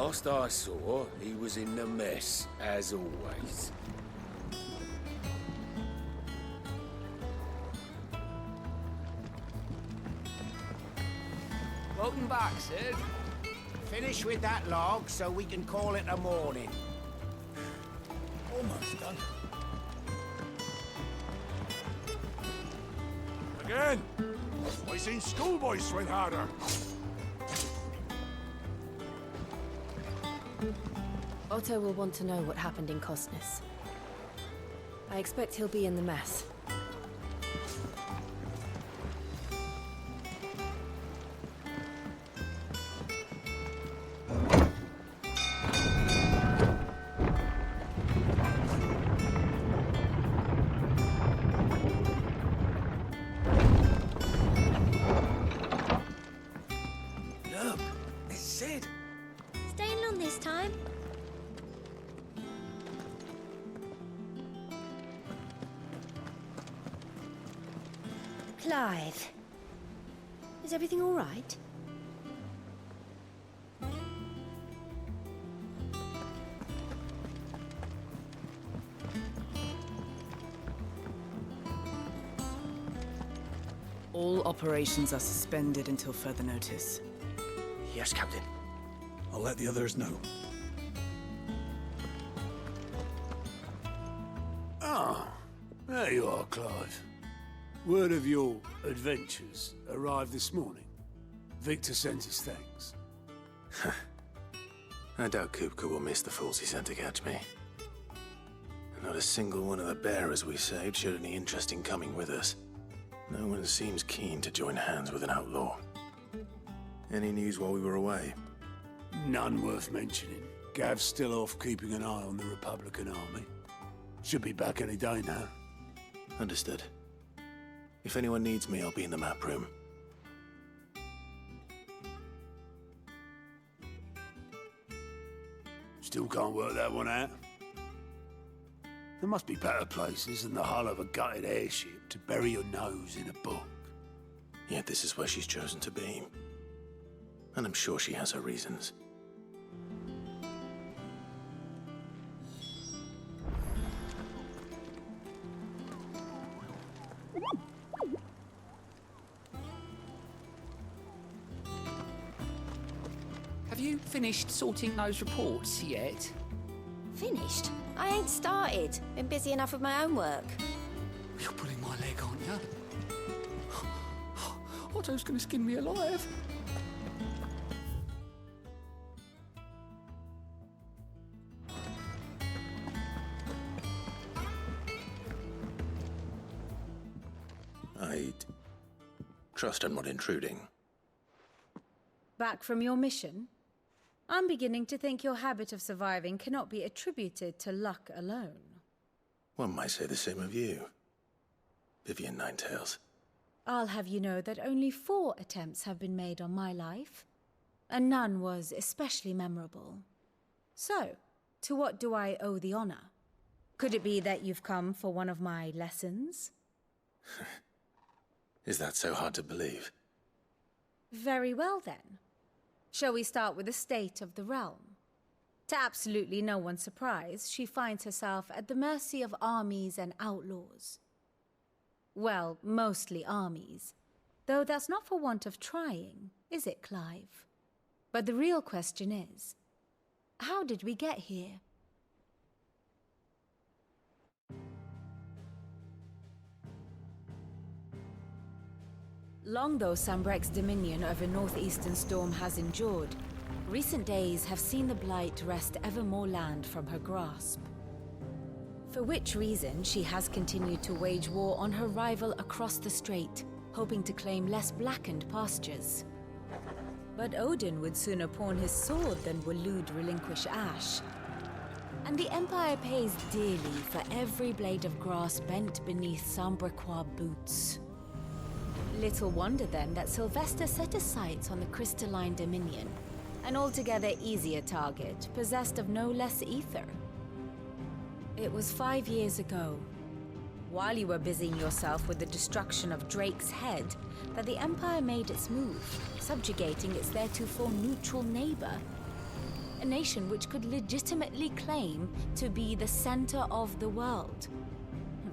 Last I saw, he was in the mess, as always. Welcome back, Sid. Finish with that log so we can call it a morning. Almost done. Again! I seen schoolboys swing harder. Otto will want to know what happened in Costness. I expect he'll be in the mess. Look, it's Sid. Staying long this time? Clive. Is everything all right? All operations are suspended until further notice. Yes, Captain. I'll let the others know. Ah, there you are, Clive. Word of your adventures arrived this morning. Victor sent his thanks. I doubt Kupka will miss the fools he sent to catch me. Not a single one of the bearers we saved showed any interest in coming with us. No one seems keen to join hands with an outlaw. Any news while we were away? None worth mentioning. Gav's still off keeping an eye on the Republican army. Should be back any day now. Understood. If anyone needs me, I'll be in the map room. Still can't work that one out. There must be better places than the hull of a gutted airship to bury your nose in a book. Yet this is where she's chosen to be. And I'm sure she has her reasons. Have you finished sorting those reports yet? Finished? I ain't started. Been busy enough with my own work. You're pulling my leg, aren't you? Otto's gonna skin me alive. I'd trust I'm not intruding. Back from your mission? I'm beginning to think your habit of surviving cannot be attributed to luck alone. One might say the same of you, Vivian Ninetails. I'll have you know that only 4 attempts have been made on my life, and none was especially memorable. So, to what do I owe the honor? Could it be that you've come for one of my lessons? Is that so hard to believe? Very well then. Shall we start with the state of the realm? To absolutely no one's surprise, she finds herself at the mercy of armies and outlaws. Well, mostly armies. Though that's not for want of trying, is it, Clive? But the real question is, how did we get here? Long though Sambrek's dominion over northeastern Storm has endured, recent days have seen the Blight wrest ever more land from her grasp. For which reason she has continued to wage war on her rival across the strait, hoping to claim less blackened pastures. But Odin would sooner pawn his sword than Waloed relinquish Ash. And the Empire pays dearly for every blade of grass bent beneath Sambrequois boots. Little wonder then that Sylvester set his sights on the crystalline dominion, an altogether easier target, possessed of no less ether. It was 5 years ago, while you were busying yourself with the destruction of Drake's head, that the Empire made its move, subjugating its theretofore neutral neighbor. a nation which could legitimately claim to be the center of the world.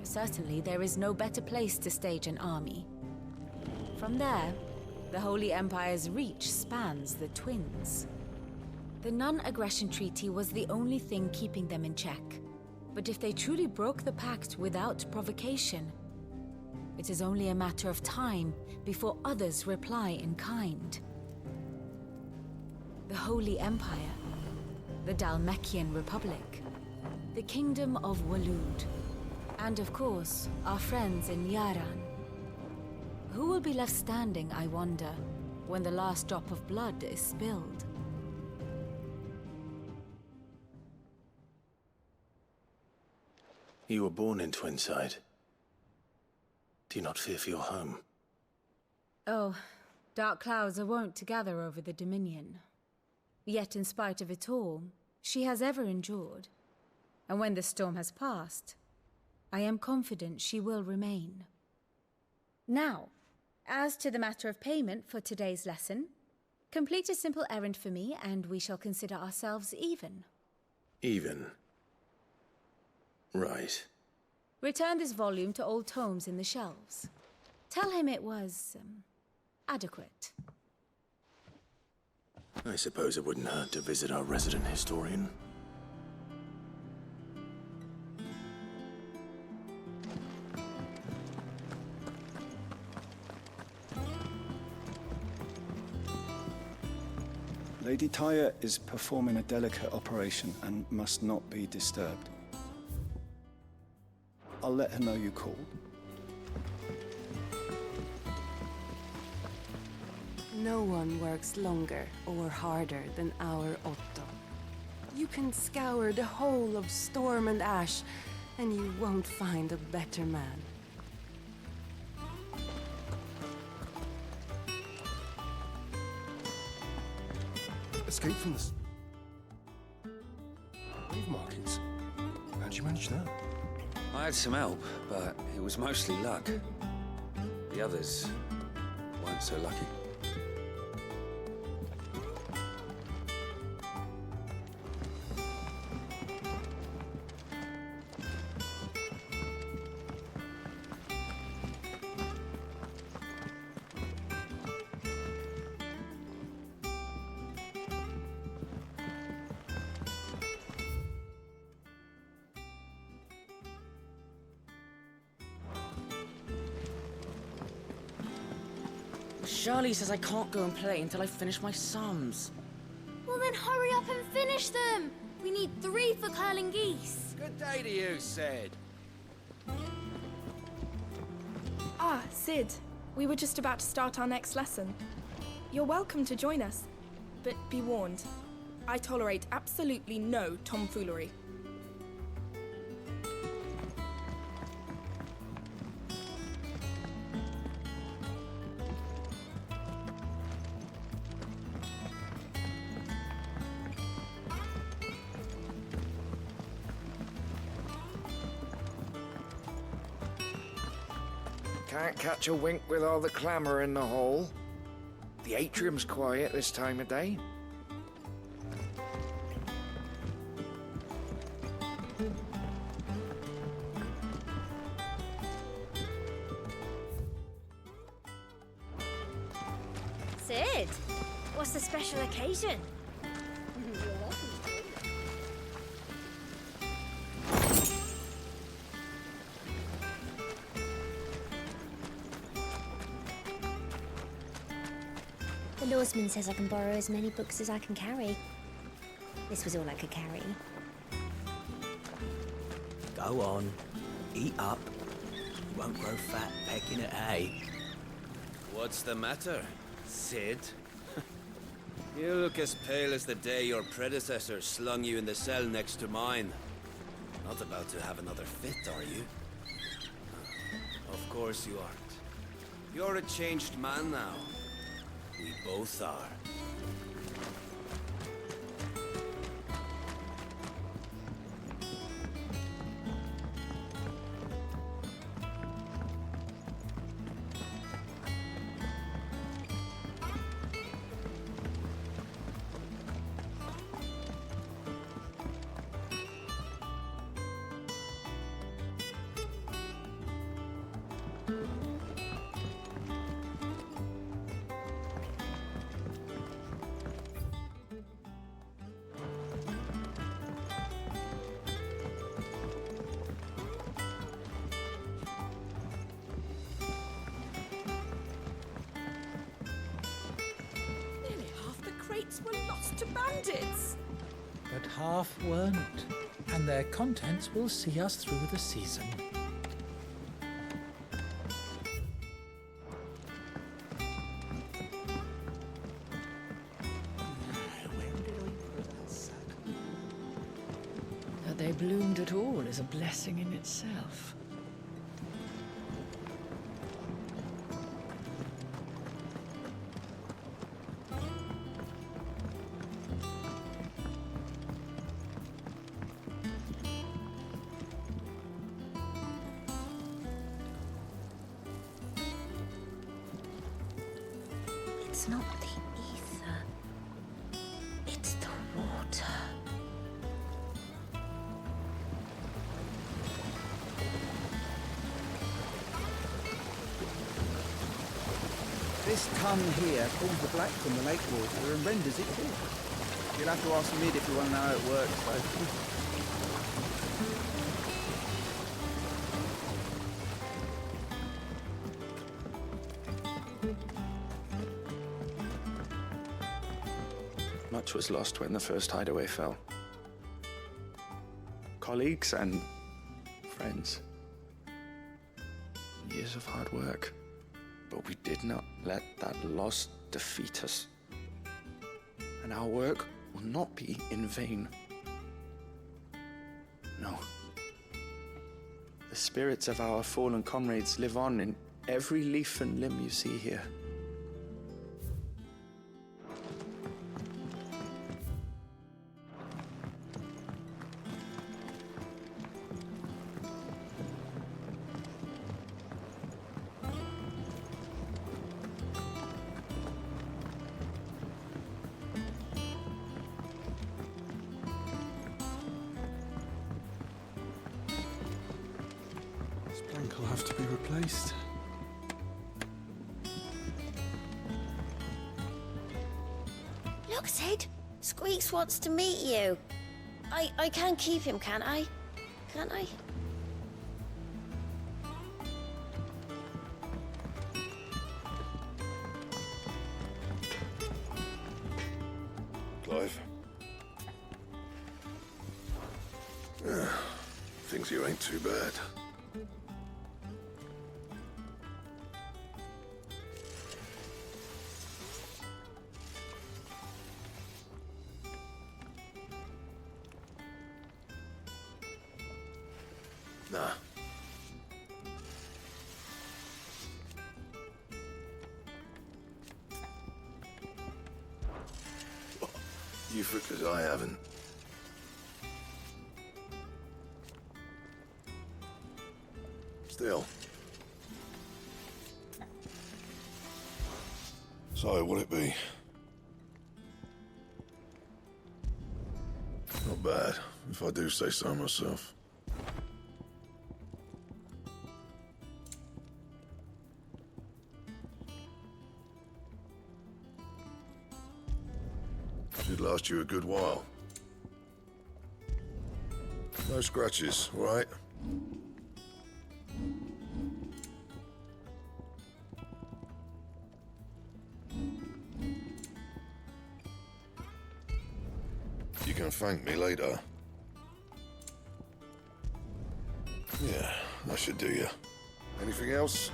Certainly, there is no better place to stage an army. From there, the Holy Empire's reach spans the Twins. The non-aggression treaty was the only thing keeping them in check. But if they truly broke the pact without provocation, it is only a matter of time before others reply in kind. The Holy Empire, the Dhalmekian Republic, the Kingdom of Waloed, and of course, our friends in Yaran. Who will be left standing, I wonder, when the last drop of blood is spilled? You were born in Twinside. Do you not fear for your home? Oh, dark clouds are wont to gather over the Dominion. Yet in spite of it all, she has ever endured. And when the storm has passed, I am confident she will remain. Now, as to the matter of payment for today's lesson, complete a simple errand for me and we shall consider ourselves even. Even? Right. Return this volume to old tomes in the shelves. Tell him it was, adequate. I suppose it wouldn't hurt to visit our resident historian. Lady Tyre is performing a delicate operation and must not be disturbed. I'll let her know you called. No one works longer or harder than our Otto. You can scour the whole of Storm and Ash, and you won't find a better man. Escape from this. Wave markings. How'd you manage that? I had some help, but it was mostly luck. The others weren't so lucky. Shirley says I can't go and play until I finish my sums. Well then hurry up and finish them! We need 3 for curling geese. Good day to you, Sid. Ah, Sid. We were just about to start our next lesson. You're welcome to join us, but be warned. I tolerate absolutely no tomfoolery. Can't catch a wink with all the clamour in the hall. The atrium's quiet this time of day. Sid, what's the special occasion? The lawsman says I can borrow as many books as I can carry. This was all I could carry. Go on. Eat up. You won't grow fat pecking at hay. What's the matter, Sid? You look as pale as the day your predecessor slung you in the cell next to mine. Not about to have another fit, are you? Of course you aren't. You're a changed man now. We both are. but half weren't. And their contents will see us through the season. That they bloomed at all is a blessing in itself. It's not the ether. It's the water. This tongue here pulls the black from the lake water and renders it pure. You'll have to ask Mid if you want to know how it works, though. Much was lost when the first hideaway fell. Colleagues and friends. Years of hard work. But we did not let that loss defeat us. And our work will not be in vain. No. The spirits of our fallen comrades live on in every leaf and limb you see here. This plank will have to be replaced. Look, Sid. Squeaks wants to meet you. I can keep him, can't I? Can't I? Clive. Things here ain't too bad. Nah. You because I haven't. Still. So, what'll it be? Not bad, if I do say so myself. Should last you a good while. No scratches, all right? You can thank me later. Yeah, that should do you. Anything else?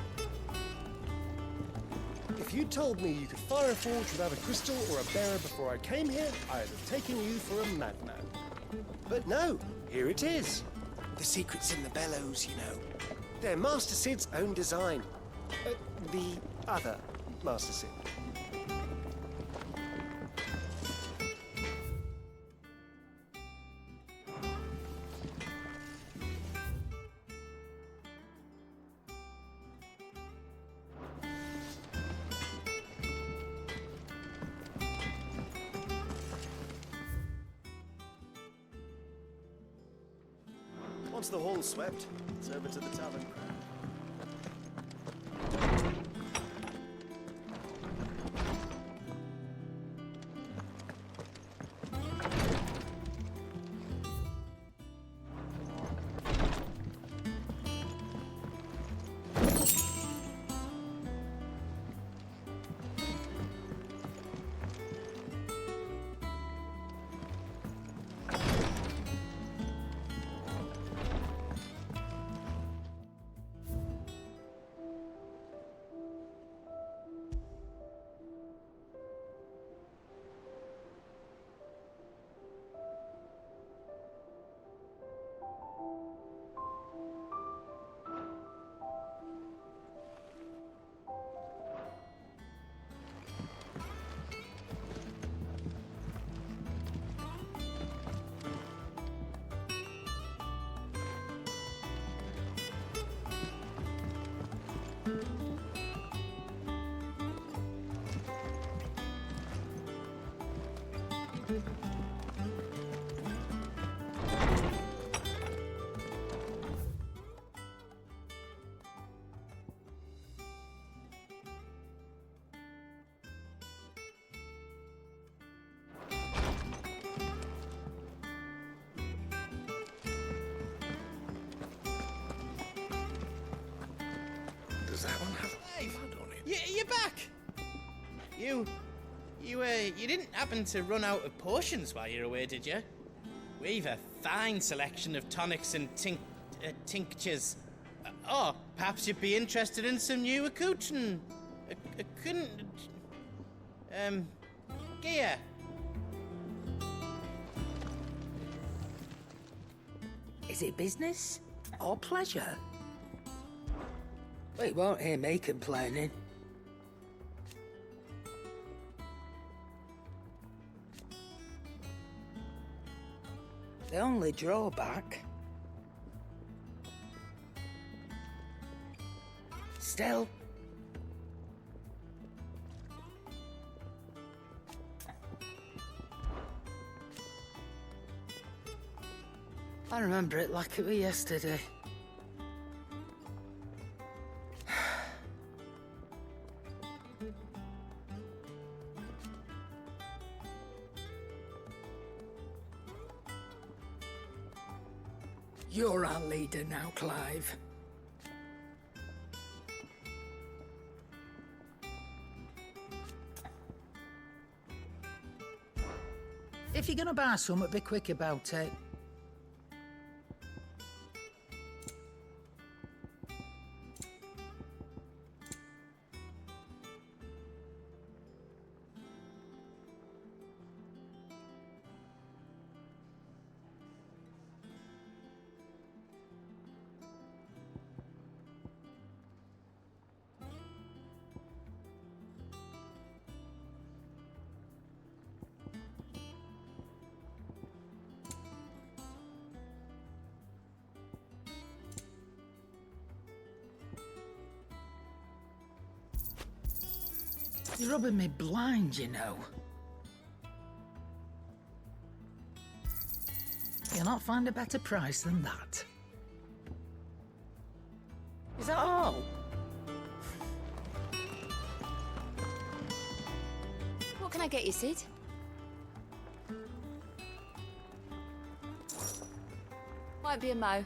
If you told me you could fire a forge without a crystal or a bearer before I came here, I'd have taken you for a madman. But no, here it is. The secret's in the bellows, you know. They're Master Sid's own design. The other Master Sid. Once the hall's swept, it's over to the tavern. Does that one have blood on it? You're back! You didn't happen to run out of potions while you're away, did you? We've a fine selection of tonics and tinctures. Or perhaps you'd be interested in some new accoutrement. Gear. Is it business or pleasure? Well, you won't hear me complaining. The only drawback... Still... I remember it like it was yesterday. You're our leader now, Clive. If you're gonna buy something, be quick about it. You're rubbing me blind, you know. You'll not find a better price than that. Is that all? What can I get you, Sid? Might be a mo.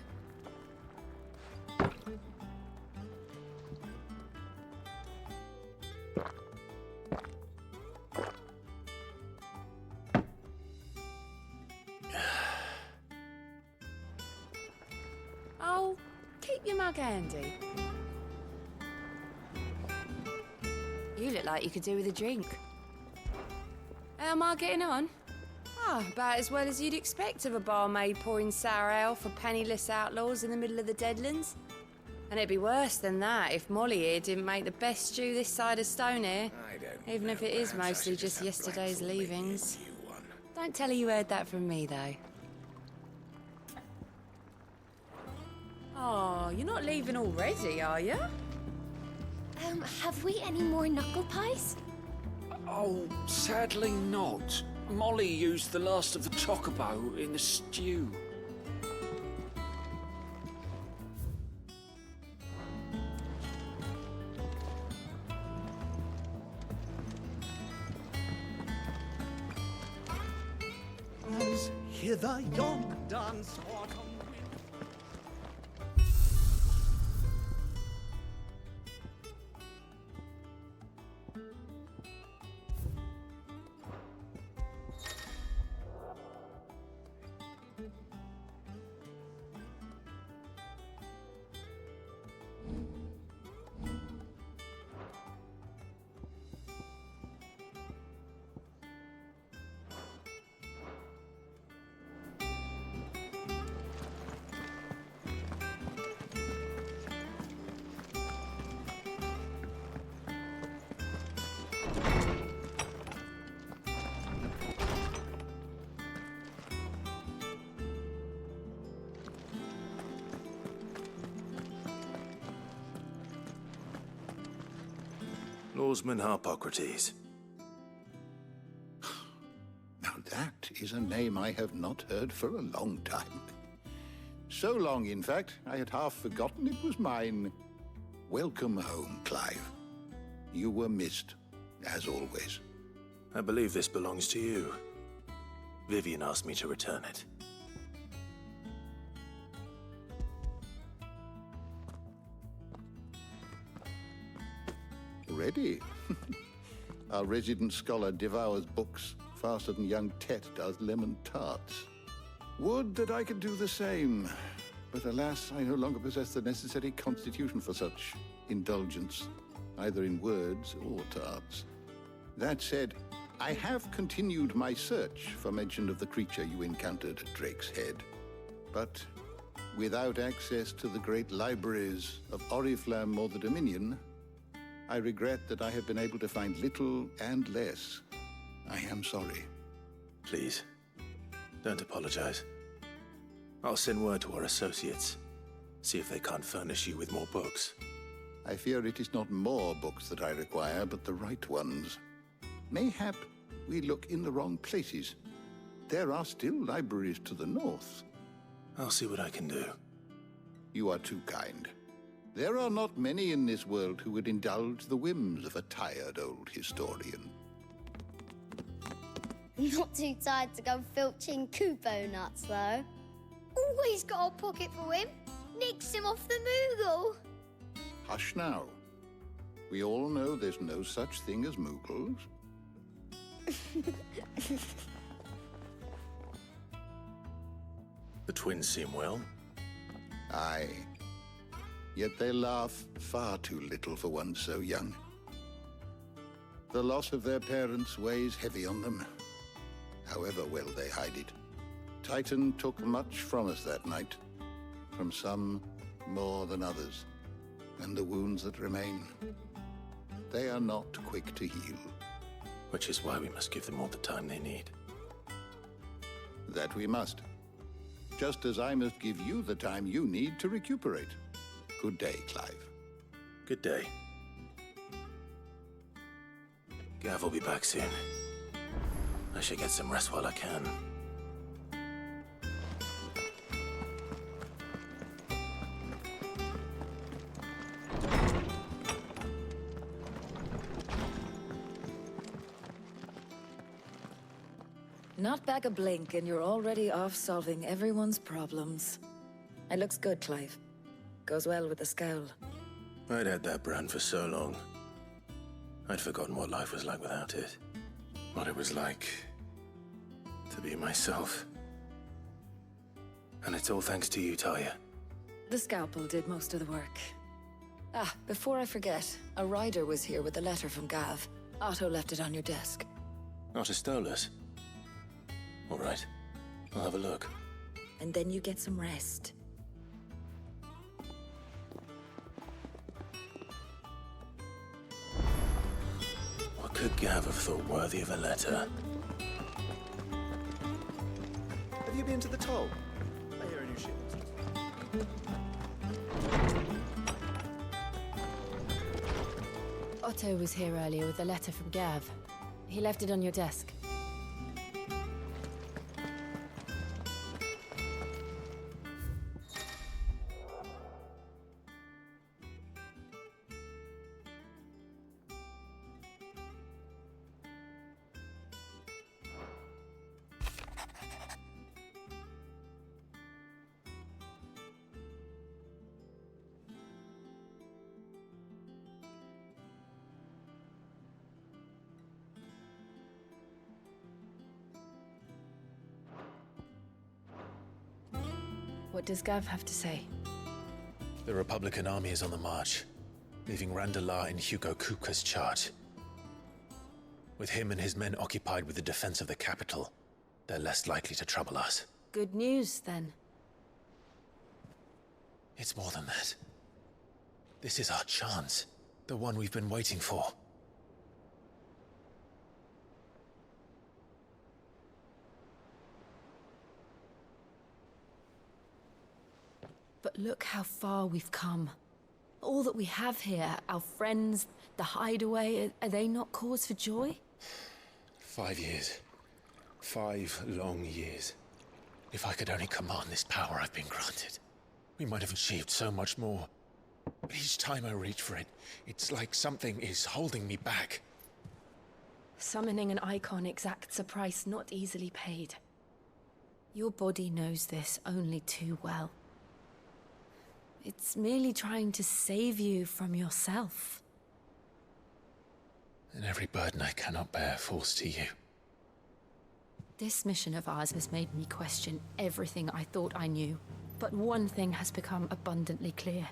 Oh, keep your mug handy. You look like you could do with a drink. How am I getting on? Ah, about as well as you'd expect of a barmaid pouring sour ale for penniless outlaws in the middle of the Deadlands. And it'd be worse than that if Molly here didn't make the best stew this side of Stonehair. Even if it is mostly just yesterday's leavings. Don't tell her you heard that from me, though. Oh, you're not leaving already, are you? Have we any more knuckle pies? Oh, sadly not. Molly used the last of the chocobo in the stew. As hither yon dance autumn. Lawsman Harpocrates. Now that is a name I have not heard for a long time. So long, in fact, I had half forgotten it was mine. Welcome home, Clive. You were missed, as always. I believe this belongs to you. Vivian asked me to return it. Ready? Our resident scholar devours books faster than young Tet does lemon tarts. Would that I could do the same. But alas, I no longer possess the necessary constitution for such indulgence, either in words or tarts. That said, I have continued my search for mention of the creature you encountered at Drake's Head. But without access to the great libraries of Oriflamme or the Dominion, I regret that I have been able to find little and less. I am sorry. Please, don't apologize. I'll send word to our associates. See if they can't furnish you with more books. I fear it is not more books that I require, but the right ones. Mayhap we look in the wrong places. There are still libraries to the north. I'll see what I can do. You are too kind. There are not many in this world who would indulge the whims of a tired old historian. Not too tired to go filching Kupo nuts, though. Always got a pocket for him. Nicks him off the Moogle. Hush now. We all know there's no such thing as Moogles. The twins seem well. Aye. Yet they laugh far too little for one so young. The loss of their parents weighs heavy on them, however well they hide it. Titan took much from us that night, from some more than others, and the wounds that remain, they are not quick to heal. Which is why we must give them all the time they need. That we must. Just as I must give you the time you need to recuperate. Good day, Clive. Good day. Gav will be back soon. I should get some rest while I can. Not back a blink and you're already off solving everyone's problems. It looks good, Clive. Goes well with the scowl. I'd had that brand for so long. I'd forgotten what life was like without it. What it was like to be myself. And it's all thanks to you, Talia. The scalpel did most of the work. Ah, before I forget, a rider was here with a letter from Gav. Otto left it on your desk. Not a stolus. All right. I'll have a look. And then you get some rest. What could Gav have thought worthy of a letter? Have you been to the toll? I hear a new ship. Otto was here earlier with a letter from Gav. He left it on your desk. What does Gav have to say? The Republican army is on the march, leaving Randalar in Hugo Kupka's charge. With him and his men occupied with the defense of the capital, they're less likely to trouble us. Good news, then. It's more than that. This is our chance. The one we've been waiting for. But look how far we've come. All that we have here, our friends, the hideaway, are they not cause for joy? 5 years. 5 long years. If I could only command this power I've been granted, we might have achieved so much more. But each time I reach for it, it's like something is holding me back. Summoning an icon exacts a price not easily paid. Your body knows this only too well. It's merely trying to save you from yourself. And every burden I cannot bear falls to you. This mission of ours has made me question everything I thought I knew. But one thing has become abundantly clear.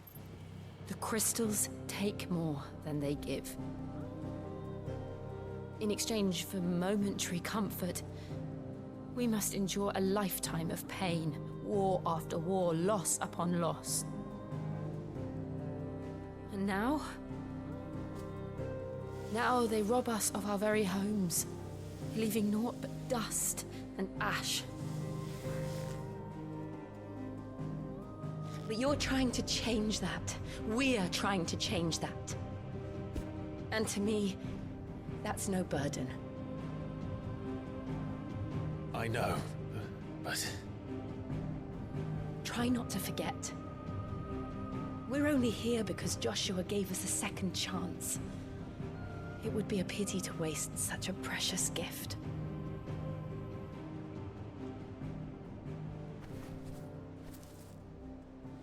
The crystals take more than they give. In exchange for momentary comfort, we must endure a lifetime of pain, war after war, loss upon loss. And now they rob us of our very homes, leaving naught but dust and ash. But you're trying to change that. We're trying to change that. And to me, that's no burden. I know, but... Try not to forget. We're only here because Joshua gave us a second chance. It would be a pity to waste such a precious gift.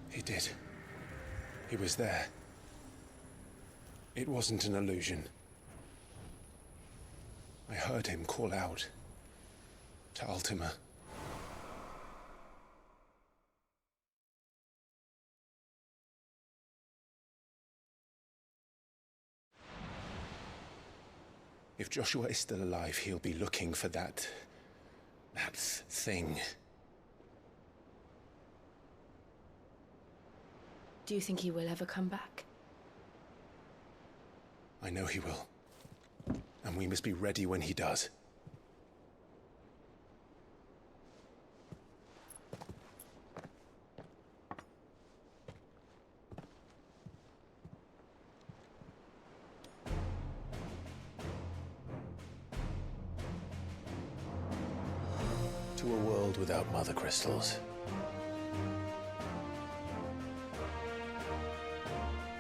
He did. He was there. It wasn't an illusion. I heard him call out to Ultima. If Joshua is still alive, he'll be looking for that thing. Do you think he will ever come back? I know he will. And we must be ready when he does. To a world without mother crystals.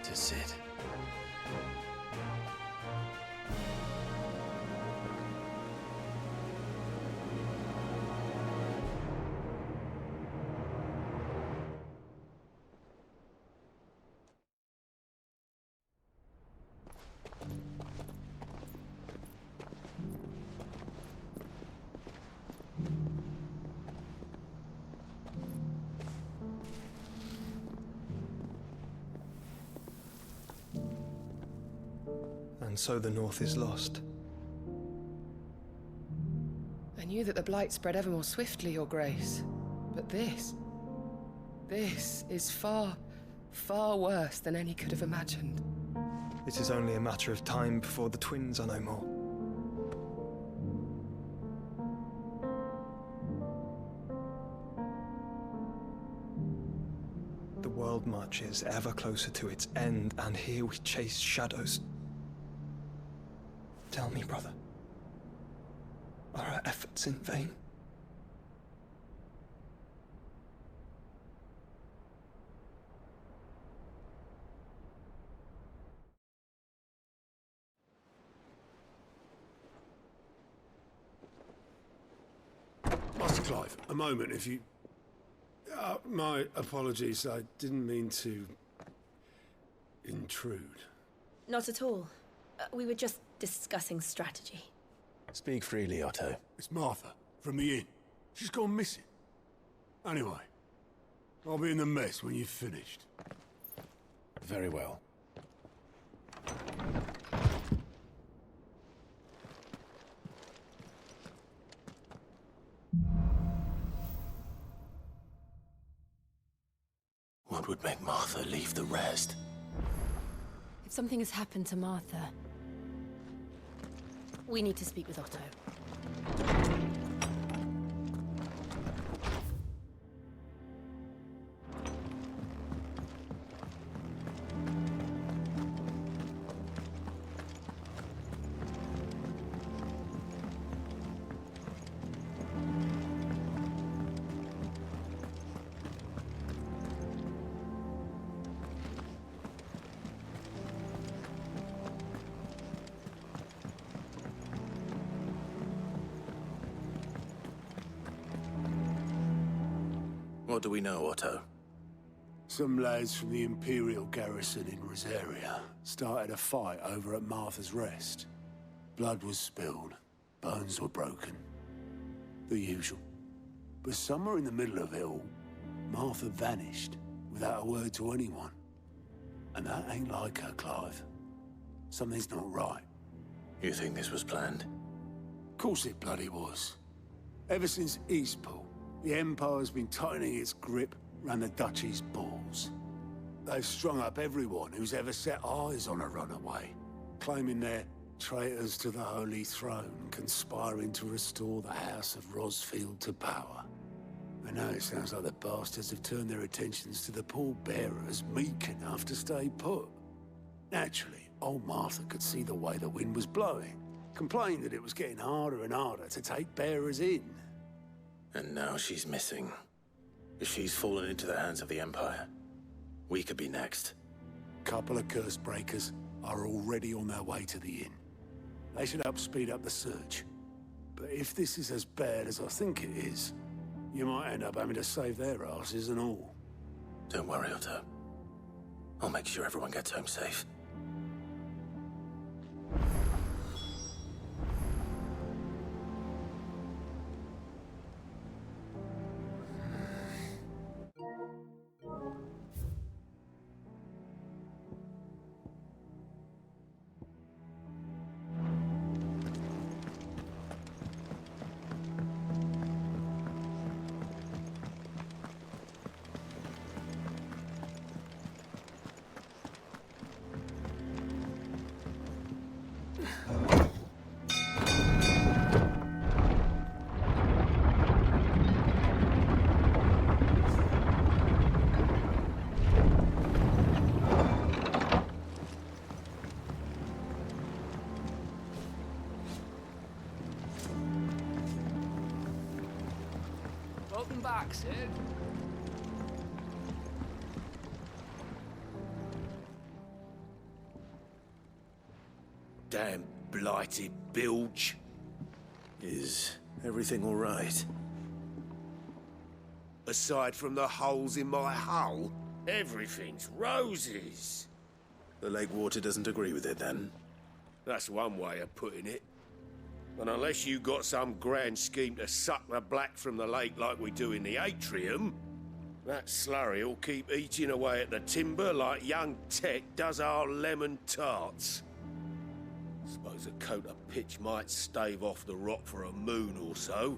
To Sid. And so the North is lost. I knew that the Blight spread ever more swiftly, Your Grace. But this is far, far worse than any could have imagined. It is only a matter of time before the twins are no more. The world marches ever closer to its end, and here we chase shadows. Tell me, brother, are our efforts in vain? Master Clive, a moment, if you... my apologies, I didn't mean to... intrude. Not at all. We were just discussing strategy. Speak freely, Otto. It's Martha, from the inn. She's gone missing. Anyway, I'll be in the mess when you've finished. Very well. What would make Martha leave the rest? If something has happened to Martha, we need to speak with Otto. What do we know, Otto? Some lads from the Imperial garrison in Rosaria started a fight over at Martha's Rest. Blood was spilled, bones were broken. The usual. But somewhere in the middle of it all, Martha vanished without a word to anyone. And that ain't like her, Clive. Something's not right. You think this was planned? Of course it bloody was. Ever since Eastpool, the Empire's been tightening its grip round the Duchy's balls. They've strung up everyone who's ever set eyes on a runaway, claiming they're traitors to the Holy Throne, conspiring to restore the House of Rosfield to power. And now it sounds like the bastards have turned their attentions to the pallbearers meek enough to stay put. Naturally, old Martha could see the way the wind was blowing, complained that it was getting harder and harder to take bearers in. And now she's missing. If she's fallen into the hands of the Empire, we could be next. Couple of curse breakers are already on their way to the inn. They should help speed up the search. But if this is as bad as I think it is, you might end up having to save their asses and all. Don't worry, Otto. I'll make sure everyone gets home safe. Welcome back, Sid. Damn blighted bilge. Is everything all right? Aside from the holes in my hull, everything's roses. The lake water doesn't agree with it, then? That's one way of putting it. And unless you got some grand scheme to suck the black from the lake like we do in the atrium, that slurry'll keep eating away at the timber like young Tet does our lemon tarts. Suppose a coat of pitch might stave off the rot for a moon or so,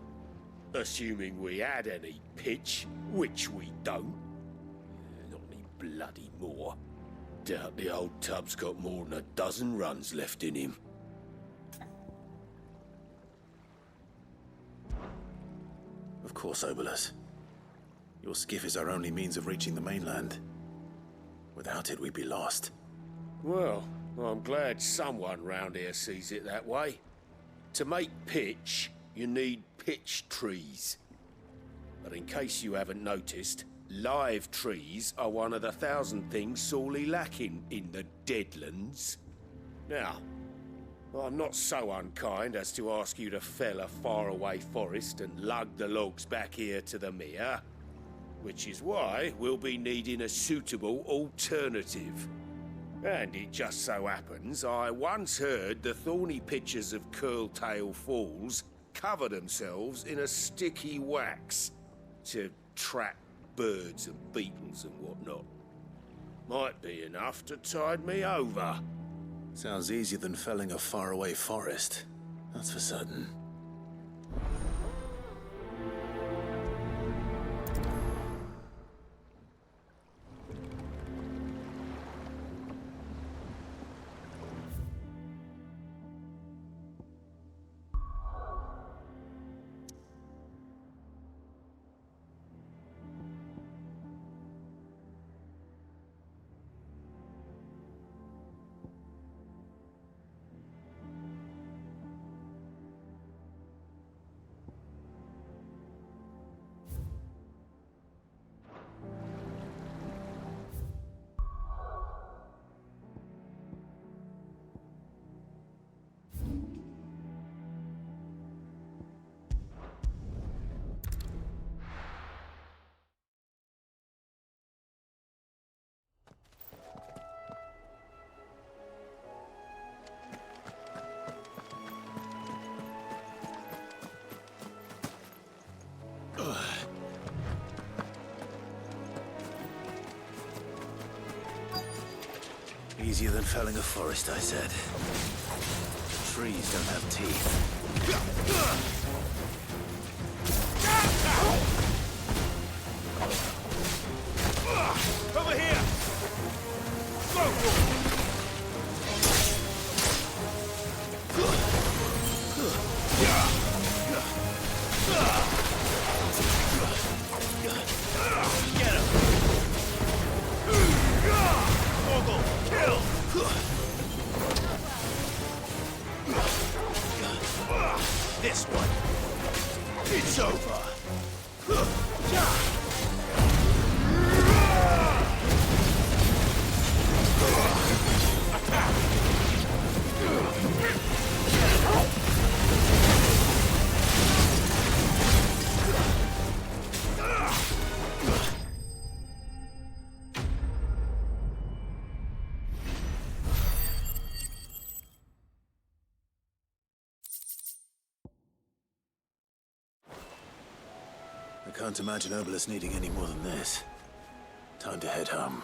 assuming we had any pitch, which we don't. Not any bloody more. Doubt the old tub's got more than a dozen runs left in him. Of course, Obolus. Your skiff is our only means of reaching the mainland. Without it, we'd be lost. Well, I'm glad someone round here sees it that way. To make pitch, you need pitch trees. But in case you haven't noticed, live trees are one of the 1,000 things sorely lacking in the Deadlands. Now, I'm not so unkind as to ask you to fell a faraway forest and lug the logs back here to the mere, which is why we'll be needing a suitable alternative. And it just so happens I once heard the thorny pitchers of Curltail Falls cover themselves in a sticky wax to trap birds and beetles and whatnot. Might be enough to tide me over. Sounds easier than felling a faraway forest. That's for certain. Easier than felling a forest, I said. Trees don't have teeth. Over here! Get him! Mogul, kill! This one. It's over. I can't imagine Obelisk needing any more than this. Time to head home.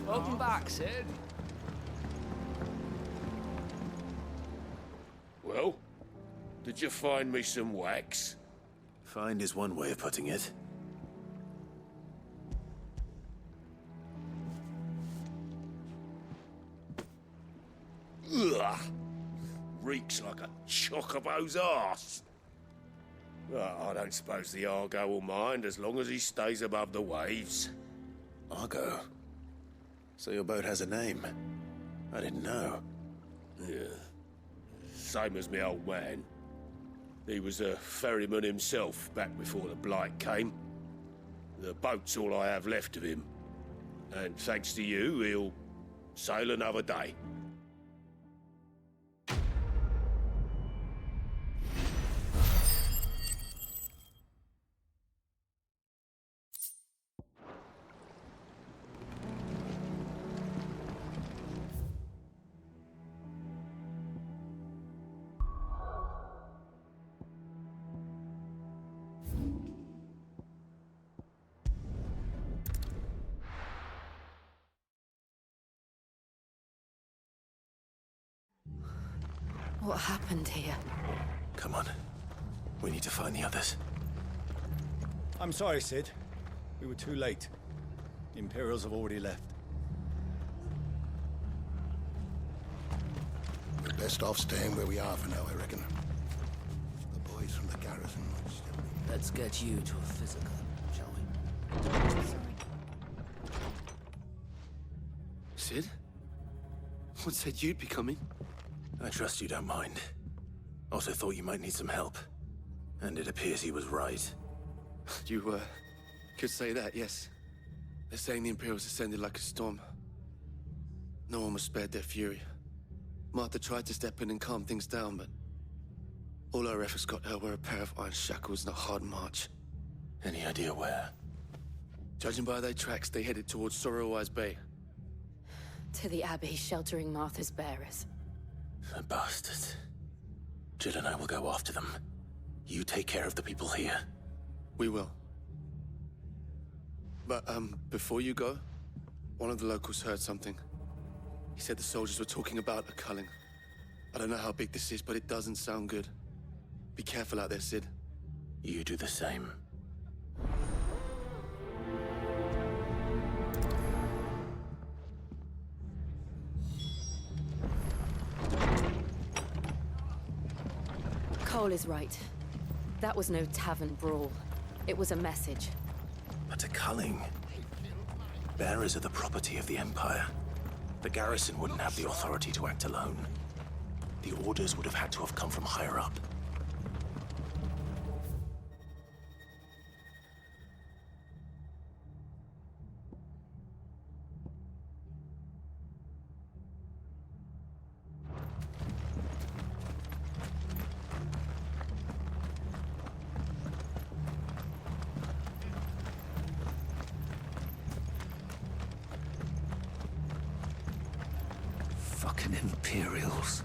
Welcome back, Sid. Well, did you find me some wax? Find is one way of putting it. Ugh! Reeks like a chocobo's arse. Well, I don't suppose the Argo will mind as long as he stays above the waves. Argo? So your boat has a name? I didn't know. Yeah. Same as me old man. He was a ferryman himself back before the Blight came. The boat's all I have left of him. And thanks to you, he'll sail another day. What happened here? Come on. We need to find the others. I'm sorry, Sid. We were too late. The Imperials have already left. We're best off staying where we are for now, I reckon. The boys from the garrison might still be... Let's get you to a physical, shall we? Sid? What said you'd be coming? I trust you don't mind. Also thought you might need some help. And it appears he was right. You, could say that, yes. They're saying the Imperials ascended like a storm. No one was spared their fury. Martha tried to step in and calm things down, but all our efforts got her were a pair of iron shackles and a hard march. Any idea where? Judging by their tracks, they headed towards Sorrowwise Bay. To the Abbey sheltering Martha's bearers. The bastards. Jill and I will go after them. You take care of the people here. We will. But, before you go, one of the locals heard something. He said the soldiers were talking about a culling. I don't know how big this is, but it doesn't sound good. Be careful out there, Sid. You do the same. Cole is right. That was no tavern brawl. It was a message. But a culling. Bearers are the property of the Empire. The garrison wouldn't have the authority to act alone. The orders would have had to have come from higher up. Fucking Imperials.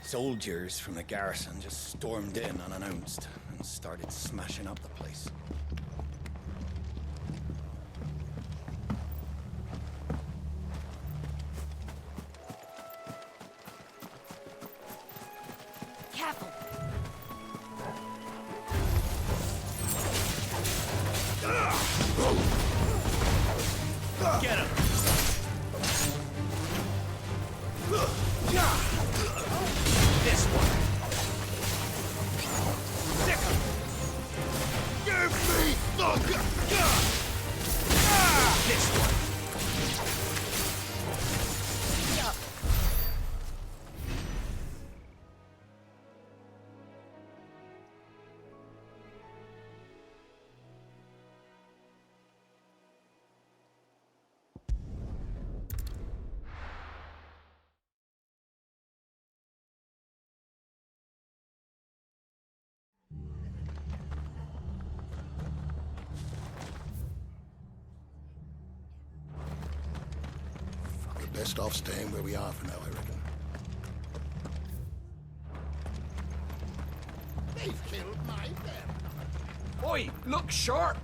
Soldiers from the garrison just stormed in unannounced and started smashing up the place. Careful. Get him! This one. Sick him! Give me the gun! This one. Best off staying where we are for now, I reckon. They've killed my bear. Oi, look sharp!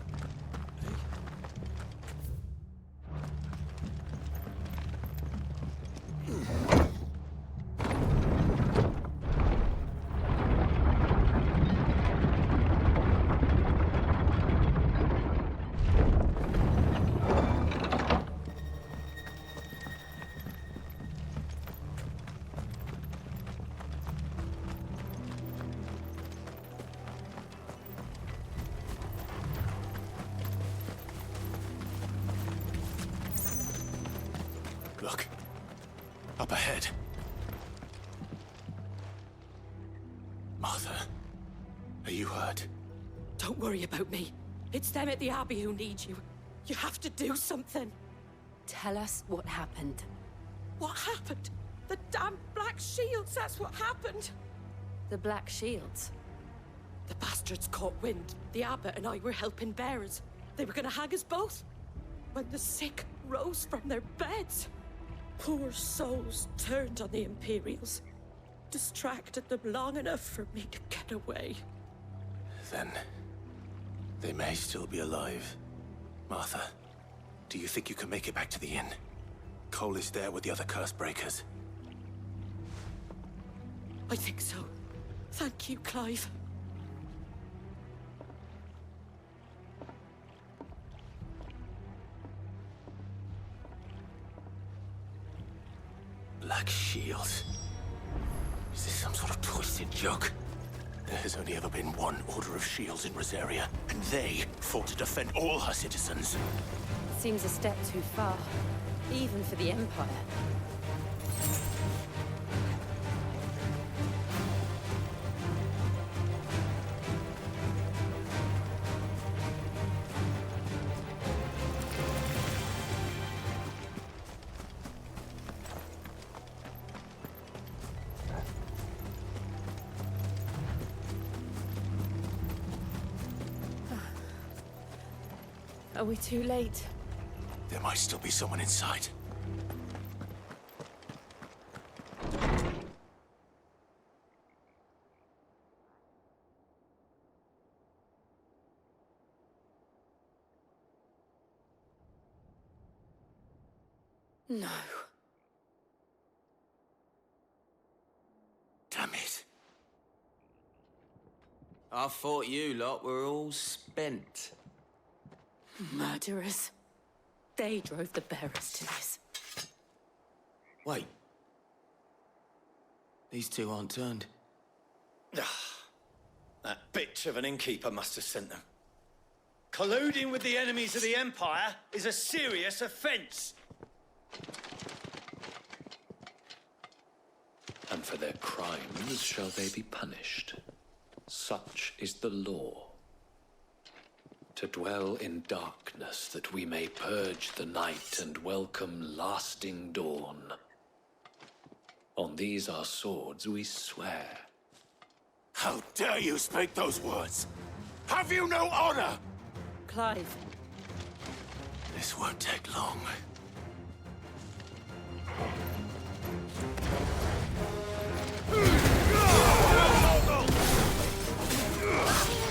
Look. Up ahead. Martha, are you hurt? Don't worry about me. It's them at the Abbey who need you. You have to do something. Tell us what happened. What happened? The damn Black Shields, that's what happened. The Black Shields? The bastards caught wind. The Abbot and I were helping bearers. They were gonna hang us both. When the sick rose from their beds. Poor souls turned on the Imperials. Distracted them long enough for me to get away. Then they may still be alive. Martha, do you think you can make it back to the inn? Cole is there with the other curse breakers. I think so. Thank you, Clive. Black Shields. Is this some sort of twisted joke? There has only ever been one Order of Shields in Rosaria, and they fought to defend all her citizens. Seems a step too far, even for the Empire. Are we too late? There might still be someone inside. No. Damn it. I thought you lot were all spent. Murderers. They drove the bearers to this. Wait. These two aren't turned. That bitch of an innkeeper must have sent them. Colluding with the enemies of the Empire is a serious offence. And for their crimes shall they be punished. Such is the law. To dwell in darkness that we may purge the night and welcome lasting dawn. On these our swords we swear. How dare you speak those words? Have you no honor? Clive. This won't take long.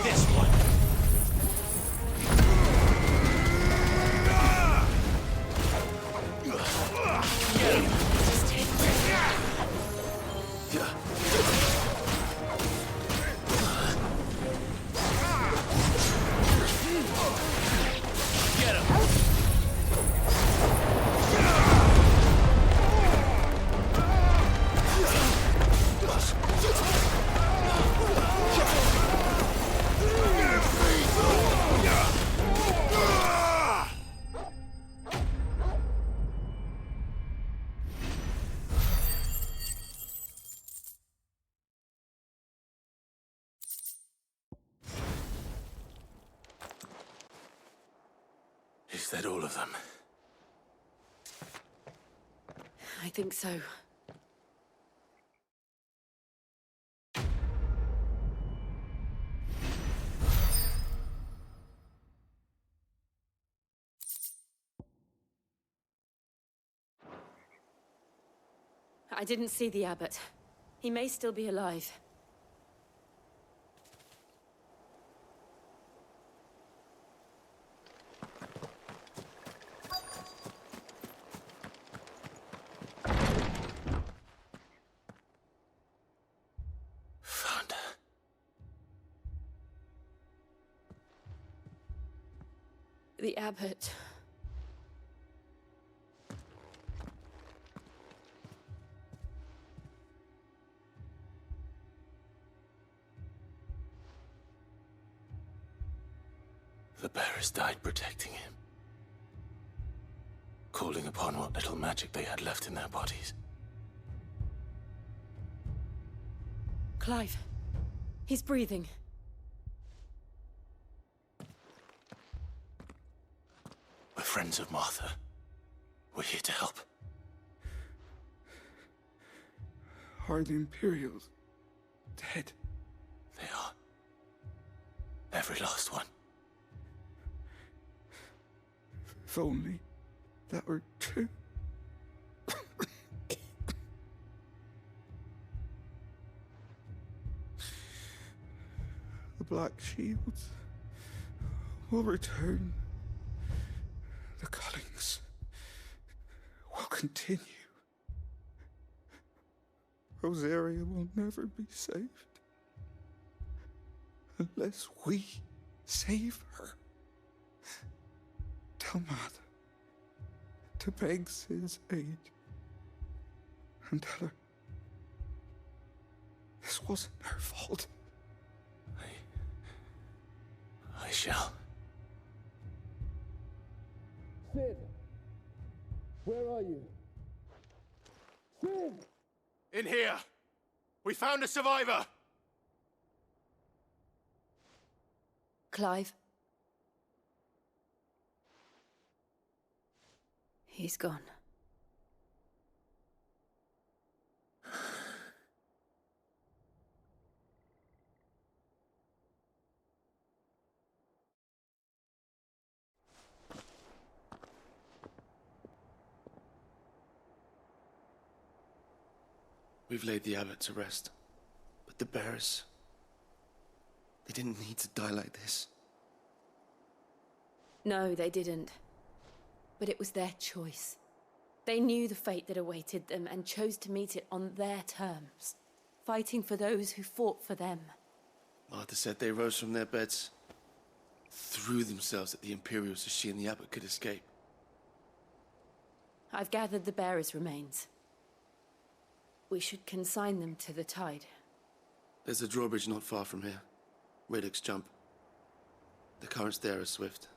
This one. Get him. Is that all of them? I think so. I didn't see the abbot. He may still be alive. Found her. The abbot. The bearers died protecting him. Calling upon what little magic they had left in their bodies. Clive. He's breathing. We're friends of Martha. We're here to help. Are the Imperials dead? They are. Every last one. If only that were true. The Black Shields will return. The Cullings will continue. Rosaria will never be saved unless we save her. Tell Martha to beg Sid's aid and tell her this wasn't her fault. I shall. Sid! Where are you? Sid! In here! We found a survivor! Clive. He's gone. We've laid the abbot to rest. But the bearers... they didn't need to die like this. No, they didn't. But it was their choice. They knew the fate that awaited them and chose to meet it on their terms, fighting for those who fought for them. Martha said they rose from their beds, threw themselves at the Imperials so she and the abbot could escape. I've gathered the bearers' remains. We should consign them to the tide. There's a drawbridge not far from here. Riddick's jump. The currents there are swift.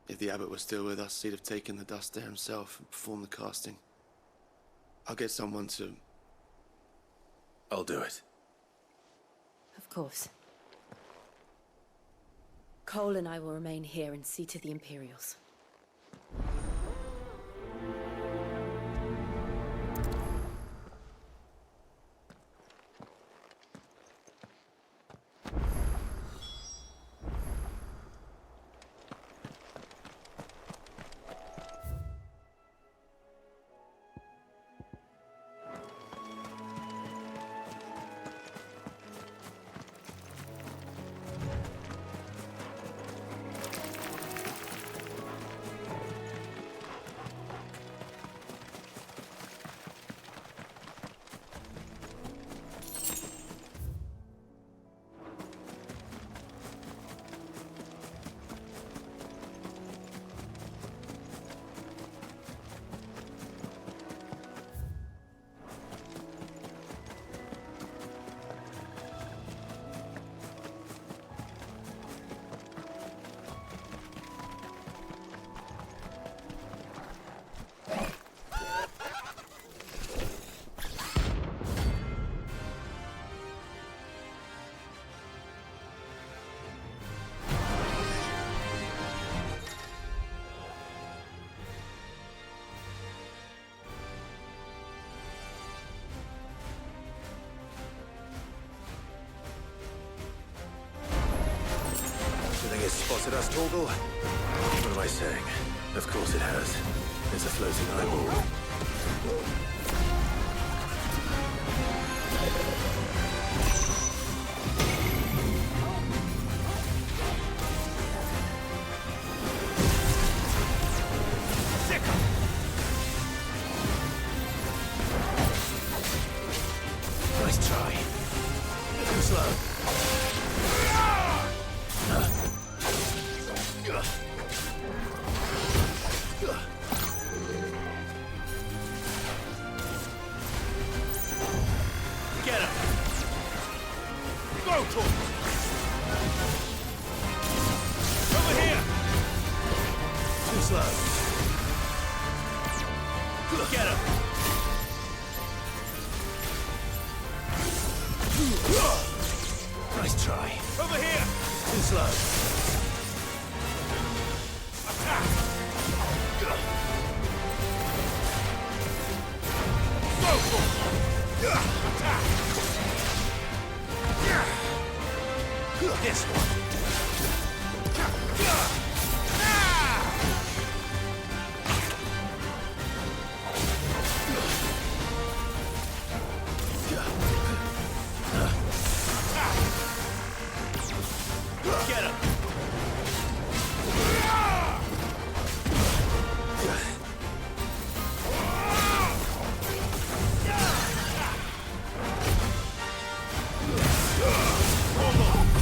If the abbot were still with us, he'd have taken the dust there himself and performed the casting. I'll get someone to... I'll do it. Of course. Cole and I will remain here and see to the Imperials. It's spotted us, Torgal? What am I saying? Of course it has. It's a floating eyeball. Nice try. Too slow. Get him! Go, Tor! Over here! Too slow. Get him! Nice try. Over here! Too slow. Attack! Go, Tor! Attack! This one. Get him!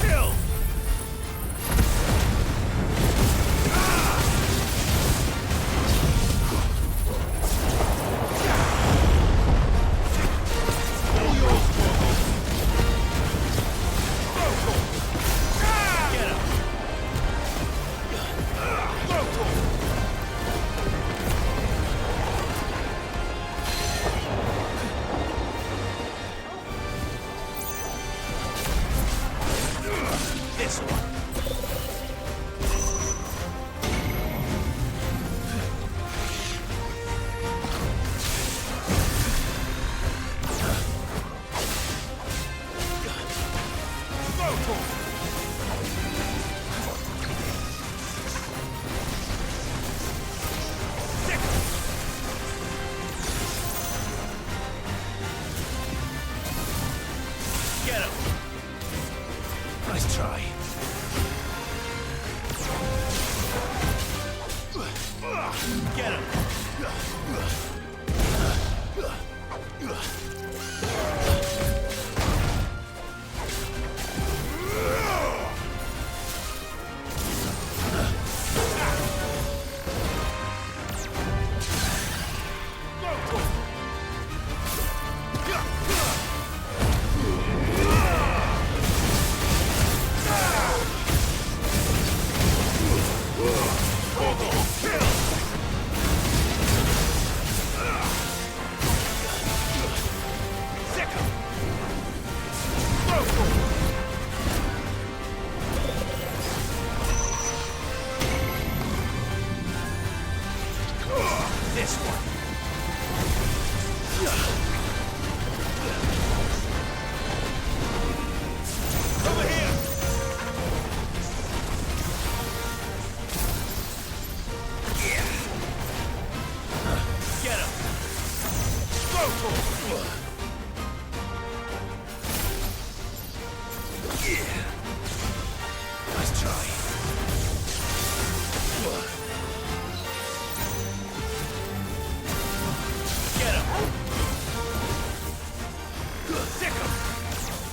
Kill! This one. Get him! Nice try. Get him!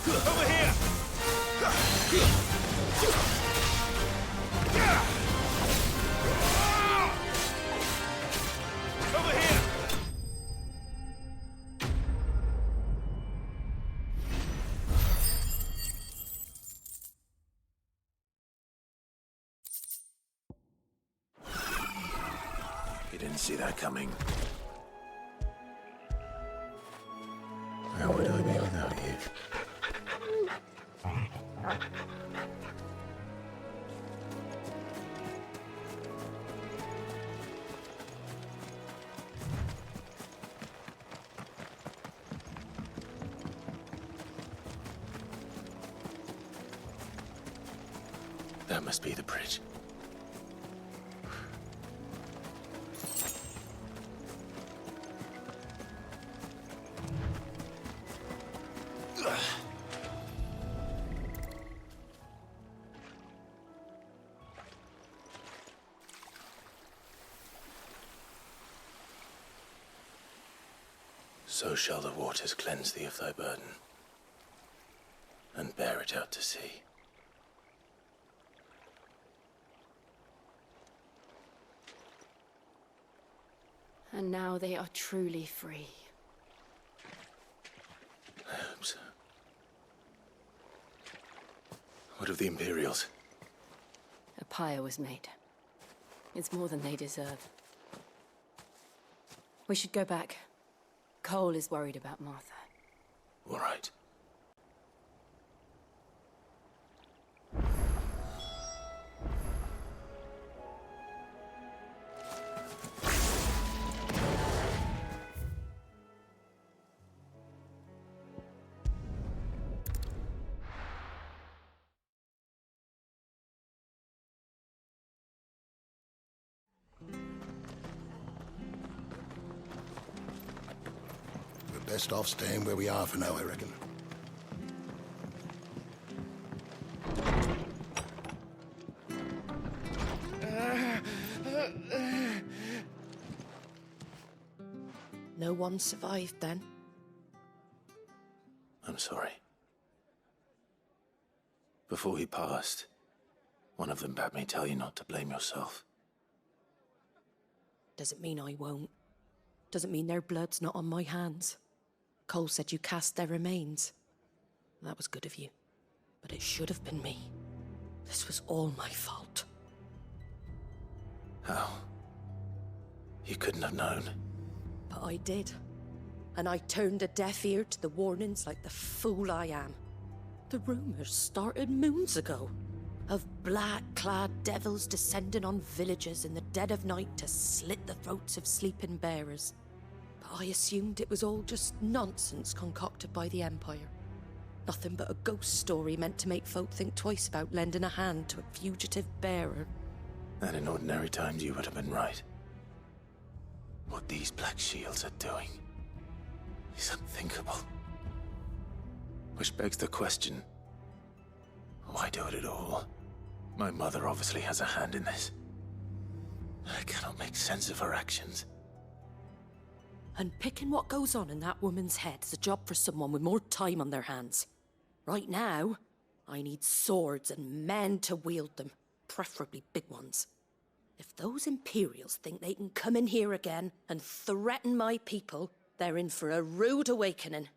Over here! Over here! You didn't see that coming. Where would I be without you? That must be the bridge. So shall the waters cleanse thee of thy burden, and bear it out to sea. And now they are truly free. I hope so. What of the Imperials? A pyre was made. It's more than they deserve. We should go back. Cole is worried about Martha. All right. Best off staying where we are for now, I reckon. No one survived then? I'm sorry. Before he passed, one of them bade me tell you not to blame yourself. Doesn't mean I won't. Doesn't mean their blood's not on my hands. Cole said you cast their remains. That was good of you. But it should have been me. This was all my fault. How? You couldn't have known. But I did. And I turned a deaf ear to the warnings like the fool I am. The rumors started moons ago. Of black-clad devils descending on villages in the dead of night to slit the throats of sleeping bearers. But I assumed it was all just nonsense concocted by the Empire. Nothing but a ghost story meant to make folk think twice about lending a hand to a fugitive bearer. And in ordinary times you would have been right. What these Black Shields are doing is unthinkable. Which begs the question, why do it at all? My mother obviously has a hand in this. I cannot make sense of her actions. Unpicking what goes on in that woman's head is a job for someone with more time on their hands. Right now, I need swords and men to wield them, preferably big ones. If those Imperials think they can come in here again and threaten my people, they're in for a rude awakening.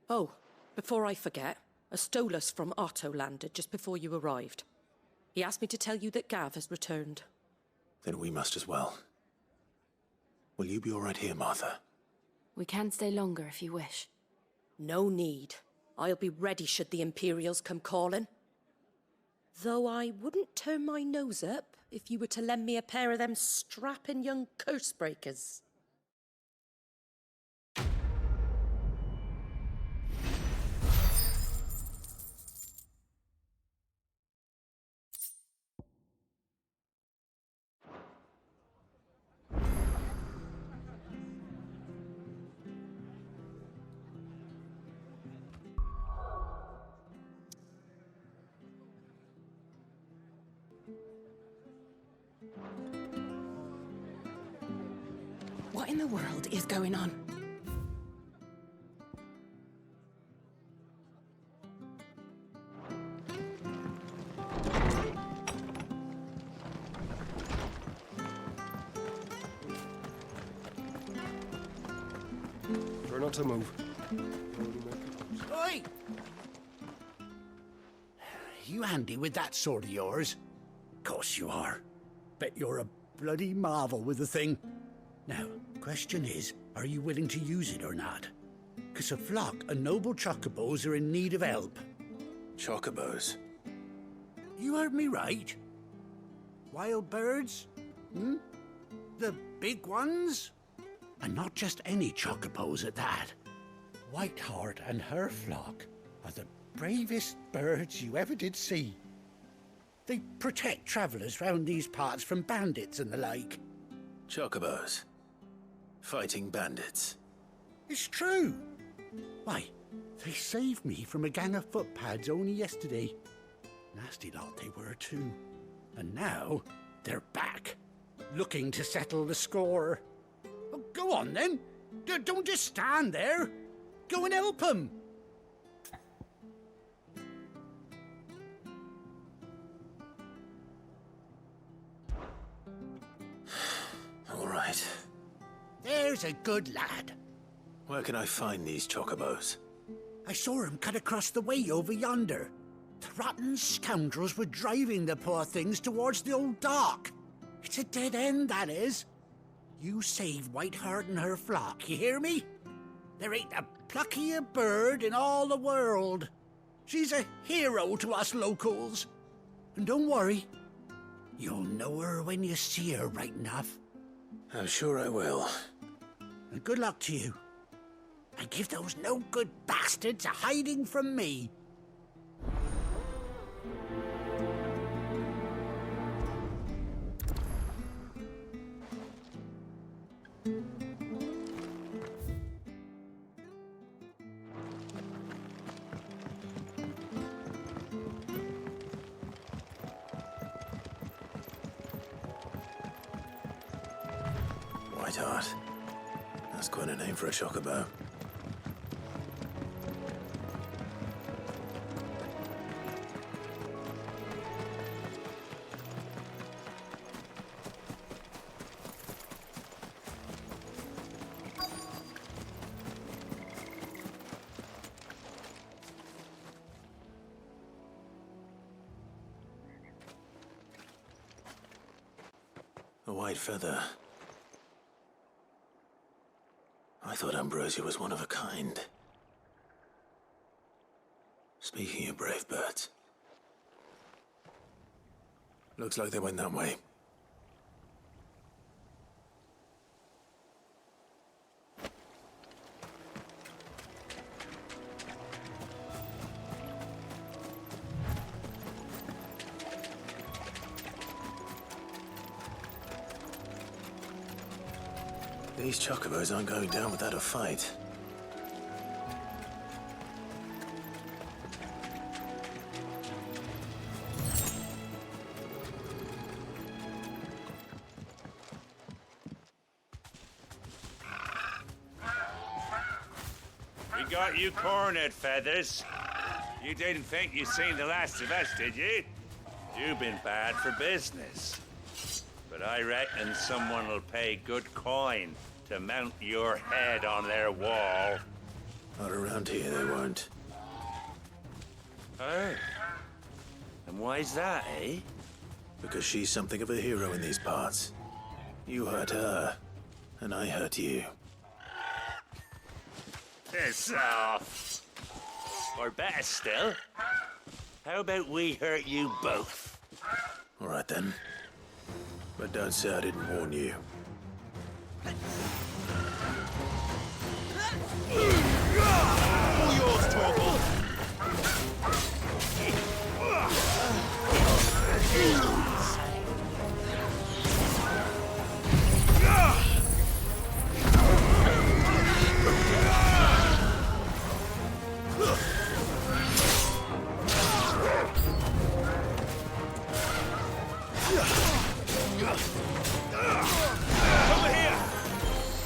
Oh, before I forget, a Stolas from Otto landed just before you arrived. He asked me to tell you that Gav has returned. Then we must as well. Will you be all right here, Martha? We can stay longer if you wish. No need. I'll be ready should the Imperials come calling. Though I wouldn't turn my nose up if you were to lend me a pair of them strapping young curse breakers. What in the world is going on? Try not to move. Oi! You handy with that sword of yours? Course you are. Bet you're a bloody marvel with the thing. Now, question is, are you willing to use it or not? 'Cause a flock of noble chocobos are in need of help. Chocobos? You heard me right. Wild birds? Hmm? The big ones? And not just any chocobos at that. Whiteheart and her flock are the bravest birds you ever did see. They protect travellers round these parts from bandits and the like. Chocobos? Fighting bandits? It's true. Why, they saved me from a gang of footpads only yesterday. Nasty lot they were too. And now they're back, looking to settle the score. Oh, go on then. Don't just stand there. Go and help them. All right. There's a good lad. Where can I find these chocobos? I saw him cut across the way over yonder. The rotten scoundrels were driving the poor things towards the old dock. It's a dead end, that is. You save Whiteheart and her flock, you hear me? There ain't a pluckier bird in all the world. She's a hero to us locals. And don't worry, you'll know her when you see her right enough. I'm sure I will. And good luck to you. And give those no-good bastards a hiding from me. Whiteheart. That's quite a name for a chocobo. A white feather. I thought Ambrosia was one of a kind. Speaking of brave birds. Looks like they went that way. These chocobos aren't going down without a fight. We got you cornered, Feathers. You didn't think you'd seen the last of us, did you? You've been bad for business. But I reckon someone will pay good coin to mount your head on their wall. Not around here, they won't. Oh? And why's that, eh? Because she's something of a hero in these parts. You hurt her, and I hurt you. Piss off. Or better still, how about we hurt you both? All right then. But don't say I didn't warn you. All yours, Torgal. Over here!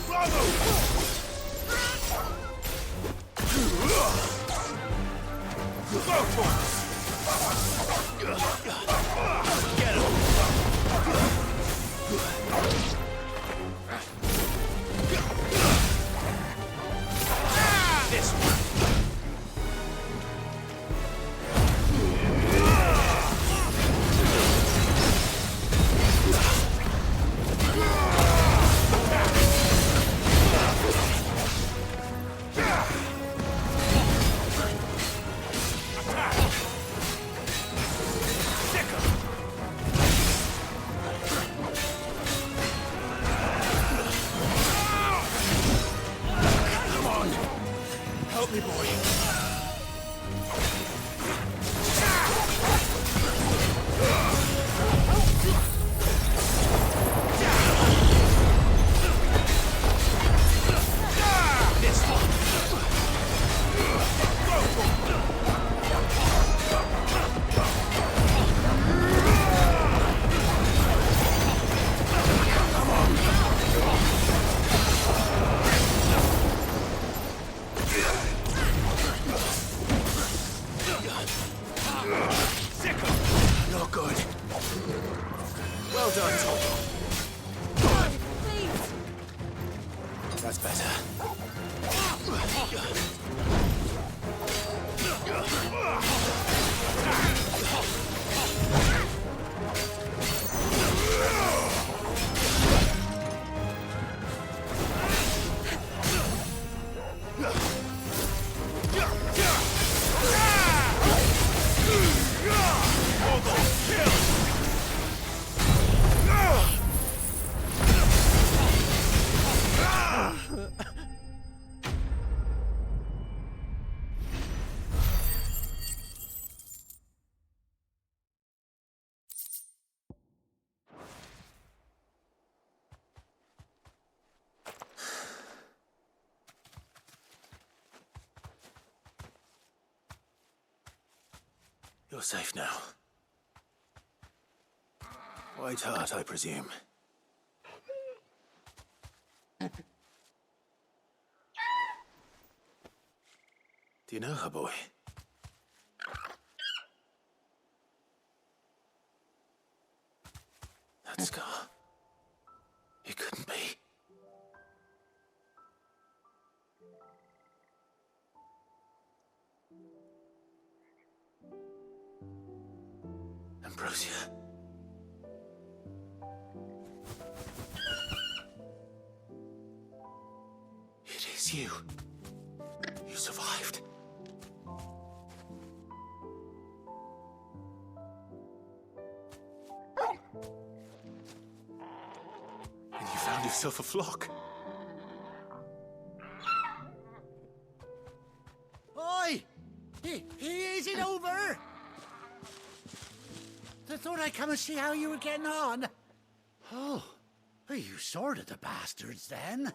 Bravo! Go for it! Not good. Well done, Tom. God, please! That's better. You're safe now. White Hart, I presume. Do you know her, boy? That scar. It couldn't be. Ambrosia. It is you. You survived. And you found yourself a flock. Oi! Is it over? I thought I'd come and see how you were getting on. Oh, well, you sorted the bastards then.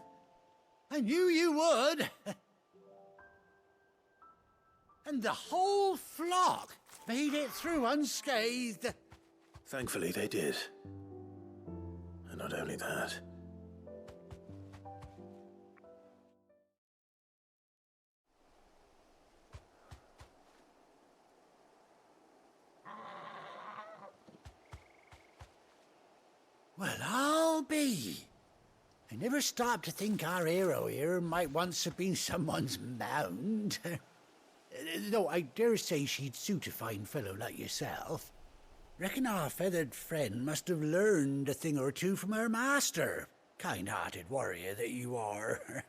I knew you would. And the whole flock made it through unscathed. Thankfully, they did. And not only that. Well, I'll be. I never stopped to think our hero here might once have been someone's mound. Though I dare say she'd suit a fine fellow like yourself. Reckon our feathered friend must have learned a thing or two from her master. Kind-hearted warrior that you are.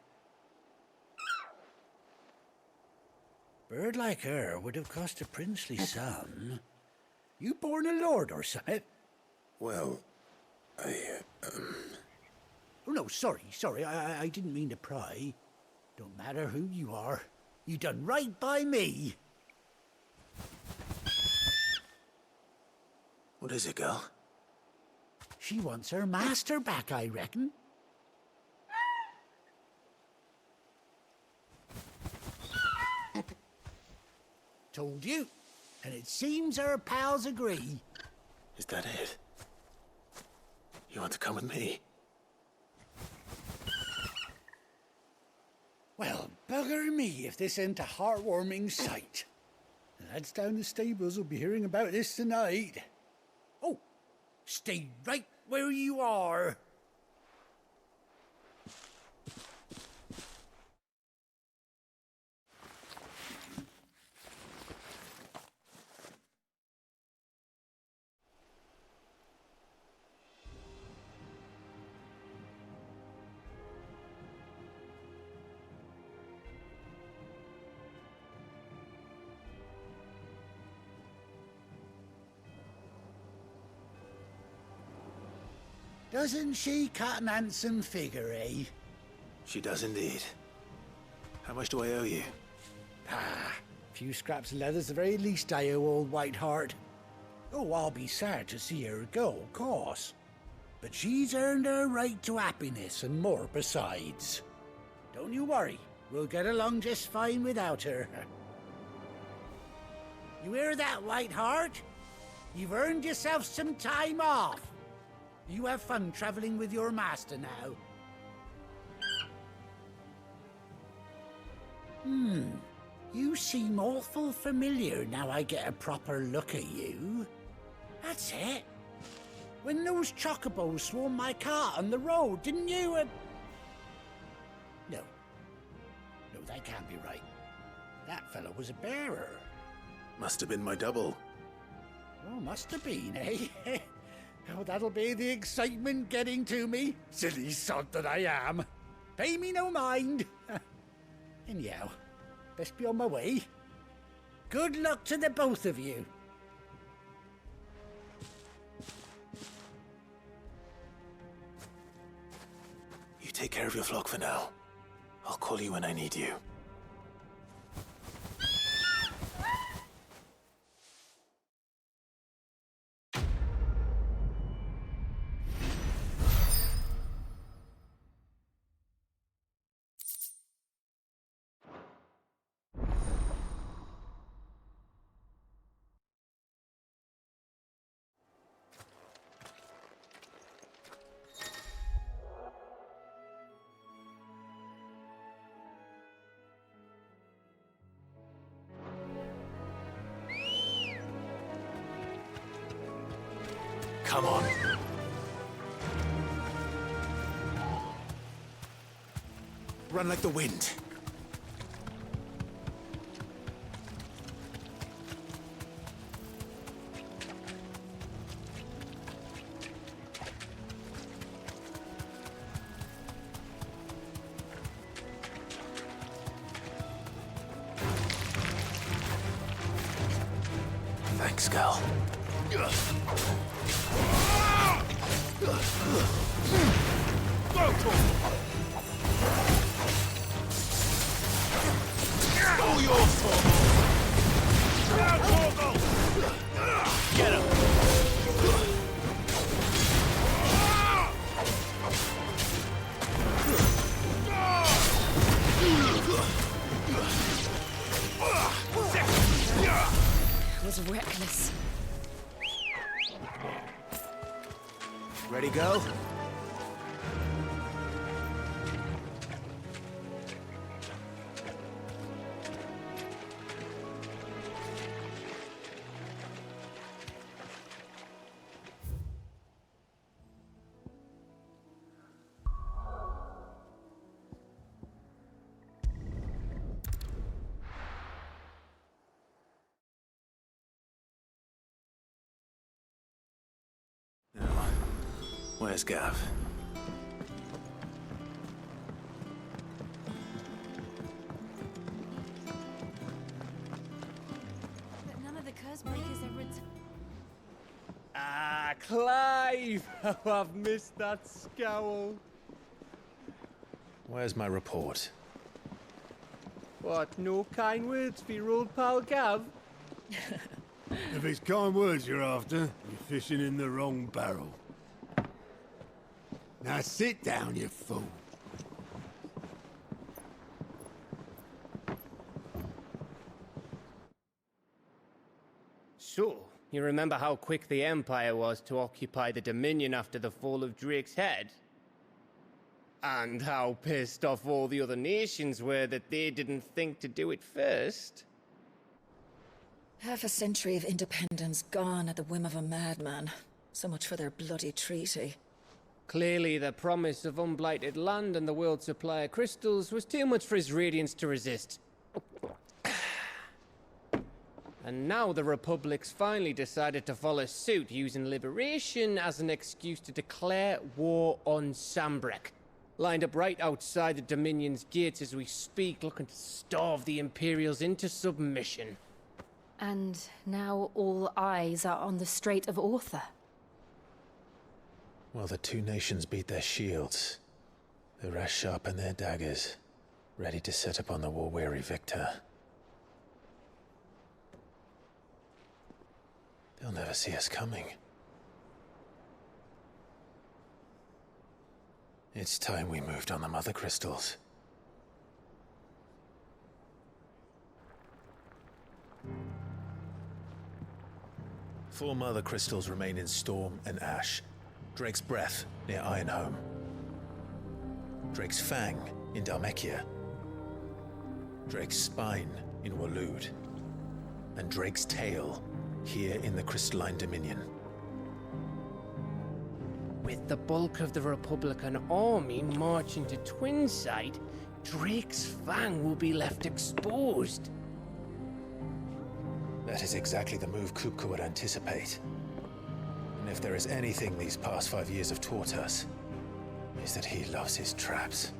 Bird like her would have cost a princely sum. You born a lord or something? Well, Oh, no, sorry. I didn't mean to pry. Don't matter who you are. You done right by me. What is it, girl? She wants her master back, I reckon. Told you. And it seems her pals agree. Is that it? You want to come with me? Well, bugger me if this ain't a heartwarming sight. The lads down the stables will be hearing about this tonight. Oh, stay right where you are. Doesn't she cut an handsome figure, eh? She does indeed. How much do I owe you? Few scraps of leather's the very least I owe old Whiteheart. Oh, I'll be sad to see her go, of course. But she's earned her right to happiness and more besides. Don't you worry, we'll get along just fine without her. You hear that, Whiteheart? You've earned yourself some time off. You have fun traveling with your master now. You seem awful familiar now I get a proper look at you. That's it. When those chocobos swarmed my cart on the road, didn't you? No. No, that can't be right. That fellow was a bearer. Must have been my double. Oh, must have been, eh? Oh, that'll be the excitement getting to me. Silly sod that I am. Pay me no mind. Anyhow, best be on my way. Good luck to the both of you. You take care of your flock for now. I'll call you when I need you. Come on. Run like the wind. Thanks, Gal. All your fault! Get him! It was reckless. Ready, go? Where's Gav? But none of the curse breakers ever. Ah, Clive! Oh, I've missed that scowl. Where's my report? What, no kind words for your old pal Gav? If it's kind words you're after, you're fishing in the wrong barrel. Now sit down, you fool. So, you remember how quick the Empire was to occupy the Dominion after the fall of Drake's head? And how pissed off all the other nations were that they didn't think to do it first? Half a century of independence gone at the whim of a madman. So much for their bloody treaty. Clearly, the promise of unblighted land and the world's supply of crystals was too much for his radiance to resist. And now the Republic's finally decided to follow suit, using liberation as an excuse to declare war on Sambrek. Lined up right outside the Dominion's gates as we speak, looking to starve the Imperials into submission. And now all eyes are on the Strait of Arthur. Well, the two nations beat their shields. The rest sharpen their daggers, ready to set upon the war-weary victor. They'll never see us coming. It's time we moved on the mother crystals. Four mother crystals remain in Storm and Ash. Drake's Breath near Ironhome. Drake's Fang in Dhalmekia. Drake's Spine in Waloed. And Drake's Tail here in the Crystalline Dominion. With the bulk of the Republican army marching to Twinside, Drake's Fang will be left exposed. That is exactly the move Kupka would anticipate. And if there is anything these past 5 years have taught us, is that he loves his traps.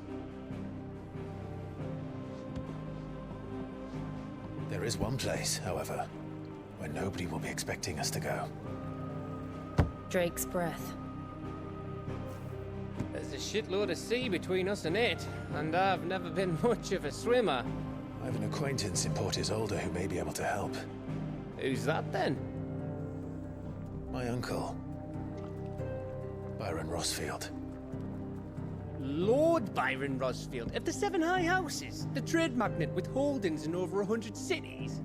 There is one place, however, where nobody will be expecting us to go. Drake's Breath. There's a shitload of sea between us and it, and I've never been much of a swimmer. I have an acquaintance in Port Isolde who may be able to help. Who's that then? My uncle, Byron Rossfield. Lord Byron Rossfield of the Seven High Houses, the trade magnate with holdings in over 100 cities.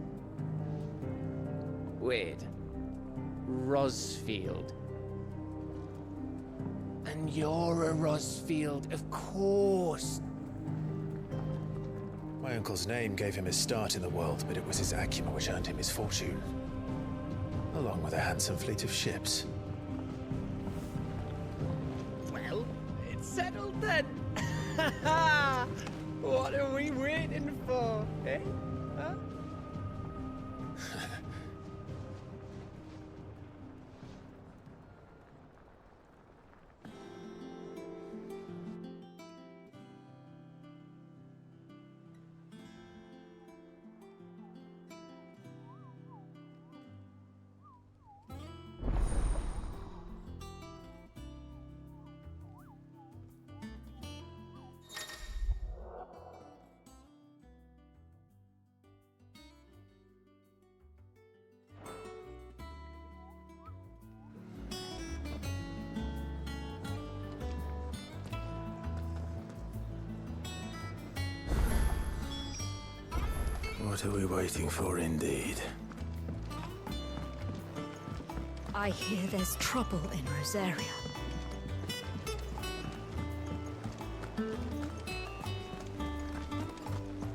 Wait, Rossfield. And you're a Rossfield, of course. My uncle's name gave him his start in the world, but it was his acumen which earned him his fortune, along with a handsome fleet of ships. Well, it's settled then. What are we waiting for, eh? Huh? What are we waiting for, indeed? I hear there's trouble in Rosaria.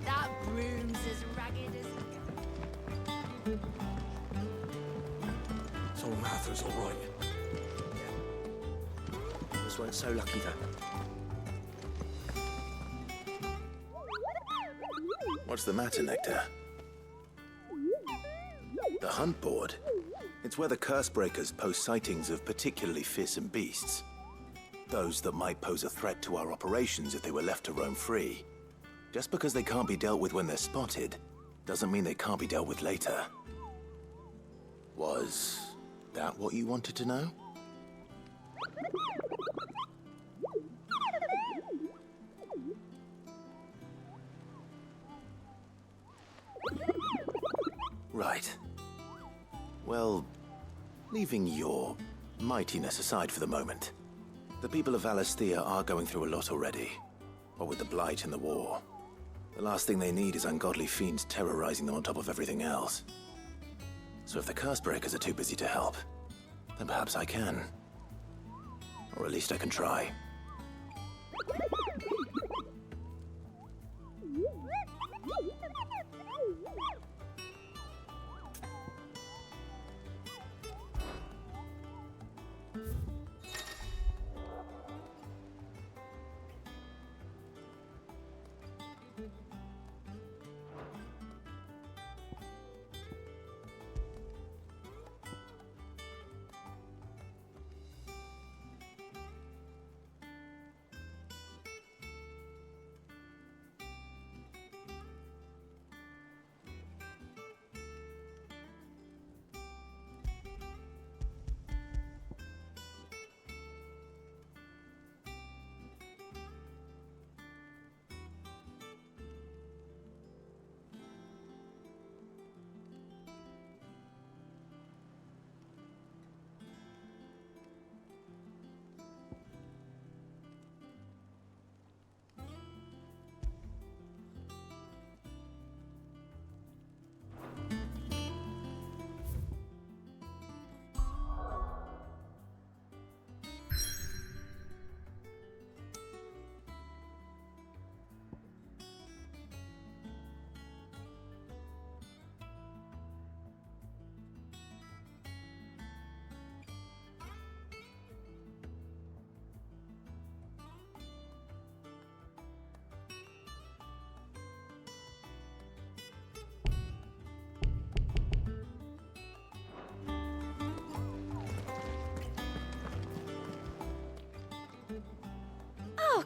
That room's as ragged as... So Martha's all right. Just weren't so lucky though. What's the matter, Nectar? The hunt board? It's where the Cursebreakers post sightings of particularly fearsome beasts. Those that might pose a threat to our operations if they were left to roam free. Just because they can't be dealt with when they're spotted, doesn't mean they can't be dealt with later. Was that what you wanted to know? Right. Well, leaving your mightiness aside for the moment, the people of Valisthea are going through a lot already. What with the Blight and the war. The last thing they need is ungodly fiends terrorizing them on top of everything else. So if the Cursebreakers are too busy to help, then perhaps I can. Or at least I can try.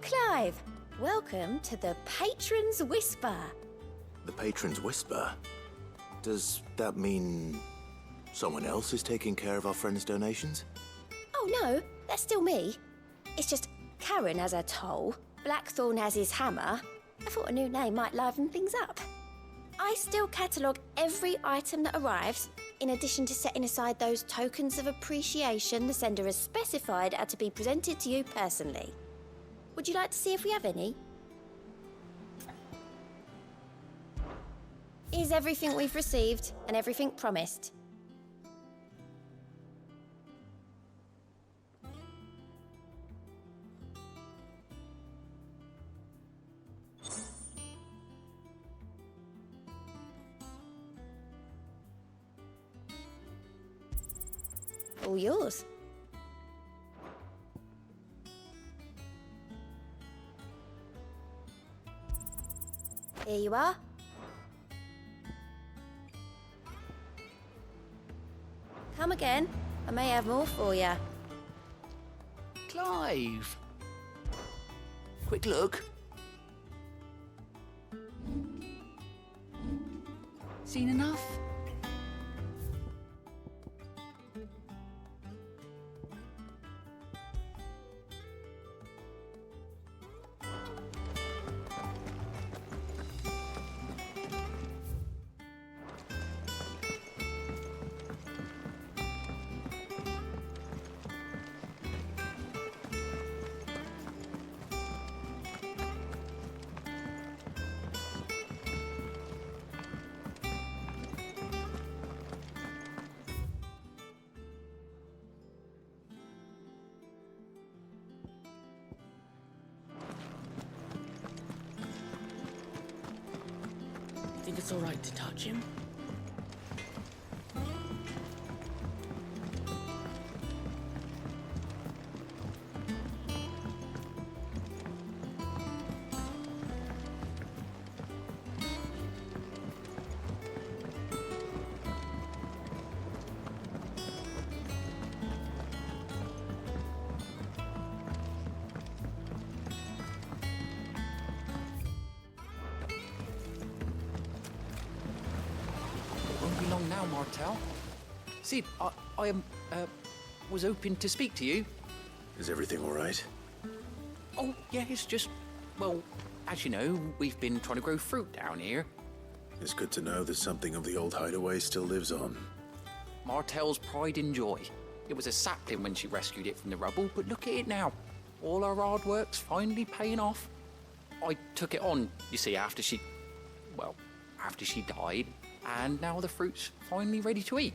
Clive. Welcome to the Patron's Whisper. The Patron's Whisper? Does that mean someone else is taking care of our friend's donations? Oh no, that's still me. It's just Karen has her toll, Blackthorn has his hammer. I thought a new name might liven things up. I still catalogue every item that arrives, in addition to setting aside those tokens of appreciation the sender has specified are to be presented to you personally. Would you like to see if we have any? Here's everything we've received and everything promised. All yours. Here you are. Come again. I may have more for you. Clive! Quick look. Seen enough? Think it's all right to touch him? Long now, Martel. Sid, I was hoping to speak to you. Is everything all right? Oh, yeah, it's just, well, as you know, we've been trying to grow fruit down here. It's good to know that something of the old hideaway still lives on. Martel's pride and joy. It was a sapling when she rescued it from the rubble, but look at it now. All our hard work's finally paying off. I took it on, you see, after she died. And now the fruit's finally ready to eat.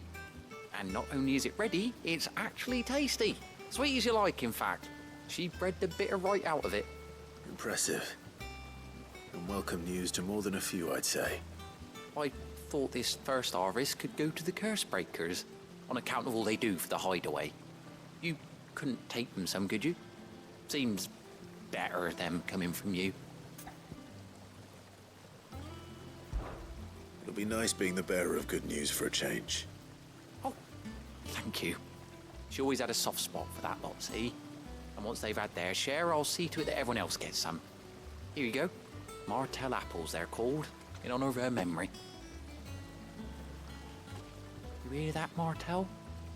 And not only is it ready, it's actually tasty. Sweet as you like, in fact. She bred the bitter right out of it. Impressive. And welcome news to more than a few, I'd say. I thought this first harvest could go to the curse breakers, on account of all they do for the hideaway. You couldn't take them some, could you? Seems better them coming from you. It'll be nice being the bearer of good news for a change. Oh, thank you. She always had a soft spot for that lot, see? And once they've had their share, I'll see to it that everyone else gets some. Here you go. Martel apples, they're called, in honor of her memory. You hear that, Martel?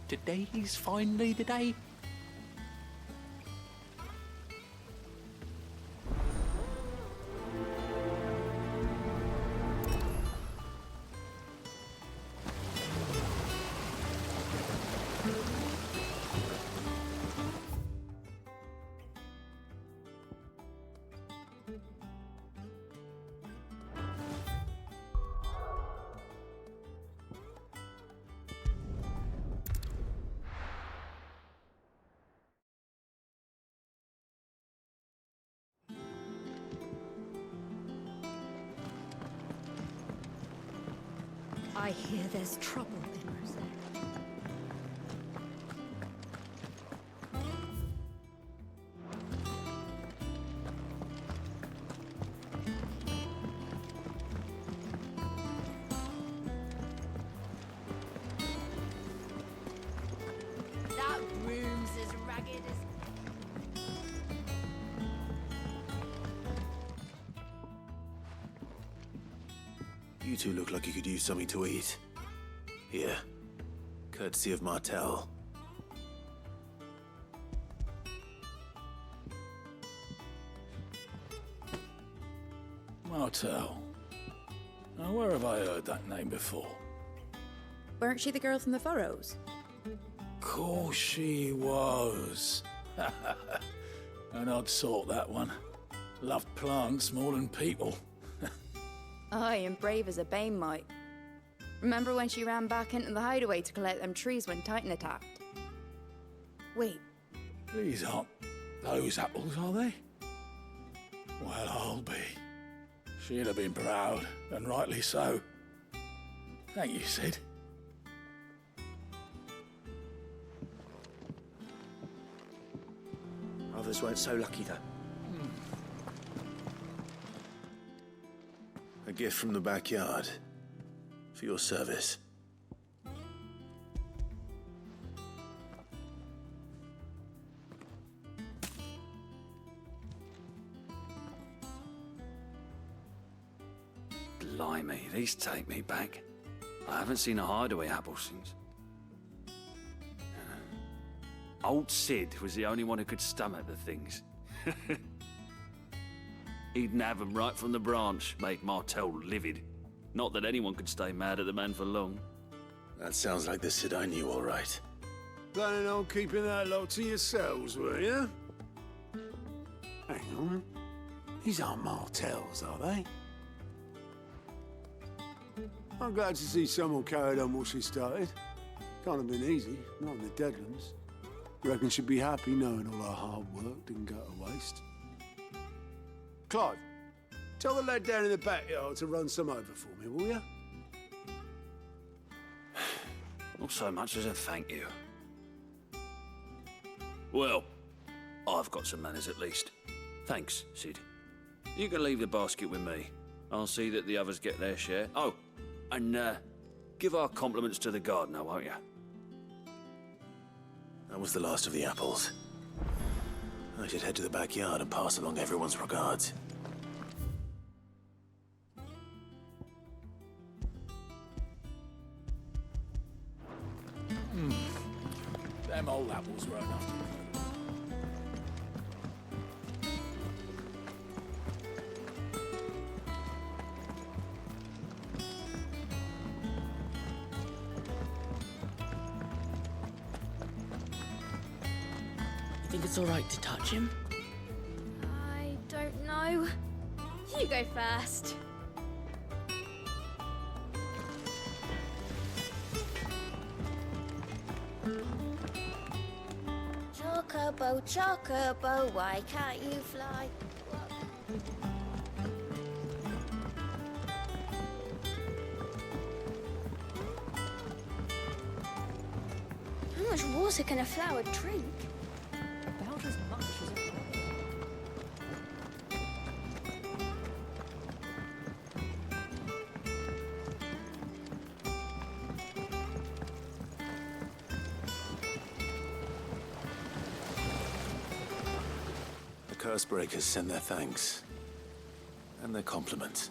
Today's finally the day. I hear there's trouble in Rosette. That room's as ragged as... two look like you could use something to eat. Here, courtesy of Martel. Martel. Now, where have I heard that name before? Weren't she the girl from the Furrows? Course she was. An odd sort, that one. Loved plants more than people. Aye, and brave as a bane might. Remember when she ran back into the hideaway to collect them trees when Titan attacked? Wait, These aren't those apples, are they? Well, I'll be. She'd have been proud, and rightly so. Thank you, Sid. Others weren't so lucky, though. A gift from the backyard. For your service. Blimey, these take me back. I haven't seen a hideaway apple since. Old Sid was the only one who could stomach the things. He'd nab 'em right from the branch, made Martel livid. Not that anyone could stay mad at the man for long. That sounds like the Sid I knew, all right. Planning on keeping that lot to yourselves, were you? Hang on. These aren't Martels, are they? I'm glad to see someone carried on what she started. Can't have been easy, not in the Deadlands. Reckon she'd be happy knowing all her hard work didn't go to waste. Clive, tell the lad down in the backyard to run some over for me, will you? Not so much as a thank you. Well, I've got some manners at least. Thanks, Sid. You can leave the basket with me. I'll see that the others get their share. Oh, and give our compliments to the gardener, won't you? That was the last of the apples. I should head to the backyard and pass along everyone's regards. Them old apples were enough to You think it's alright to touch him? I don't know. You go first. Chocobo, chocobo, why can't you fly? How much water can a flower drink? about as much as a The Cursebreakers sent their thanks. And their compliments.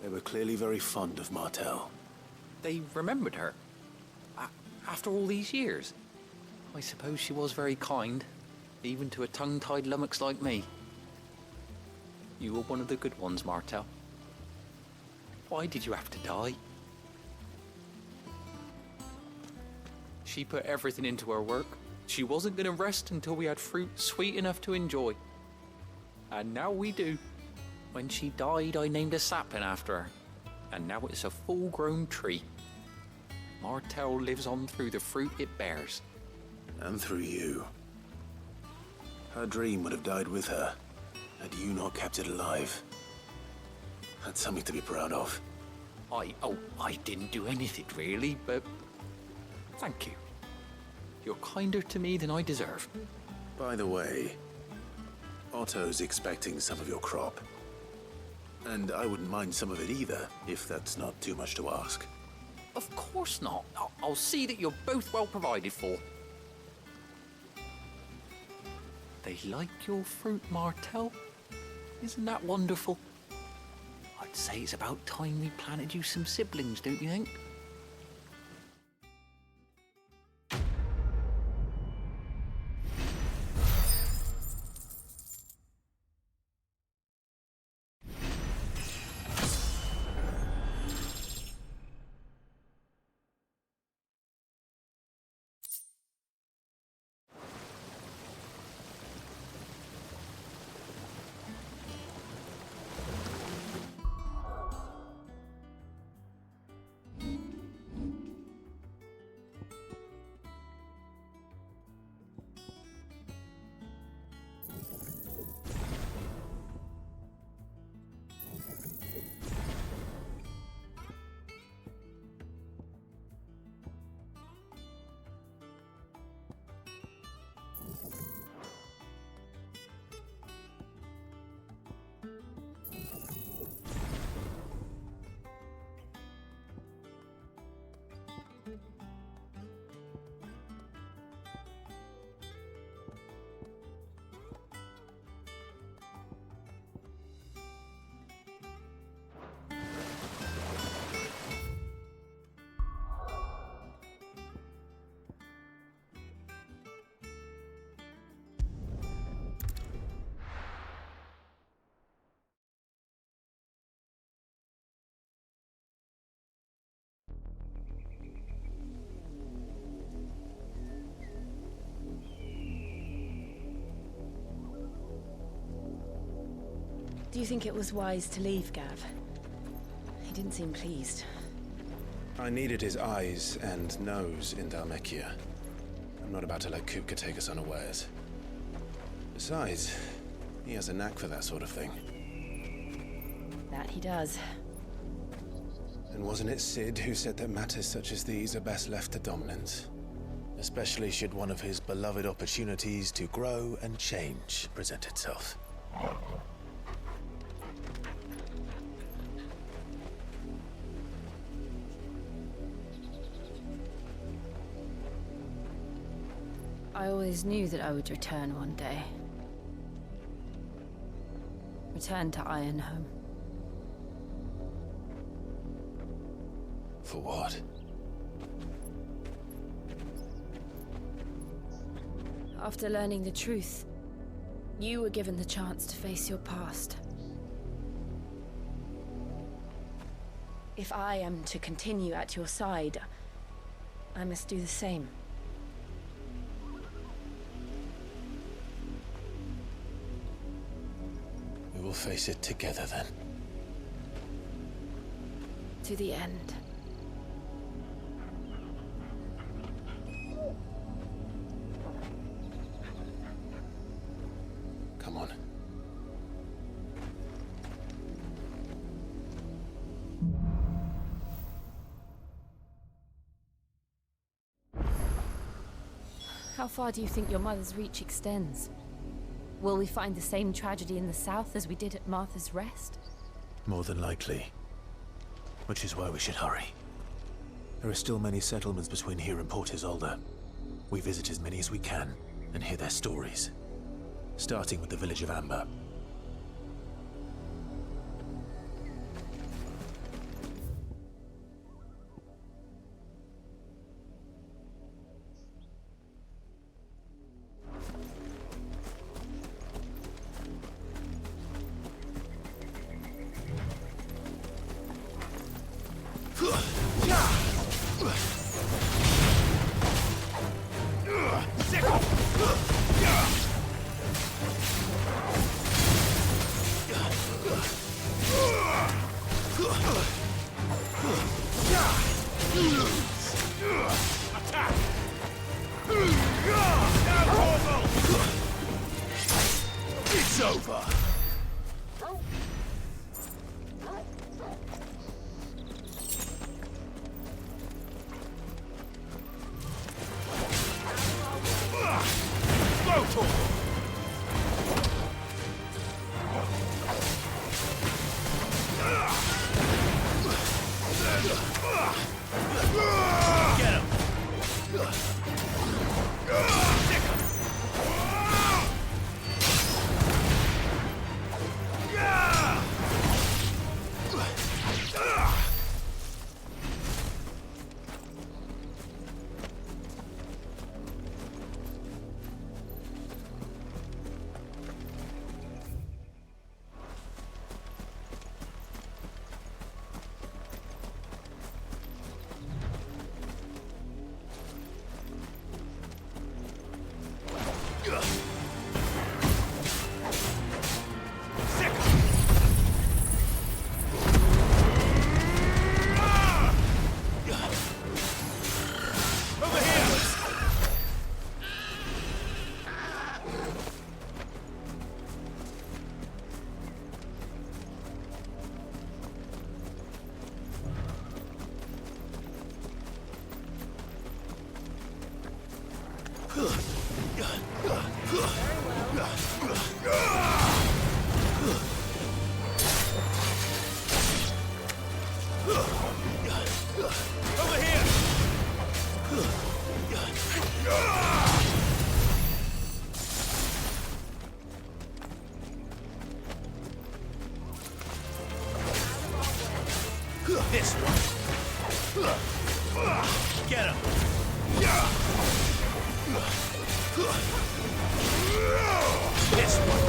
They were clearly very fond of Martel. They remembered her. After all these years. I suppose she was very kind, even to a tongue-tied lummox like me. You were one of the good ones, Martel. Why did you have to die? She put everything into her work. She wasn't going to rest until we had fruit sweet enough to enjoy. And now we do. When she died, I named a sapling after her. And now it's a full-grown tree. Martel lives on through the fruit it bears. And through you. Her dream would have died with her, had you not kept it alive. That's something to be proud of. I didn't do anything really, but thank you. You're kinder to me than I deserve. By the way, Otto's expecting some of your crop. And I wouldn't mind some of it either, if that's not too much to ask. Of course not. I'll see that you're both well provided for. They like your fruit, Martel. Isn't that wonderful? I'd say it's about time we planted you some siblings, don't you think? Do you think it was wise to leave, Gav? He didn't seem pleased. I needed his eyes and nose in Dhalmekia. I'm not about to let Kupka take us unawares. Besides, he has a knack for that sort of thing. That he does. And wasn't it Sid who said that matters such as these are best left to dominance? Especially should one of his beloved opportunities to grow and change present itself. I always knew that I would return one day. Return to Ironhome. For what? After learning the truth, you were given the chance to face your past. If I am to continue at your side, I must do the same. We will face it together then. To the end. Come on. How far do you think your mother's reach extends? Will we find the same tragedy in the south as we did at Martha's Rest? More than likely. Which is why we should hurry. There are still many settlements between here and Port Isolde. We visit as many as we can and hear their stories. Starting with the village of Amber. It's over! Over here! This one. Get him. This one.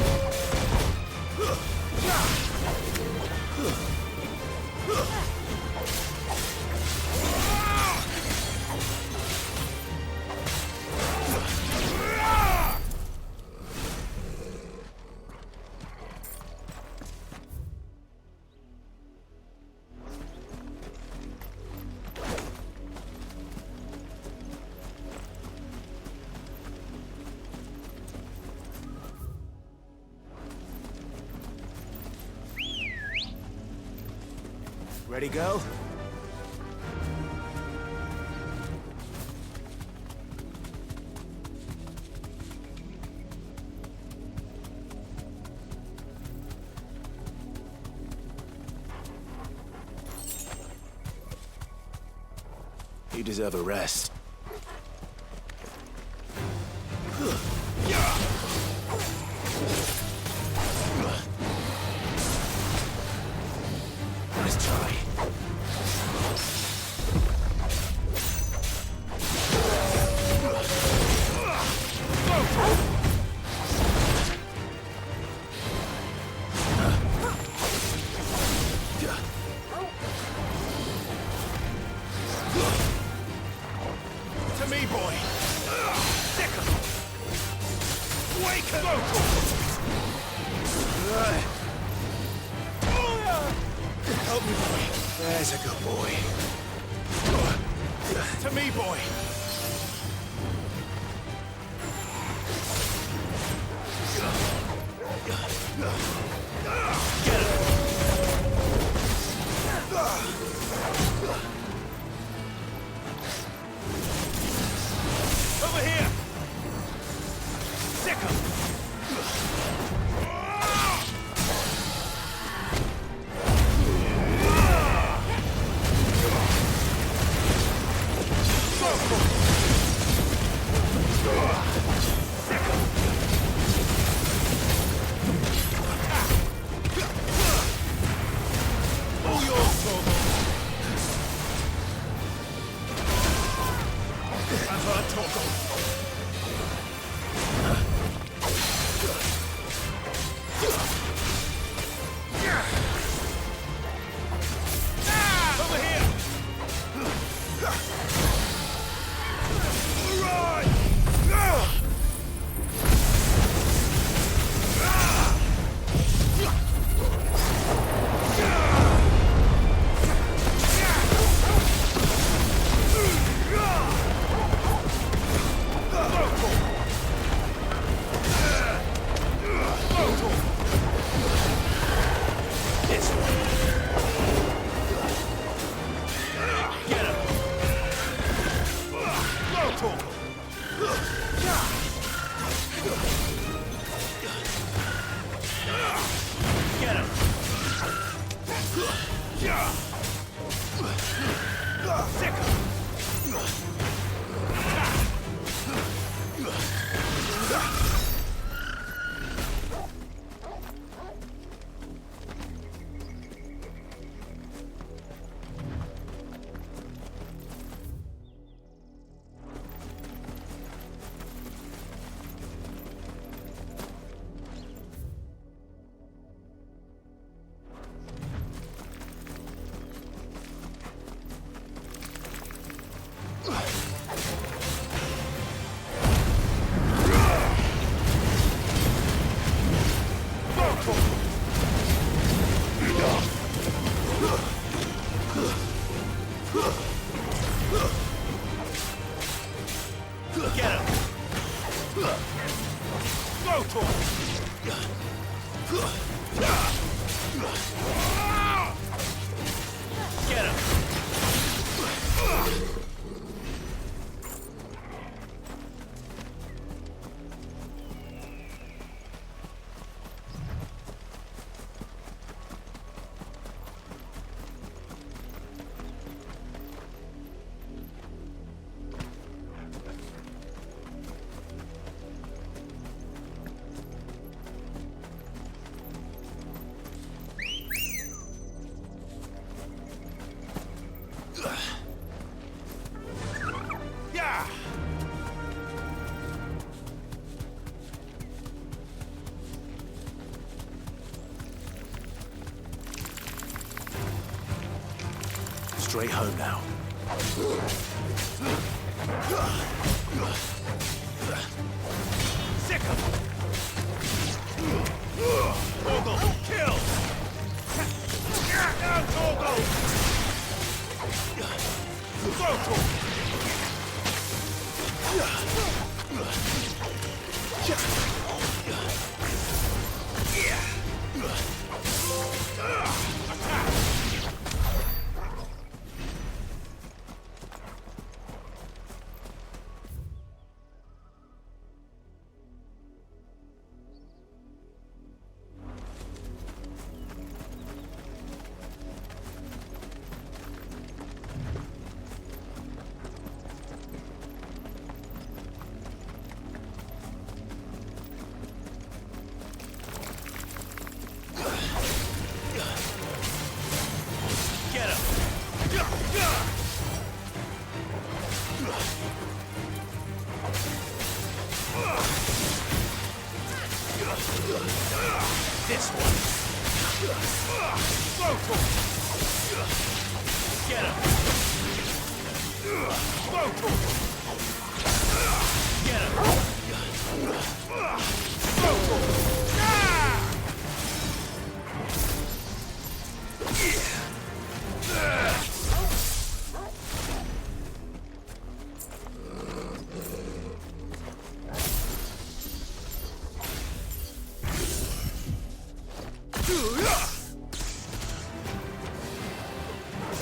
Ready, girl? You deserve a rest. Nice try. To me, boy. Sick him. Wake him. Help me, boy. There's a good boy. To me, boy. Get him. Over here. Sick him. All yours, Torgo. Time for a Torgo. Over here. All right. This one. Get him. Get him. Sick him. Get him. Go to him. Get him. Yeah! Straight home now. Sick of him! Torgal, kill! Now, Torgal! Torgal! Get him! This one! Go for it! Get him! Go for it! Get him! Go for it!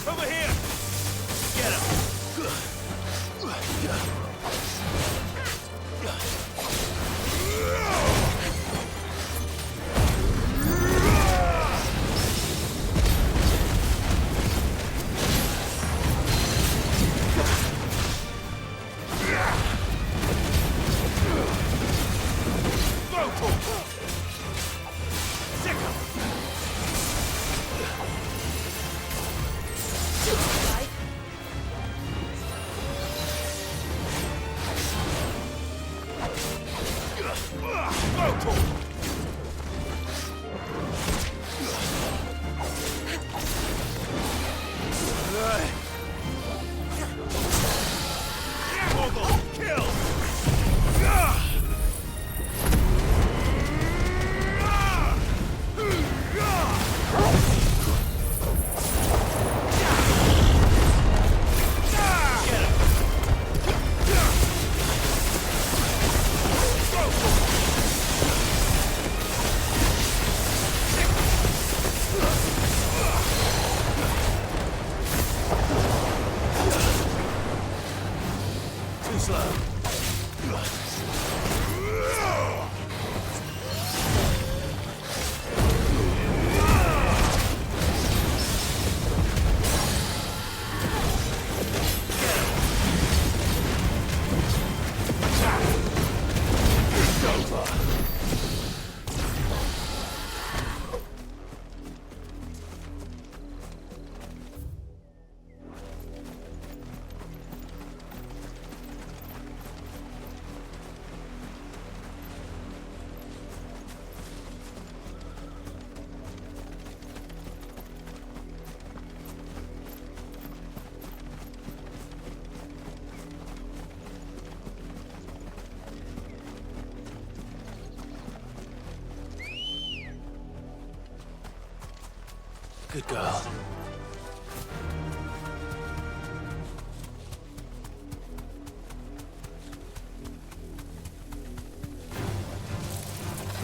Over here! Get him! Good girl.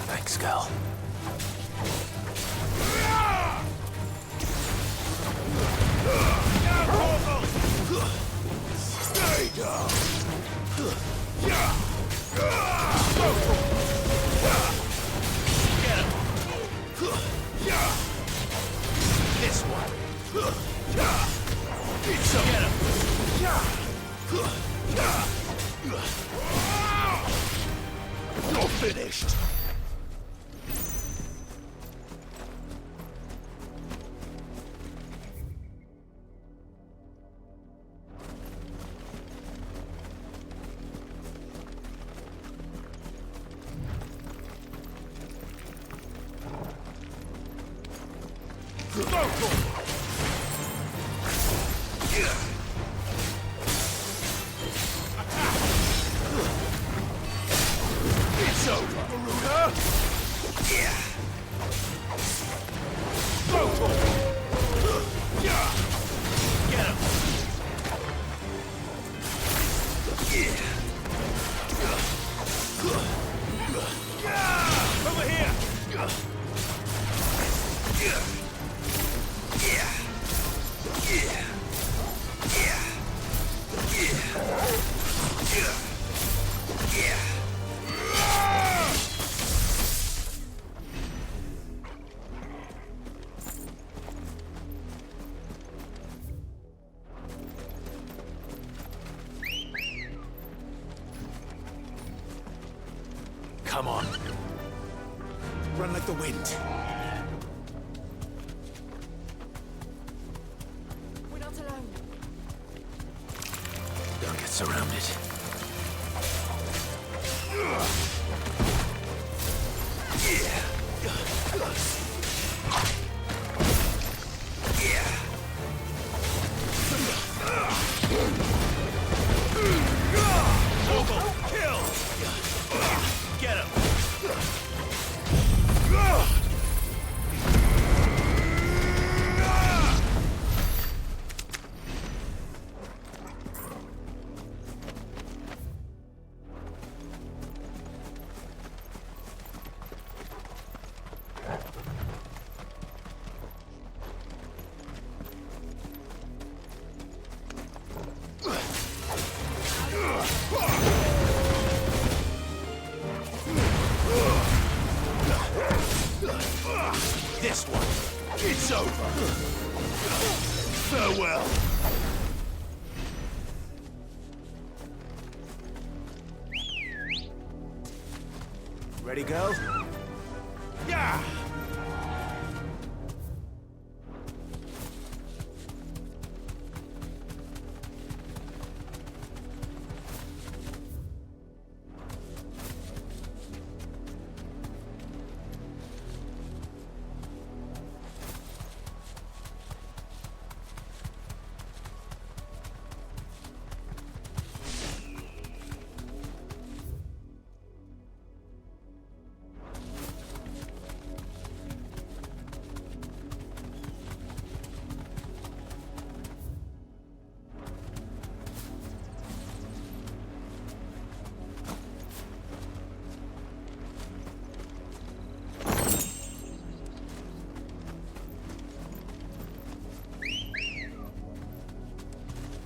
Thanks, girl. Stay down! Get him! This one! Get him! You're finished! It's over, Garuda! Yeah! Go for it! Yeah! Get him! Yeah! Over here! Yeah! Yeah! Yeah! Yeah! Yeah! Yeah! Come on. Run like the wind. We're not alone. Don't get surrounded. Kill! Get him! This one, it's over. Farewell. Ready, girl? Yeah!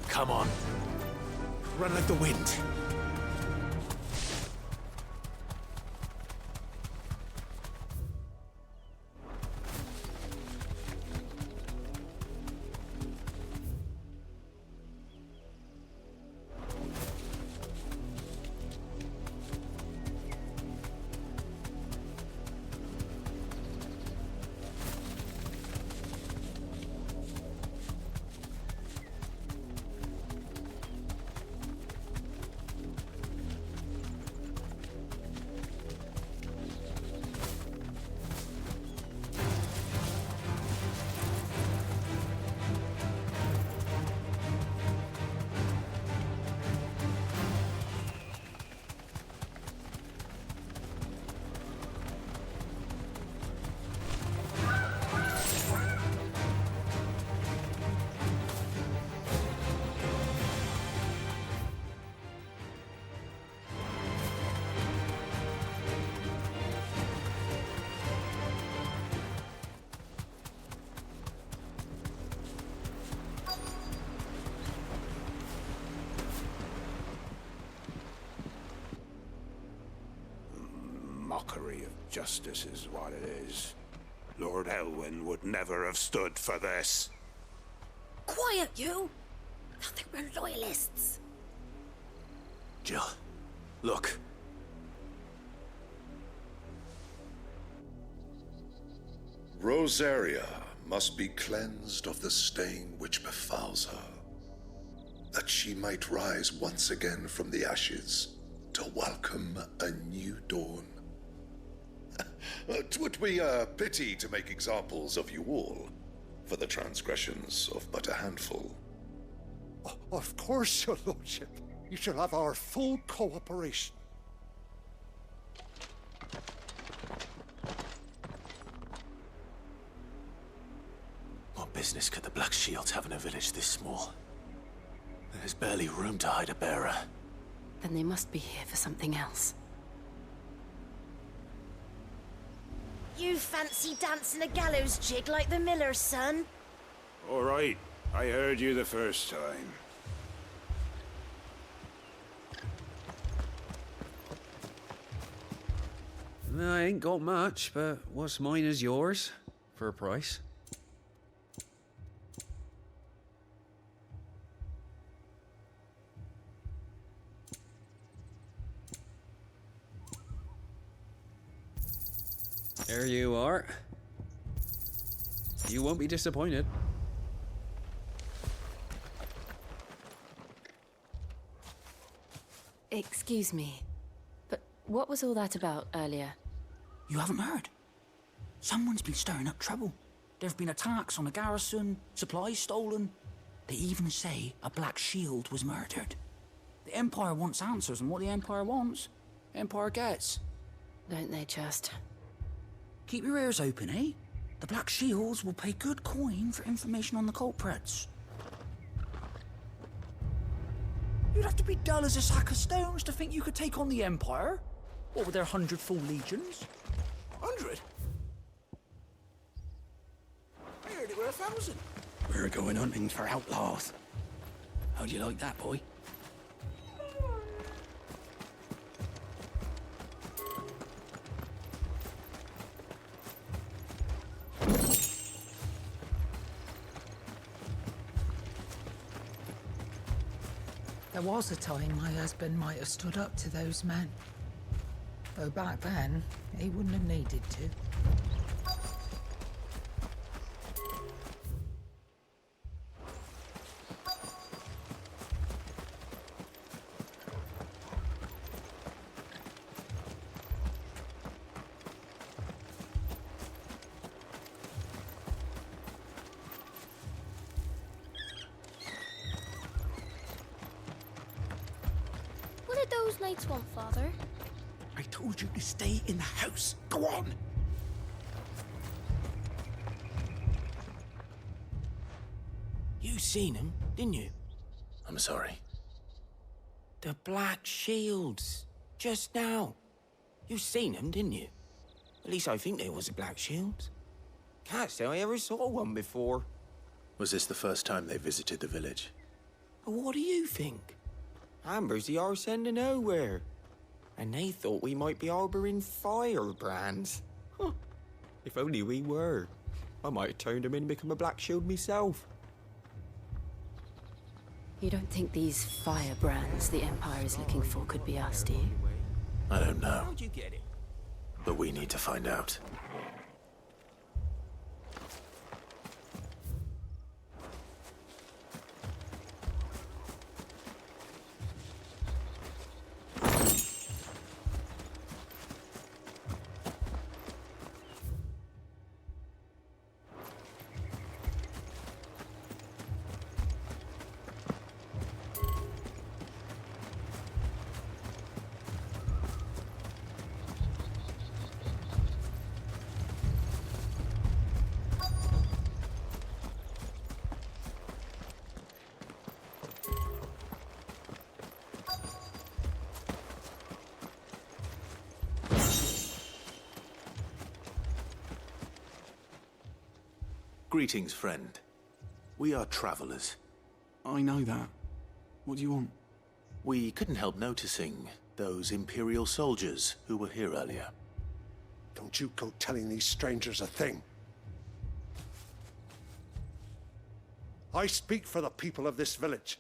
Come on. Run like the wind. Mockery of justice is what it is. Lord Elwyn would never have stood for this. Quiet, you! I think we're loyalists. Jill, look. Rosaria must be cleansed of the stain which befouls her, that she might rise once again from the ashes to welcome a new dawn. 'Twould be a pity to make examples of you all. for the transgressions of but a handful. Of course, your lordship. You shall have our full cooperation. What business could the Black Shields have in a village this small? There's barely room to hide a bearer. Then they must be here for something else. You fancy dancing a gallows jig like the miller's son? All right, I heard you the first time. I ain't got much, but what's mine is yours, for a price. There you are. You won't be disappointed. Excuse me, but what was all that about earlier? You haven't heard? Someone's been stirring up trouble. There have been attacks on the garrison, supplies stolen. They even say a Black Shield was murdered. The Empire wants answers, and what the Empire wants, the Empire gets. Don't they just? Keep your ears open, eh? The Black Shields will pay good coin for information on the culprits. You'd have to be dull as a sack of stones to think you could take on the Empire. What with their 100 full legions? 100? I heard it were 1,000. We're going hunting for outlaws. How'd you like that, boy? There was a time my husband might have stood up to those men. Though back then, he wouldn't have needed to. What did those knights want, Father? I told you to stay in the house. Go on! You seen him, didn't you? I'm sorry. The Black Shields. Just now. You seen them, didn't you? At least I think there was a Black Shield. Can't say I ever saw one before. Was this the first time they visited the village? What do you think? Amber's the arse end of nowhere. And they thought we might be harboring firebrands. Huh. If only we were. I might have turned them in and become a Black Shield myself. You don't think these firebrands the Empire is looking for could be us, do you? I don't know. How'd you get it? But we need to find out. Greetings, friend. We are travelers. I know that. What do you want? We couldn't help noticing those Imperial soldiers who were here earlier. Don't you go telling these strangers a thing. I speak for the people of this village,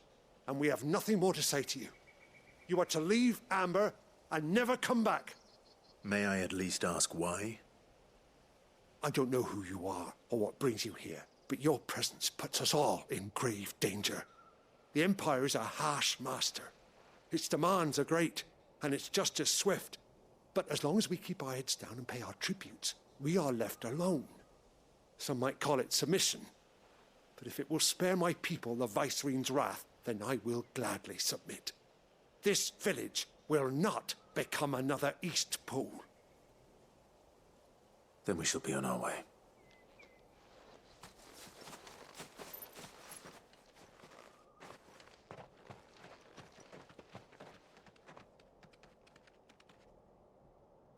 and we have nothing more to say to you. You are to leave Amber and never come back. May I at least ask why? I don't know who you are or what brings you here, but your presence puts us all in grave danger. The Empire is a harsh master. Its demands are great, and its justice swift. But as long as we keep our heads down and pay our tributes, we are left alone. Some might call it submission, But if it will spare my people the Viceroy's wrath, then I will gladly submit. This village will not become another East Pole. Then we shall be on our way.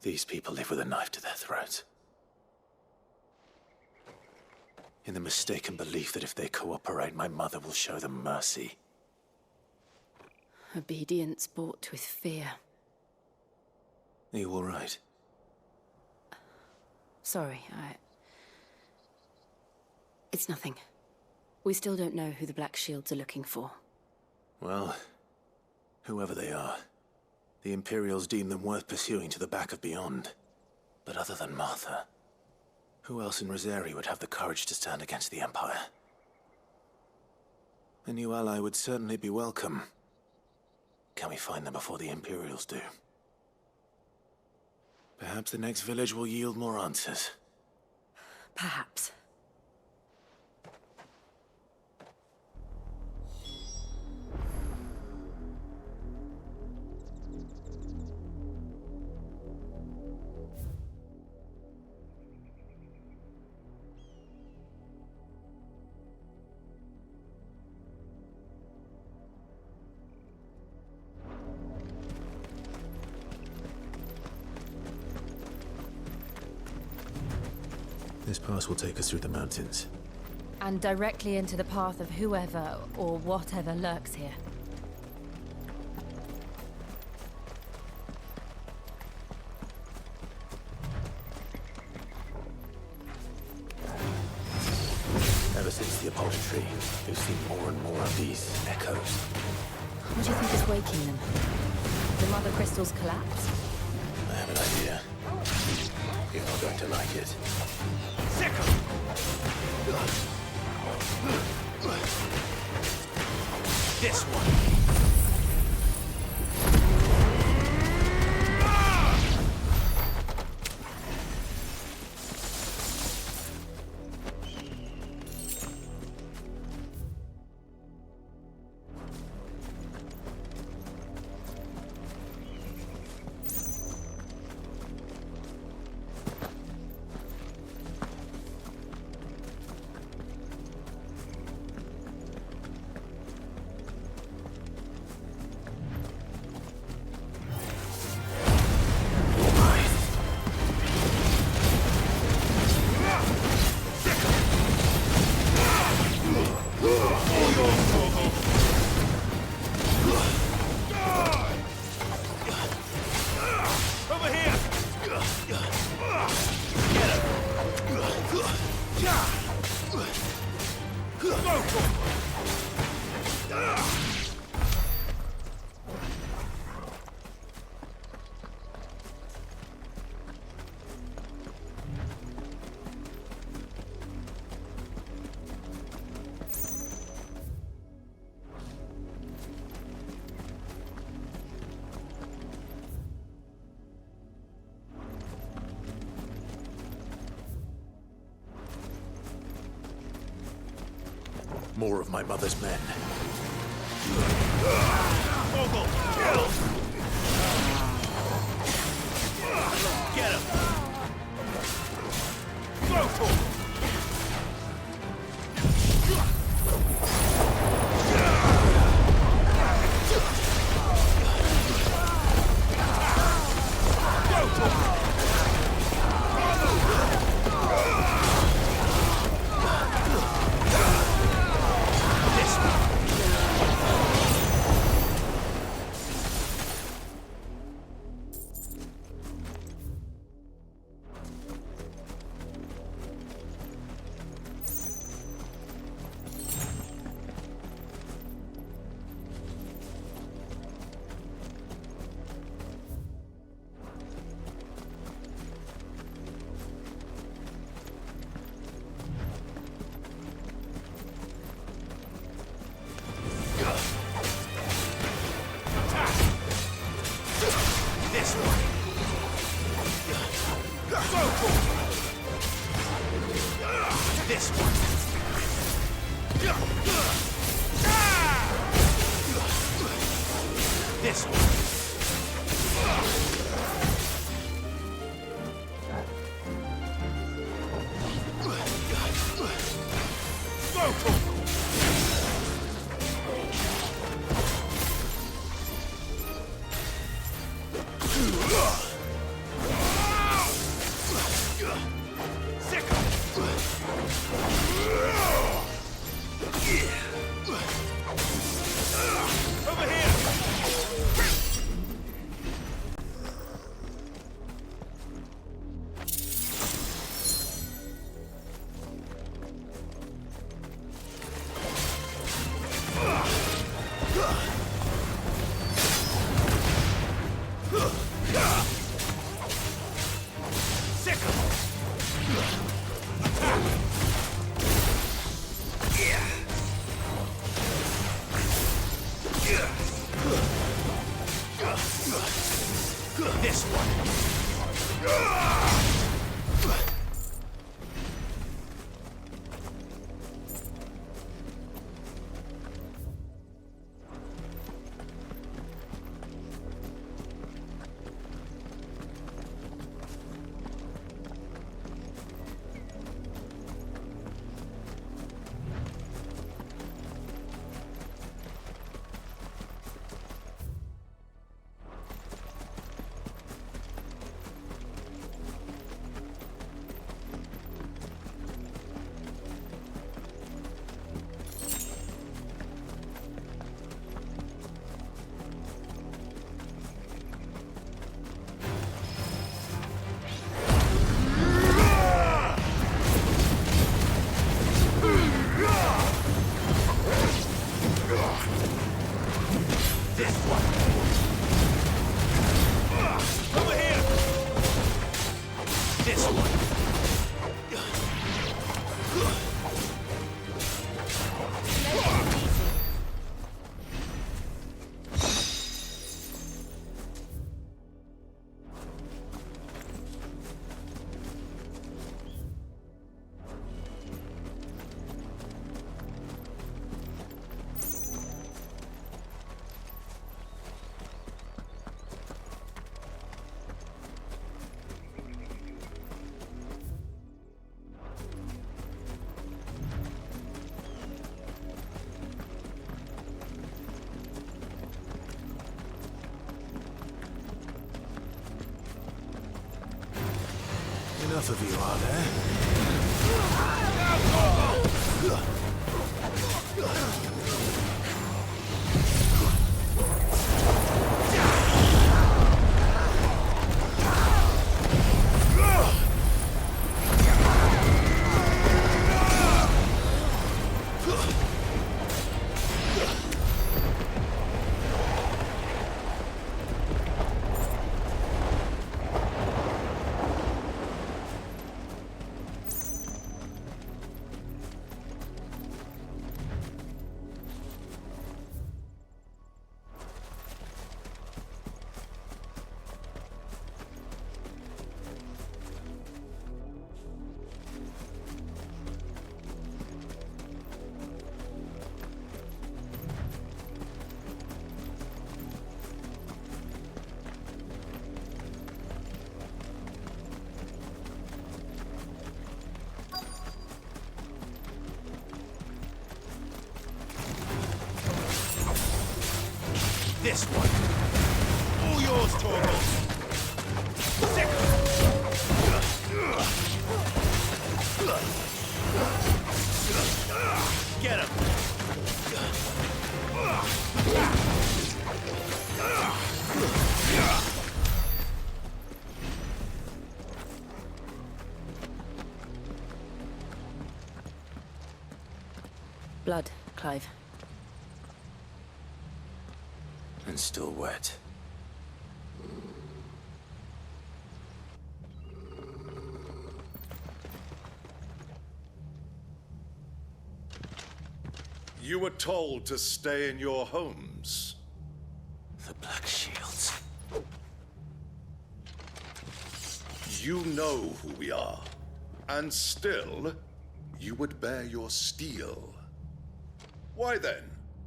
These people live with a knife to their throats. In the mistaken belief that if they cooperate, my mother will show them mercy. Obedience bought with fear. Are you all right? Sorry, It's nothing. We still don't know who the Black Shields are looking for. Well, whoever they are, the Imperials deem them worth pursuing to the back of beyond. But other than Martha, who else in Rosari would have the courage to stand against the Empire? A new ally would certainly be welcome. Can we find them before the Imperials do? Perhaps the next village will yield more answers. Perhaps. This pass will take us through the mountains. And directly into the path of whoever or whatever lurks here. Ever since the upholstery, we've seen more and more of these echoes. What do you think is waking them? The mother crystals collapse? I have an idea. You're not going to like it. This one. More of my mother's men. Get him! Go for him! This one. This one. This one. Enough of you, are there? This one. All yours, Torgal. Get him. Blood, Clive. And still wet. You were told to stay in your homes. The Black Shields. You know who we are. And still, you would bear your steel. Why then,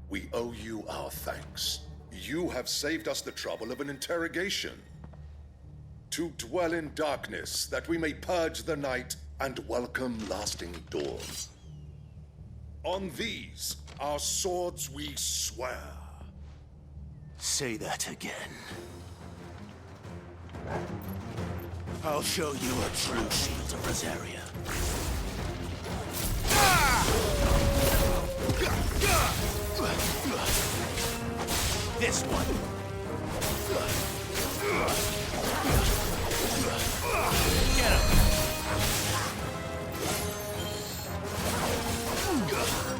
we owe you our thanks. You have saved us the trouble of an interrogation. To dwell in darkness, that we may purge the night and welcome lasting dawn. On these, our swords we swear. Say that again. I'll show you a true shield of Rosaria. This one. Get him.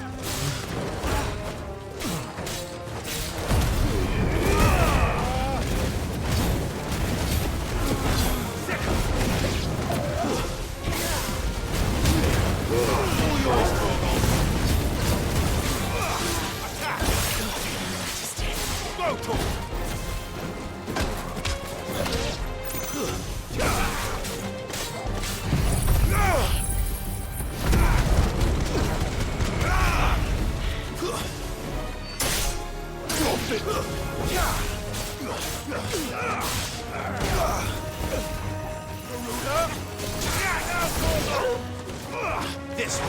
This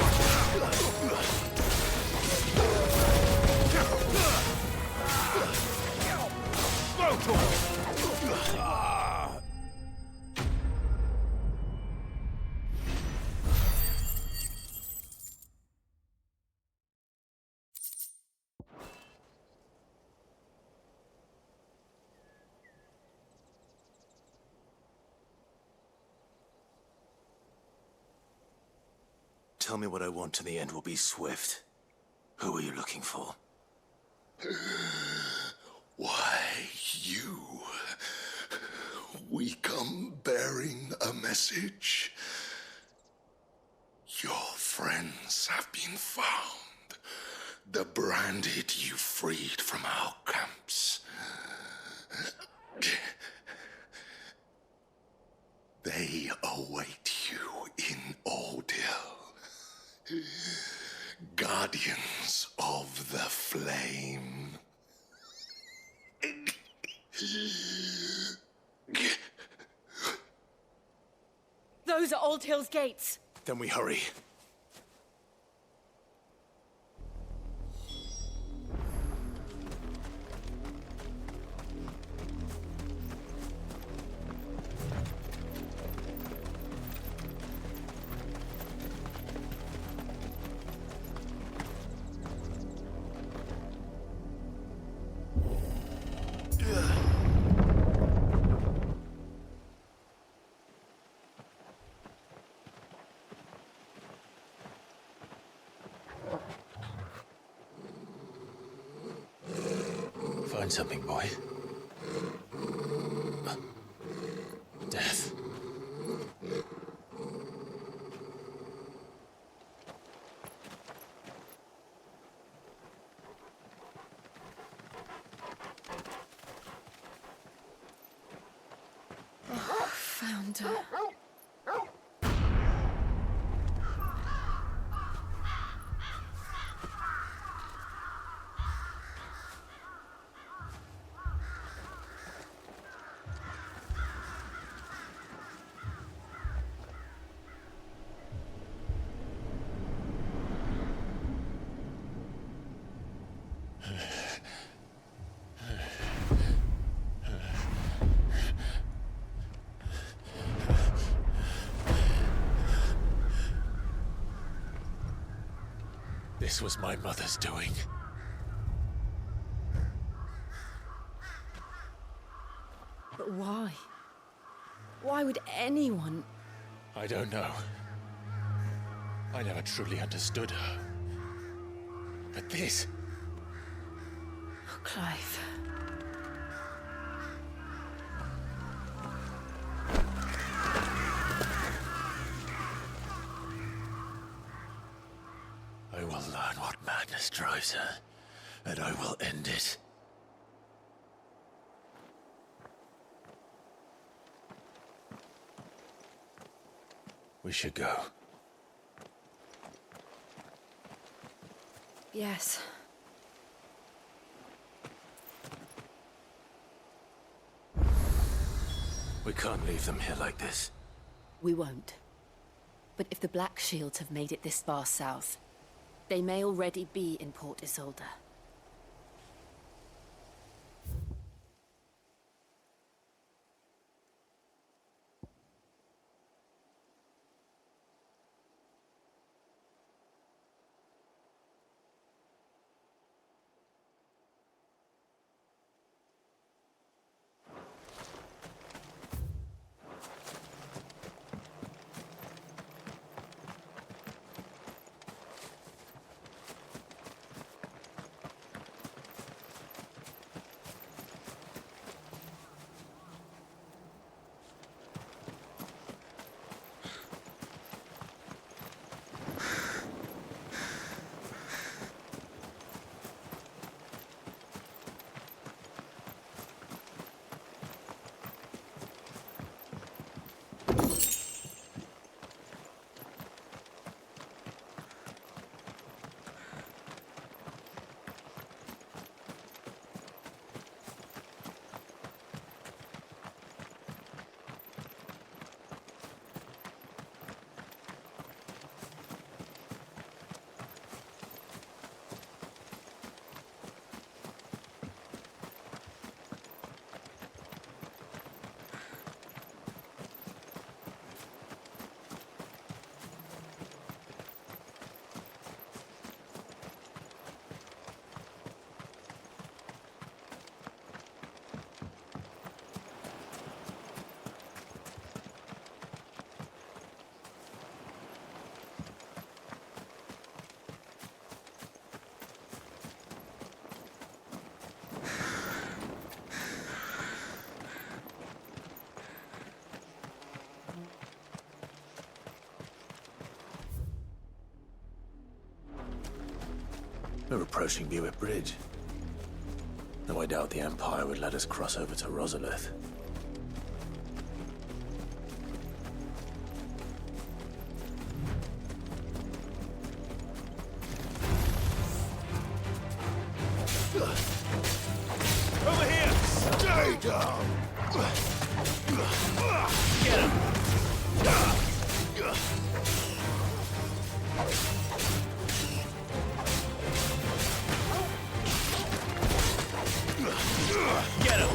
Tell me what I want, and the end will be swift. Who are you looking for? Why, you. We come bearing a message. Your friends have been found. The branded you freed from our camps. They await you in Oldhill. Guardians of the Flame. Those are Old Hill's gates. Then we hurry. Find something, boy. Death. Found her. This was my mother's doing. But why? Why would anyone? I don't know. I never truly understood her. But this... Oh, Clive. I will learn what madness drives her, and I will end it. We should go. Yes. We can't leave them here like this. We won't. But if the Black Shields have made it this far south, they may already be in Port Isolde. We're approaching Buick Bridge. Though I doubt the Empire would let us cross over to Rosalith. Over here! Stay down! Get him! Get him!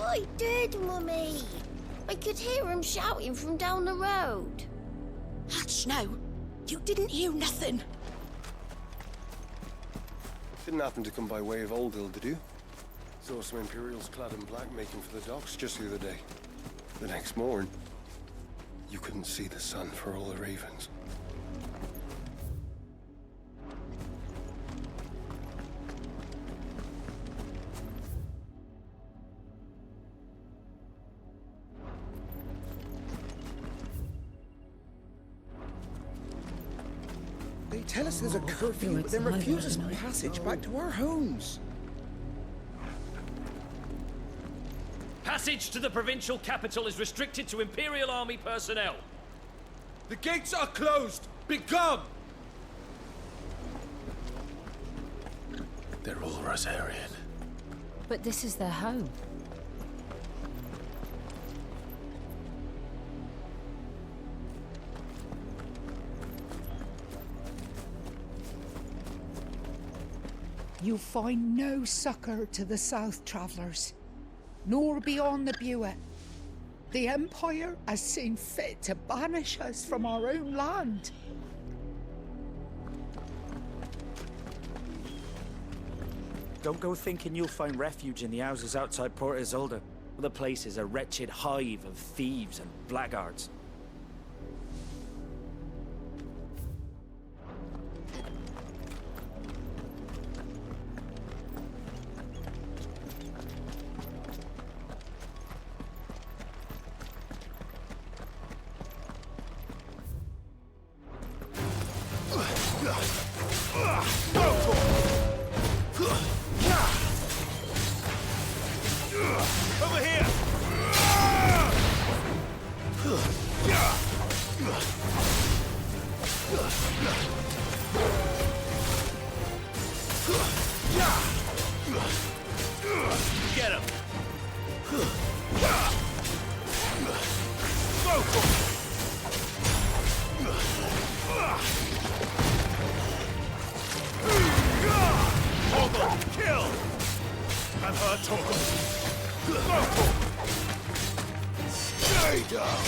I did, Mummy. I could hear him shouting from down the road. Hush now. You didn't hear nothing. Didn't happen to come by way of Oldhill, did you? Saw some Imperials clad in black making for the docks just the other day. The next morn, you couldn't see the sun for all the ravens. They tell us there's a curfew, but then refuse us passage back to our homes. Passage to the provincial capital is restricted to Imperial Army personnel. The gates are closed! Begone! They're all Rosarian. But this is their home. You find no succor to the south travellers, nor beyond the Buet. The Empire has seen fit to banish us from our own land. Don't go thinking you'll find refuge in the houses outside Port Isolde. The place is a wretched hive of thieves and blackguards. Over here! Get him! Go for it! Torgal, kill! I've heard Torgal. Go for it! Stay down!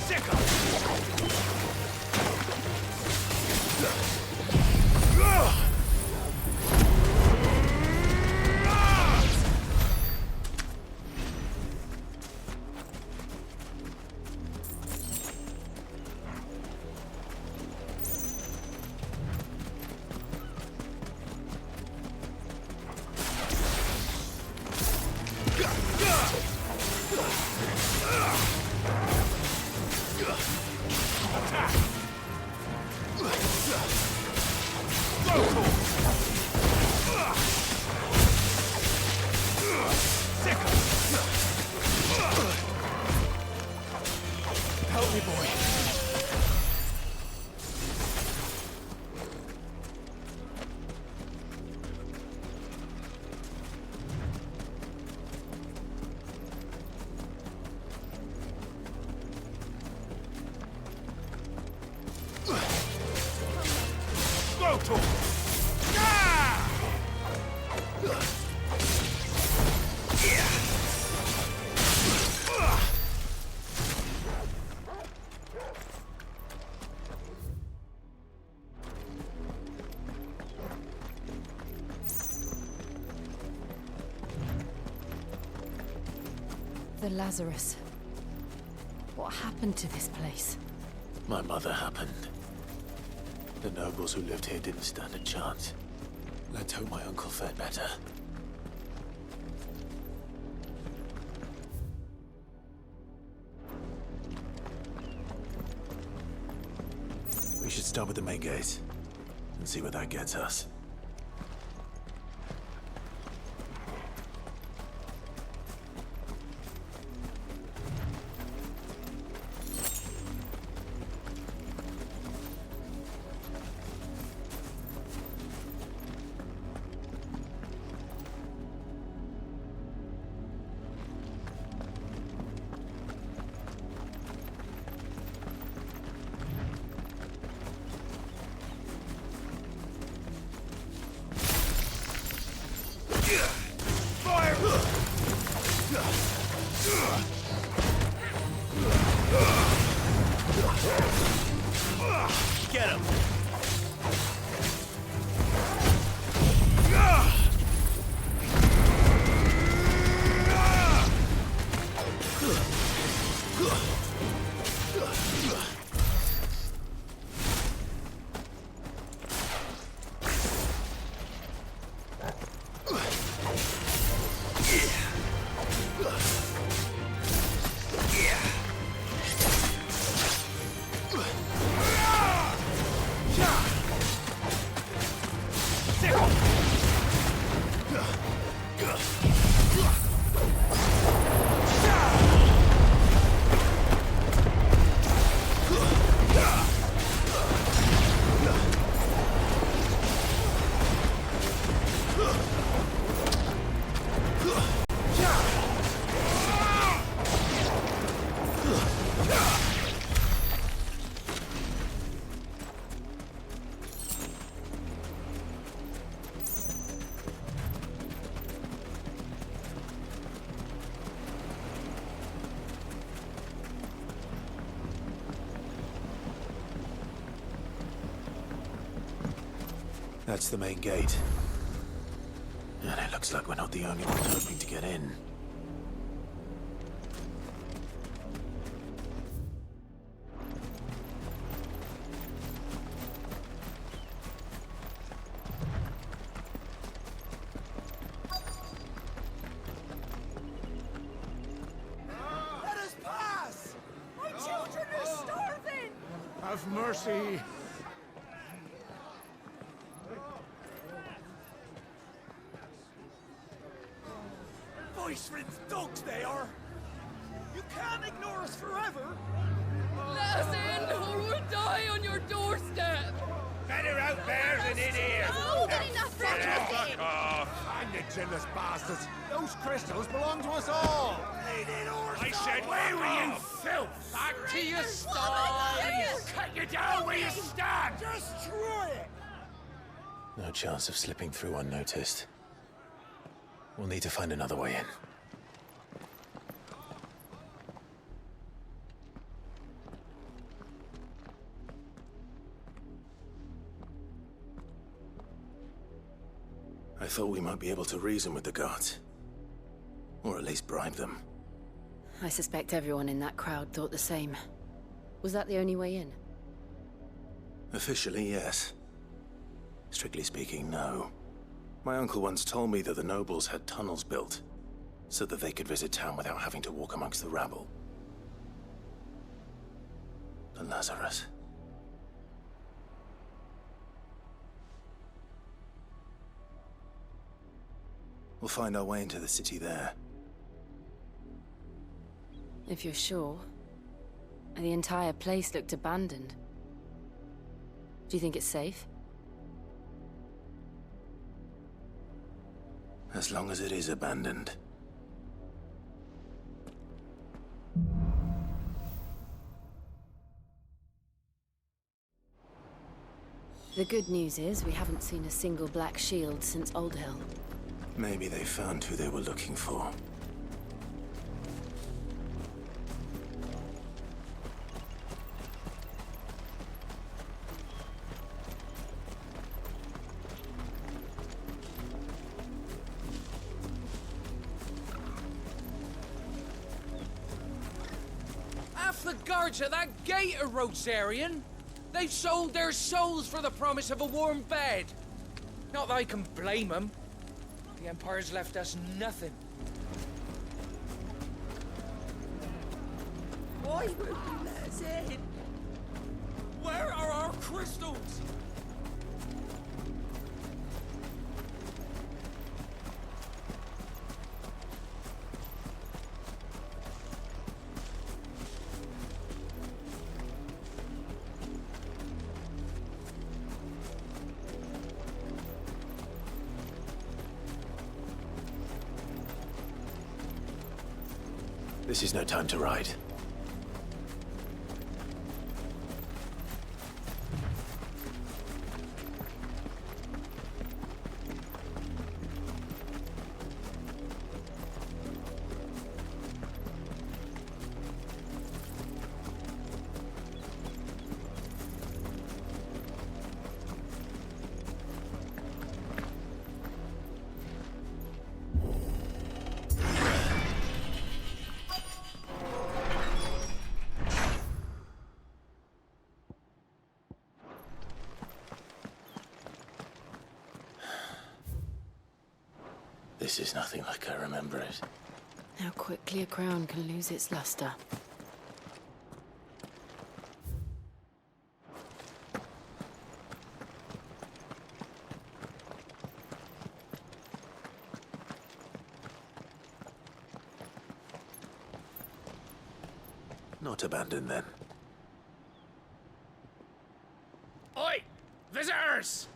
Sicker! Help me, boy. Go to him! The Lazarus. What happened to this place? My mother happened. The nobles who lived here didn't stand a chance. Let's hope my uncle fared better. We should start with the main gate and see where that gets us. Get him! That's the main gate. And it looks like we're not the only ones hoping to get in. Let us pass! My children are starving! Have mercy. Voice-rinsed dogs they are! You can't ignore us forever! Let us in, or we'll die on your doorstep! Better out there than in here! Oh, good enough for Fuck off! Hang the jealous bastards. Those crystals belong to us all. I said, where were you, filth? Back to your stall! Cut you down where you stand! Destroy it! No chance of slipping through unnoticed. We'll need to find another way in. I thought we might be able to reason with the guards. Or at least bribe them. I suspect everyone in that crowd thought the same. Was that the only way in? Officially, yes. Strictly speaking, no. My uncle once told me that the nobles had tunnels built, so that they could visit town without having to walk amongst the rabble. The Lazarus. We'll find our way into the city there. If you're sure. The entire place looked abandoned. Do you think it's safe? As long as it is abandoned. The good news is we haven't seen a single black shield since Old Hill. Maybe they found who they were looking for. Half the guards at that gate are Rosarian. They've sold their souls for the promise of a warm bed. Not that I can blame them. The Empire's left us nothing. Why won't you let us in? Where are our crystals? This is no time to ride. This is nothing like I remember it. How quickly a crown can lose its luster. Not abandoned then. Oi! Visitors!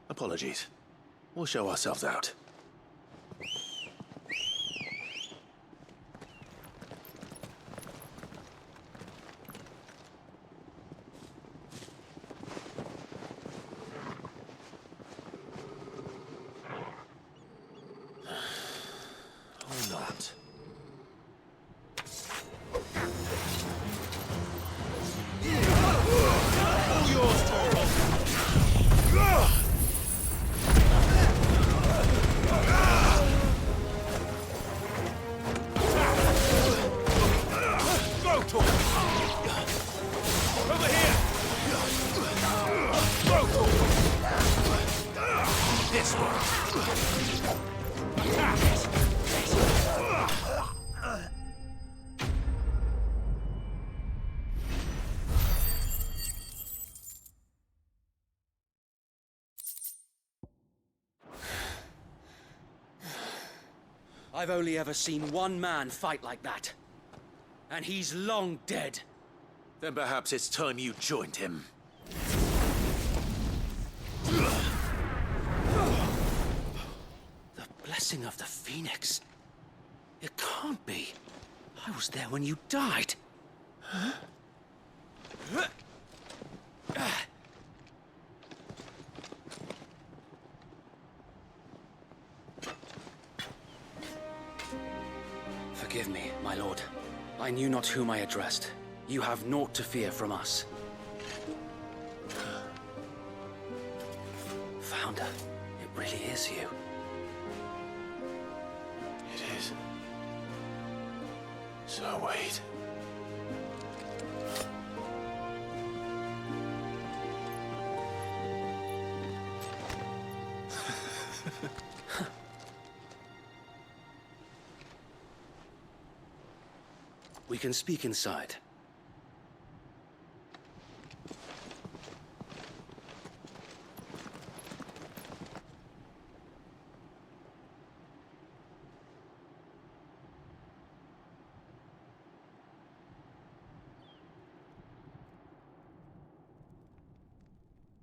Apologies. We'll show ourselves out. Or not. I've only ever seen one man fight like that. And he's long dead. Then perhaps it's time you joined him. The blessing of the Phoenix. It can't be. I was there when you died. Huh? Forgive me, my lord. I knew not whom I addressed. You have naught to fear from us. Founder, it really is you. It is. So wait. We can speak inside.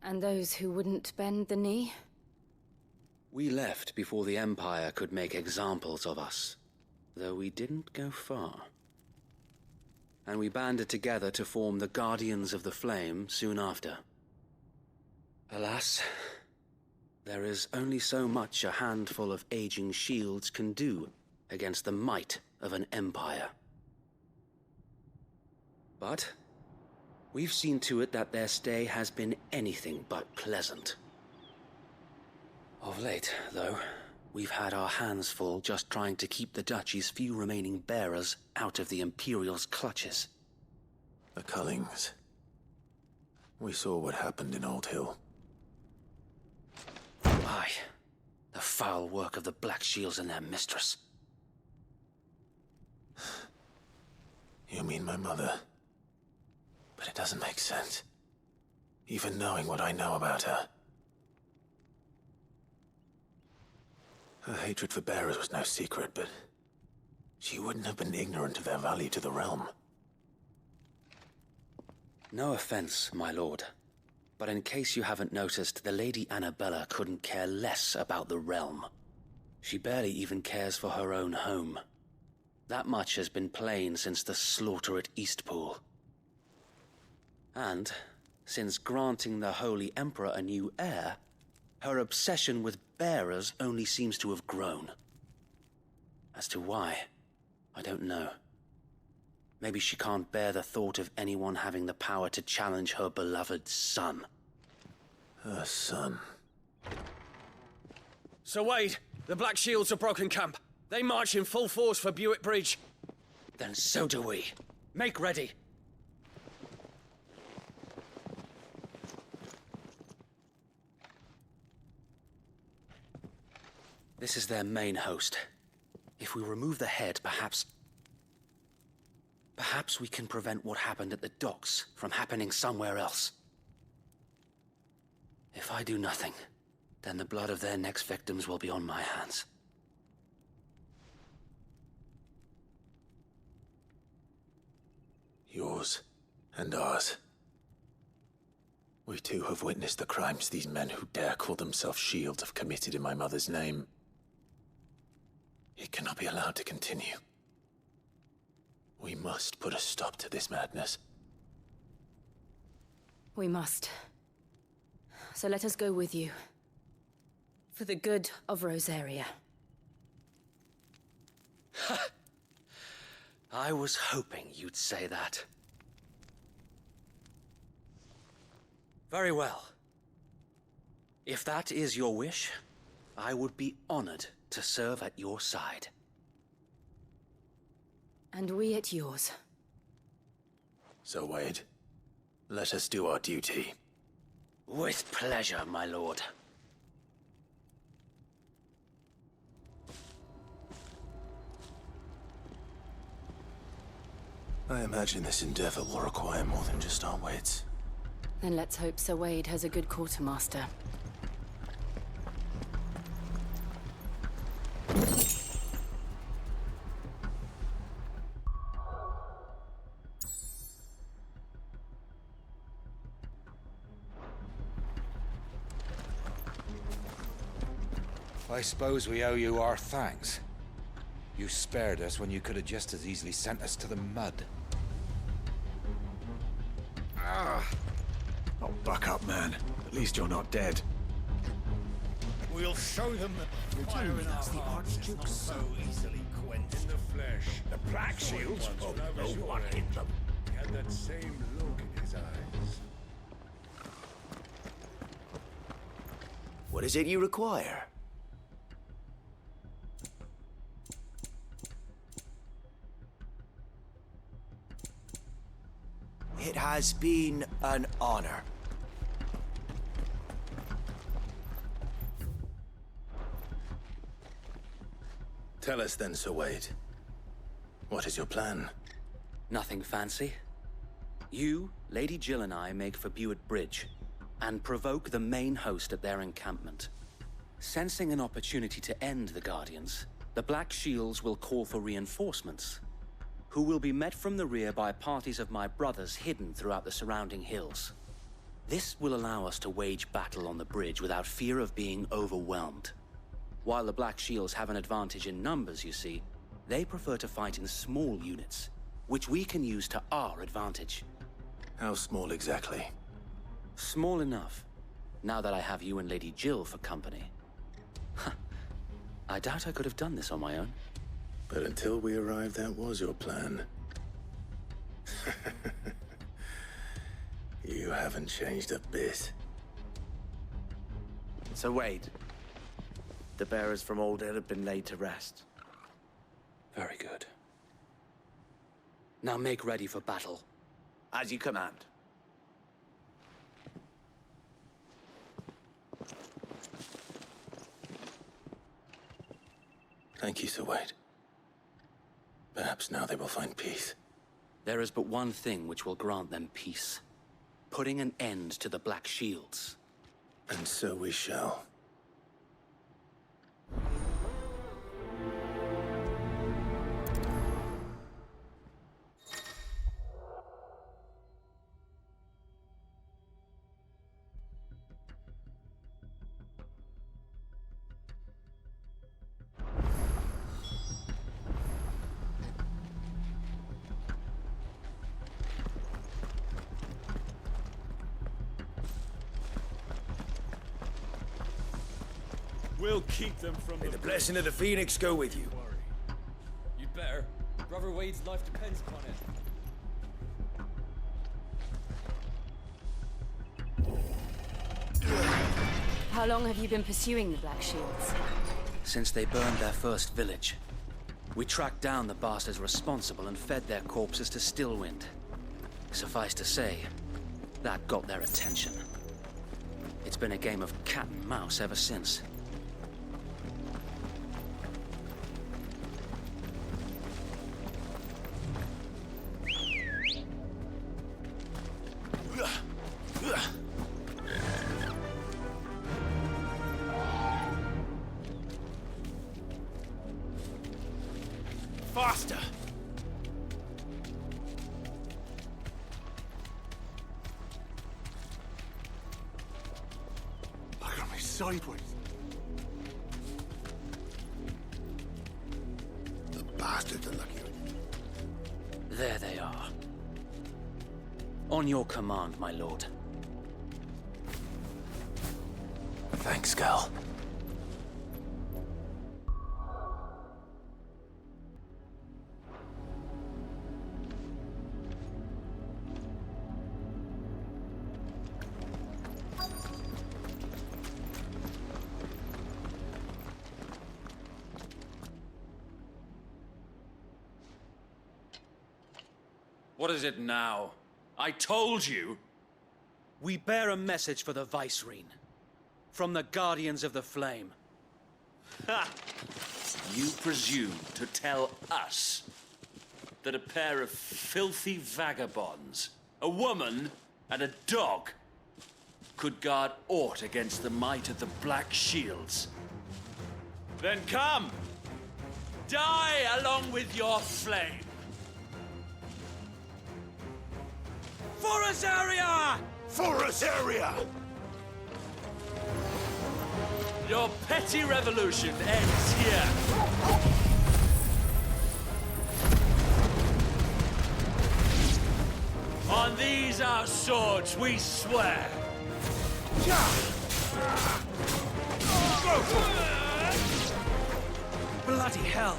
And those who wouldn't bend the knee? We left before the Empire could make examples of us, though we didn't go far. And we banded together to form the Guardians of the Flame soon after. Alas, there is only so much a handful of aging shields can do against the might of an empire. But we've seen to it that their stay has been anything but pleasant. Of late, though, we've had our hands full just trying to keep the Duchy's few remaining bearers out of the Imperial's clutches. The Cullings. We saw what happened in Old Hill. Aye. The foul work of the Black Shields and their mistress. You mean my mother? But it doesn't make sense. Even knowing what I know about her. Her hatred for bearers was no secret, but she wouldn't have been ignorant of their value to the realm. No offense, my lord, but in case you haven't noticed, the Lady Annabella couldn't care less about the realm. She barely even cares for her own home. That much has been plain since the slaughter at Eastpool. And, since granting the Holy Emperor a new heir, her obsession with bearers only seems to have grown. As to why, I don't know. Maybe she can't bear the thought of anyone having the power to challenge her beloved son. Her son. Sir Wade, the Black Shields have broken camp. They march in full force for Buick Bridge. Then so do we. Make ready. This is their main host. If we remove the head, perhaps we can prevent what happened at the docks from happening somewhere else. If I do nothing, then the blood of their next victims will be on my hands. Yours and ours. We too have witnessed the crimes these men who dare call themselves shields have committed in my mother's name. It cannot be allowed to continue. We must put a stop to this madness. We must. So let us go with you. For the good of Rosaria. I was hoping you'd say that. Very well. If that is your wish, I would be honored to serve at your side. And we at yours. So, Wade, let us do our duty. With pleasure, my lord. I imagine this endeavor will require more than just our wits. Then let's hope Sir Wade has a good quartermaster. I suppose we owe you our thanks. You spared us when you could have just as easily sent us to the mud. Oh, buck up, man. At least you're not dead. We'll show them that the fire in our hearts is not so easily quenched. In the flesh. The Black Shields won't know what hit them. He had that same look in his eyes. What is it you require? It has been an honor. Tell us then, Sir Wade. What is your plan? Nothing fancy. You, Lady Jill and I make for Buett Bridge and provoke the main host at their encampment. Sensing an opportunity to end the Guardians, the Black Shields will call for reinforcements, who will be met from the rear by parties of my brothers hidden throughout the surrounding hills. This will allow us to wage battle on the bridge without fear of being overwhelmed. While the Black Shields have an advantage in numbers, you see, they prefer to fight in small units, which we can use to our advantage. How small exactly? Small enough, now that I have you and Lady Jill for company. I doubt I could have done this on my own. But until we arrived, that was your plan. You haven't changed a bit. Sir Wade, the bearers from Old Hill have been laid to rest. Very good. Now make ready for battle. As you command. Thank you, Sir Wade. Perhaps now they will find peace. There is but one thing which will grant them peace. Putting an end to the Black Shields. And so we shall. We'll keep them from May the blessing of the Phoenix go with you. You'd better. Brother Wade's life depends upon it. How long have you been pursuing the Black Shields? Since they burned their first village. We tracked down the bastards responsible and fed their corpses to Stillwind. Suffice to say, that got their attention. It's been a game of cat and mouse ever since. Faster! Look at me sideways. The bastards are lucky. There they are. On your command, my lord. Thanks, Gal. What is it now? I told you! We bear a message for the Vicereine. From the Guardians of the Flame. Ha! You presume to tell us that a pair of filthy vagabonds, a woman and a dog, could guard aught against the might of the Black Shields? Then come! Die along with your flame! For Azaria! For Azaria! Your petty revolution ends here. On these our swords we swear. Bloody hell!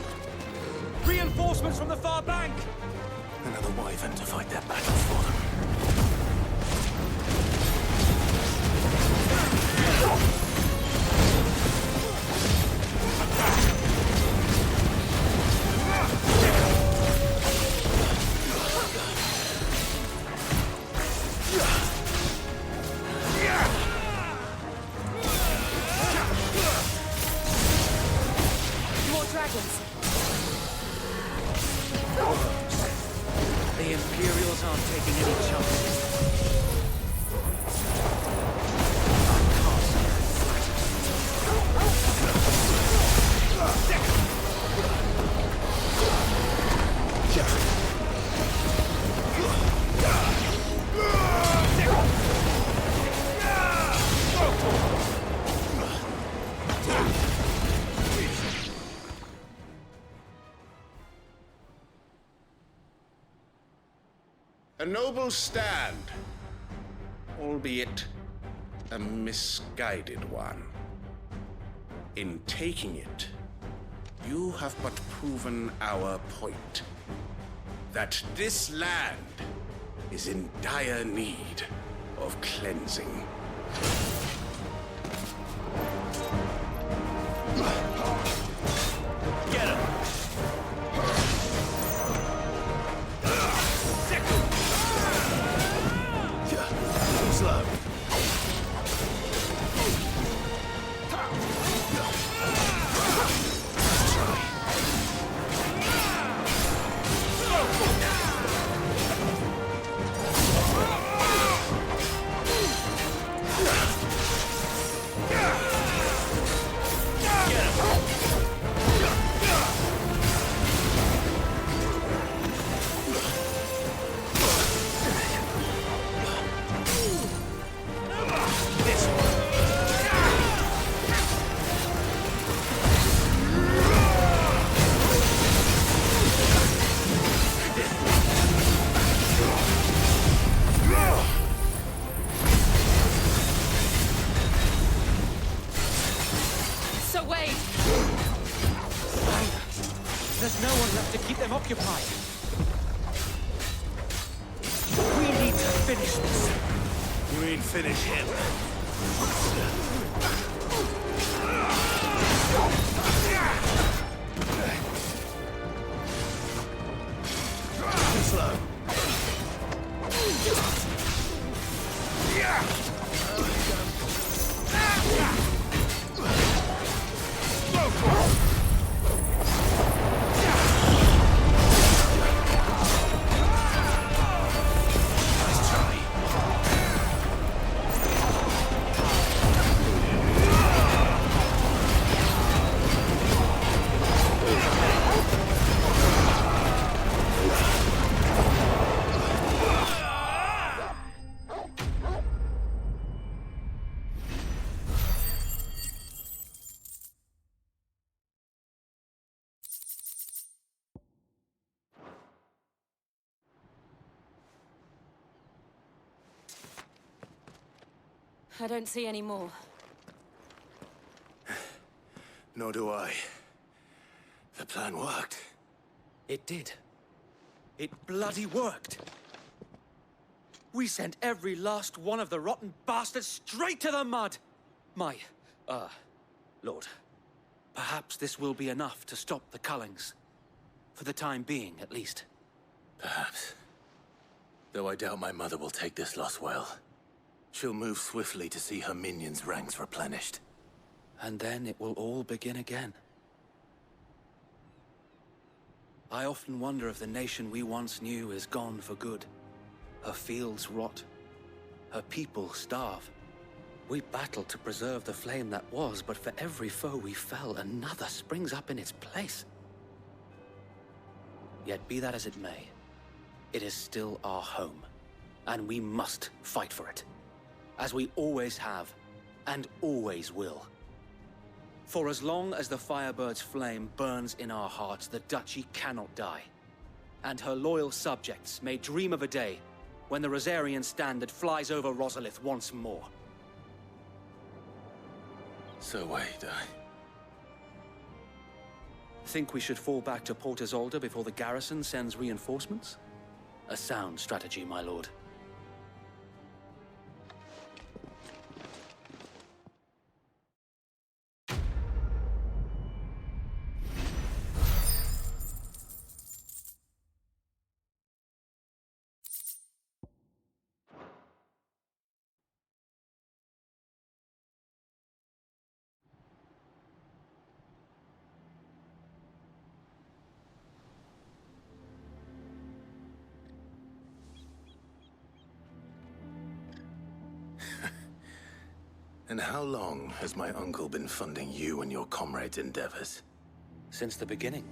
Reinforcements from the far bank! Another wyvern to fight their battles for them. More dragons. The Imperials aren't taking any chances. A noble stand, albeit a misguided one. In taking it, you have but proven our point, that this land is in dire need of cleansing. Get him! Slow. So wait! There's no one left to keep them occupied. We need to finish this. You mean finish him? Slow. I don't see any more. Nor do I. The plan worked. It did. It bloody worked. We sent every last one of the rotten bastards straight to the mud! My, Lord, perhaps this will be enough to stop the Cullings. For the time being, at least. Perhaps. Though I doubt my mother will take this loss well. She'll move swiftly to see her minions' ranks replenished. And then it will all begin again. I often wonder if the nation we once knew is gone for good. Her fields rot. Her people starve. We battled to preserve the flame that was, but for every foe we fell, another springs up in its place. Yet be that as it may, it is still our home, and we must fight for it. As we always have, and always will. For as long as the Firebird's flame burns in our hearts, the Duchy cannot die. And her loyal subjects may dream of a day when the Rosarian standard flies over Rosalith once more. So wait, Think we should fall back to Port Isolde before the garrison sends reinforcements? A sound strategy, my lord. And how long has my uncle been funding you and your comrades' endeavors? Since the beginning.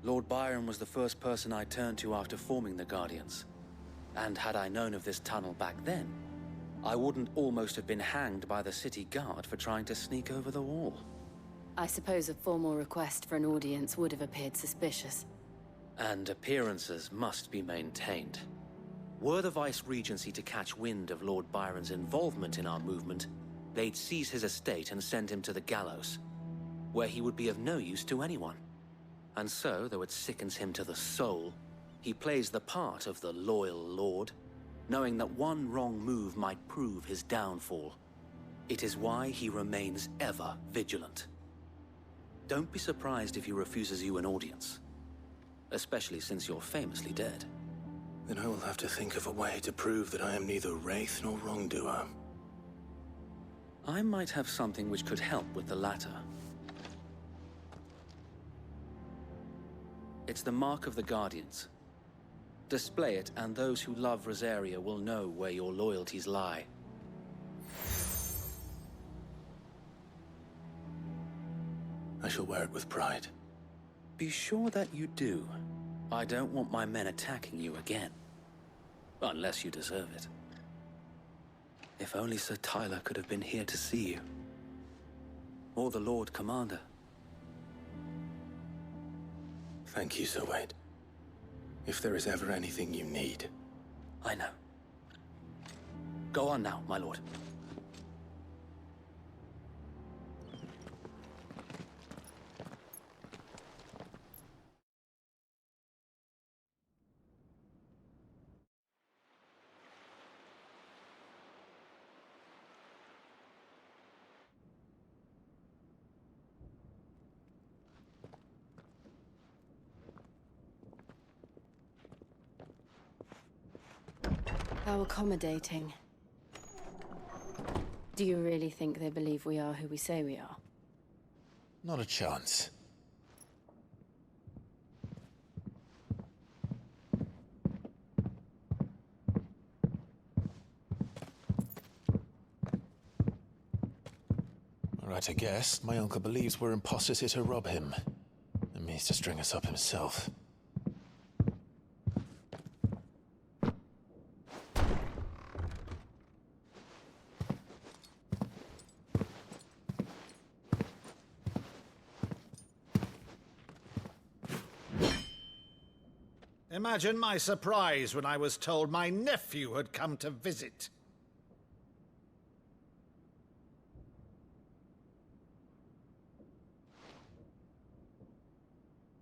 Lord Byron was the first person I turned to after forming the Guardians. And had I known of this tunnel back then, I wouldn't almost have been hanged by the city guard for trying to sneak over the wall. I suppose a formal request for an audience would have appeared suspicious. And appearances must be maintained. Were the Vice-Regency to catch wind of Lord Byron's involvement in our movement, they'd seize his estate and send him to the gallows, where he would be of no use to anyone. And so, though it sickens him to the soul, he plays the part of the loyal lord, knowing that one wrong move might prove his downfall. It is why he remains ever vigilant. Don't be surprised if he refuses you an audience, especially since you're famously dead. Then I will have to think of a way to prove that I am neither wraith nor wrongdoer. I might have something which could help with the latter. It's the mark of the Guardians. Display it, and those who love Rosaria will know where your loyalties lie. I shall wear it with pride. Be sure that you do. I don't want my men attacking you again. Unless you deserve it. If only Sir Tyler could have been here to see you. Or the Lord Commander. Thank you, Sir Wade. If there is ever anything you need. I know. Go on now, my lord. How accommodating. Do you really think they believe we are who we say we are? Not a chance. Right, I guess. My uncle believes we're imposters here to rob him. And means to string us up himself. Imagine my surprise when I was told my nephew had come to visit.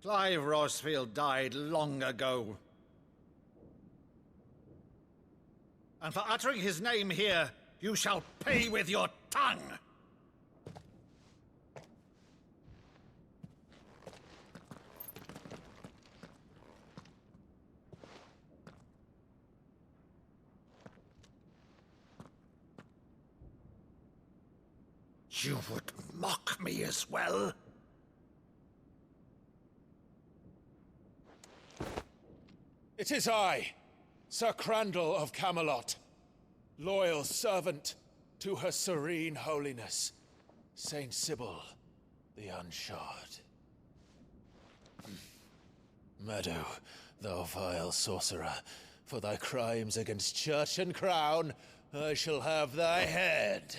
Clive Rosfield died long ago. And for uttering his name here, you shall pay with your tongue! You would mock me as well? It is I, Sir Crandall of Camelot, loyal servant to her serene holiness, Saint Sybil the Unshod. Meadow, thou vile sorcerer, for thy crimes against church and crown, I shall have thy head.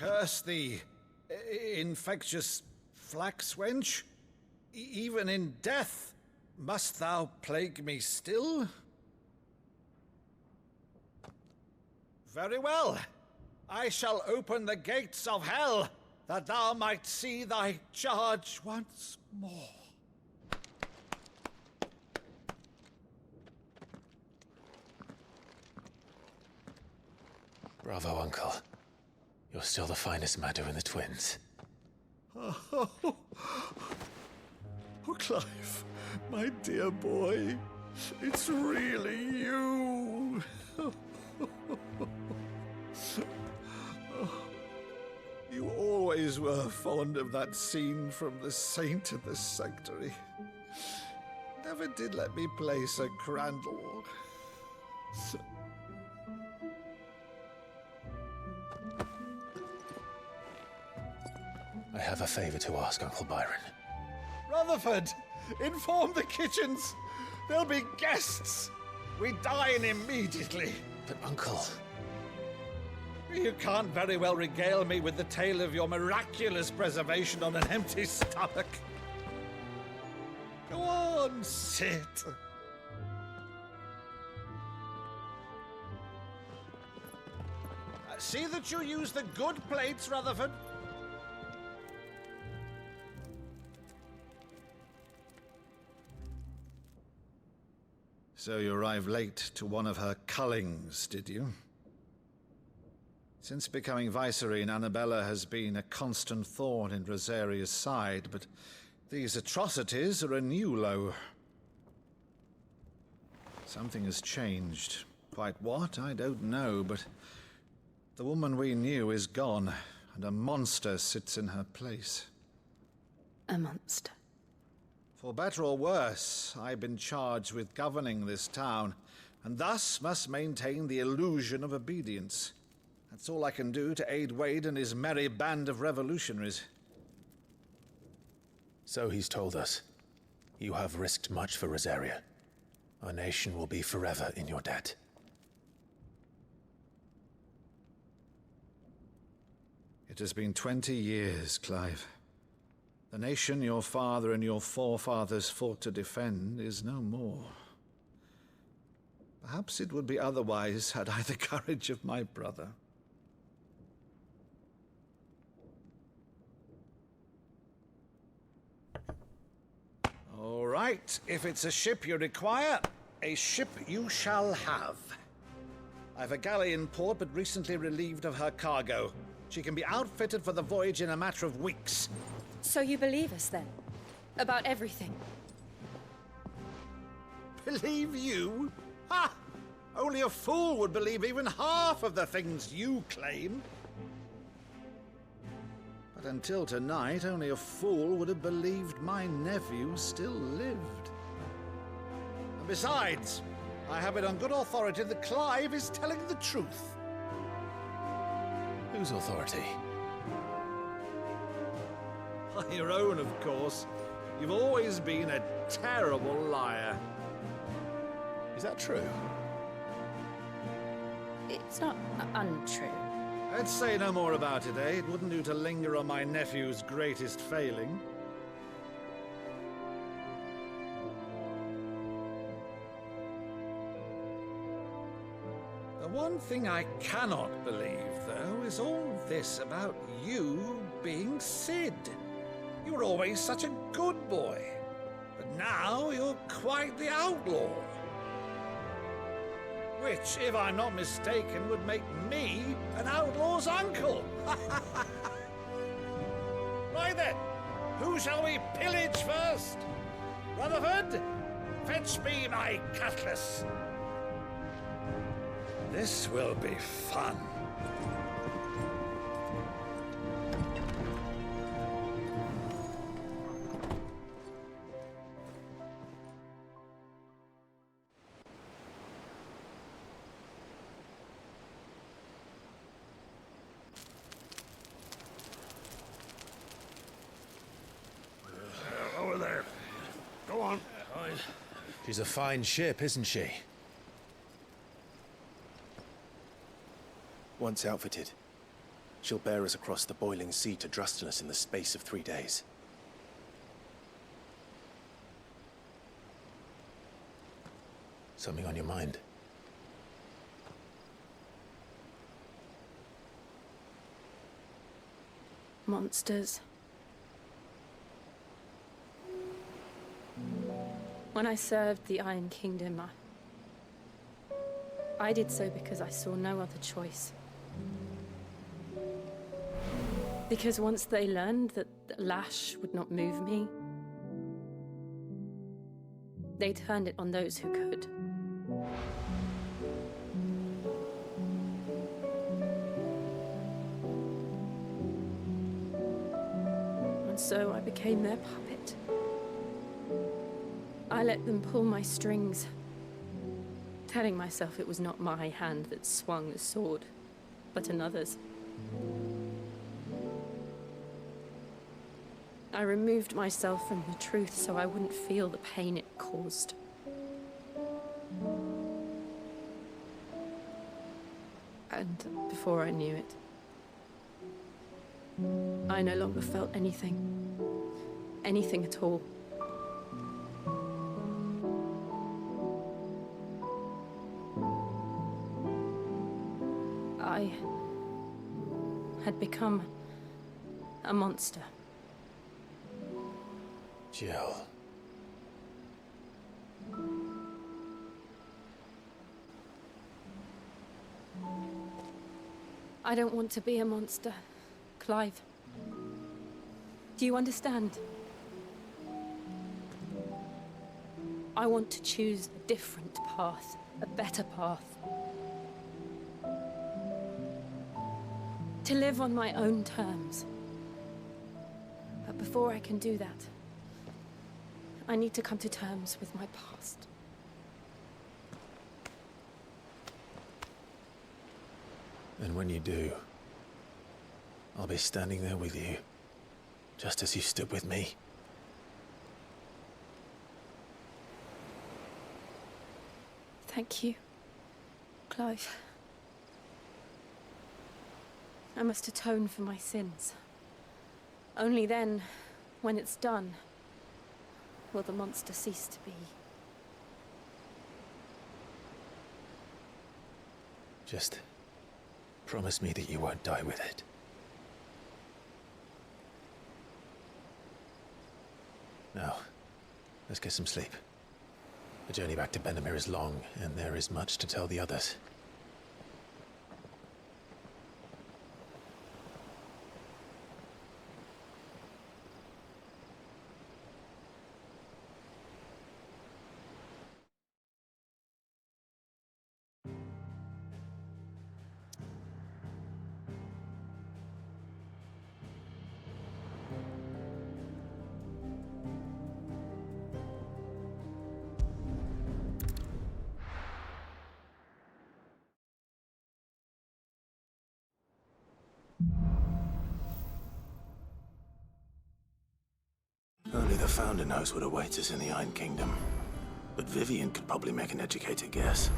Curse thee, infectious flax wench. Even in death, must thou plague me still? Very well. I shall open the gates of hell, that thou might see thy charge once more. Bravo, Uncle. You're still the finest Maddo in the twins. Oh, Clive, my dear boy, it's really you. You always were fond of that scene from The Saint of the Sanctuary. Never did let me play Sir Crandall. I have a favor to ask, Uncle Byron. Rutherford, inform the kitchens. There'll be guests. We dine immediately. But, Uncle... You can't very well regale me with the tale of your miraculous preservation on an empty stomach. Go on, sit. See that you use the good plates, Rutherford. So you arrived late to one of her cullings, did you? Since becoming Vicereine, Annabella has been a constant thorn in Rosaria's side, but these atrocities are a new low. Something has changed. Quite what, I don't know, but the woman we knew is gone, and a monster sits in her place. A monster? For better or worse, I've been charged with governing this town, and thus must maintain the illusion of obedience. That's all I can do to aid Wade and his merry band of revolutionaries. So he's told us. You have risked much for Rosaria. Our nation will be forever in your debt. It has been 20 years, Clive. The nation your father and your forefathers fought to defend is no more. Perhaps it would be otherwise had I the courage of my brother. All right, if it's a ship you require, a ship you shall have. I've a galley in port, but recently relieved of her cargo. She can be outfitted for the voyage in a matter of weeks. So you believe us, then? About everything? Believe you? Ha! Only a fool would believe even half of the things you claim. But until tonight, only a fool would have believed my nephew still lived. And besides, I have it on good authority that Clive is telling the truth. Whose authority? Your own, of course. You've always been a terrible liar. Is that true? It's not untrue. Let's say no more about it, eh? It wouldn't do to linger on my nephew's greatest failing. The one thing I cannot believe, though, is all this about you being Sid. You were always such a good boy, but now you're quite the outlaw. Which, if I'm not mistaken, would make me an outlaw's uncle. Right then, who shall we pillage first? Rutherford, fetch me my cutlass. This will be fun. Over there. Go on. She's a fine ship, isn't she? Once outfitted, She'll bear us across the boiling sea to Drustenus in the space of 3 days. Something on your mind? Monsters. When I served the Iron Kingdom, I did so because I saw no other choice. Because once they learned that the lash would not move me, they turned it on those who could. And so I became their puppet. I let them pull my strings, telling myself it was not my hand that swung the sword, but another's. I removed myself from the truth so I wouldn't feel the pain it caused. And before I knew it, I no longer felt anything. Anything at all. I had become a monster. Jill. I don't want to be a monster, Clive. Do you understand? I want to choose a different path, a better path. To live on my own terms. But before I can do that, I need to come to terms with my past. And when you do, I'll be standing there with you, just as you stood with me. Thank you, Clive. I must atone for my sins. Only then, when it's done, will the monster cease to be. Just promise me that you won't die with it. Now, let's get some sleep. The journey back to Benamir is long, and there is much to tell the others. Only the Founder knows what awaits us in the Iron Kingdom. But Vivian could probably make an educated guess.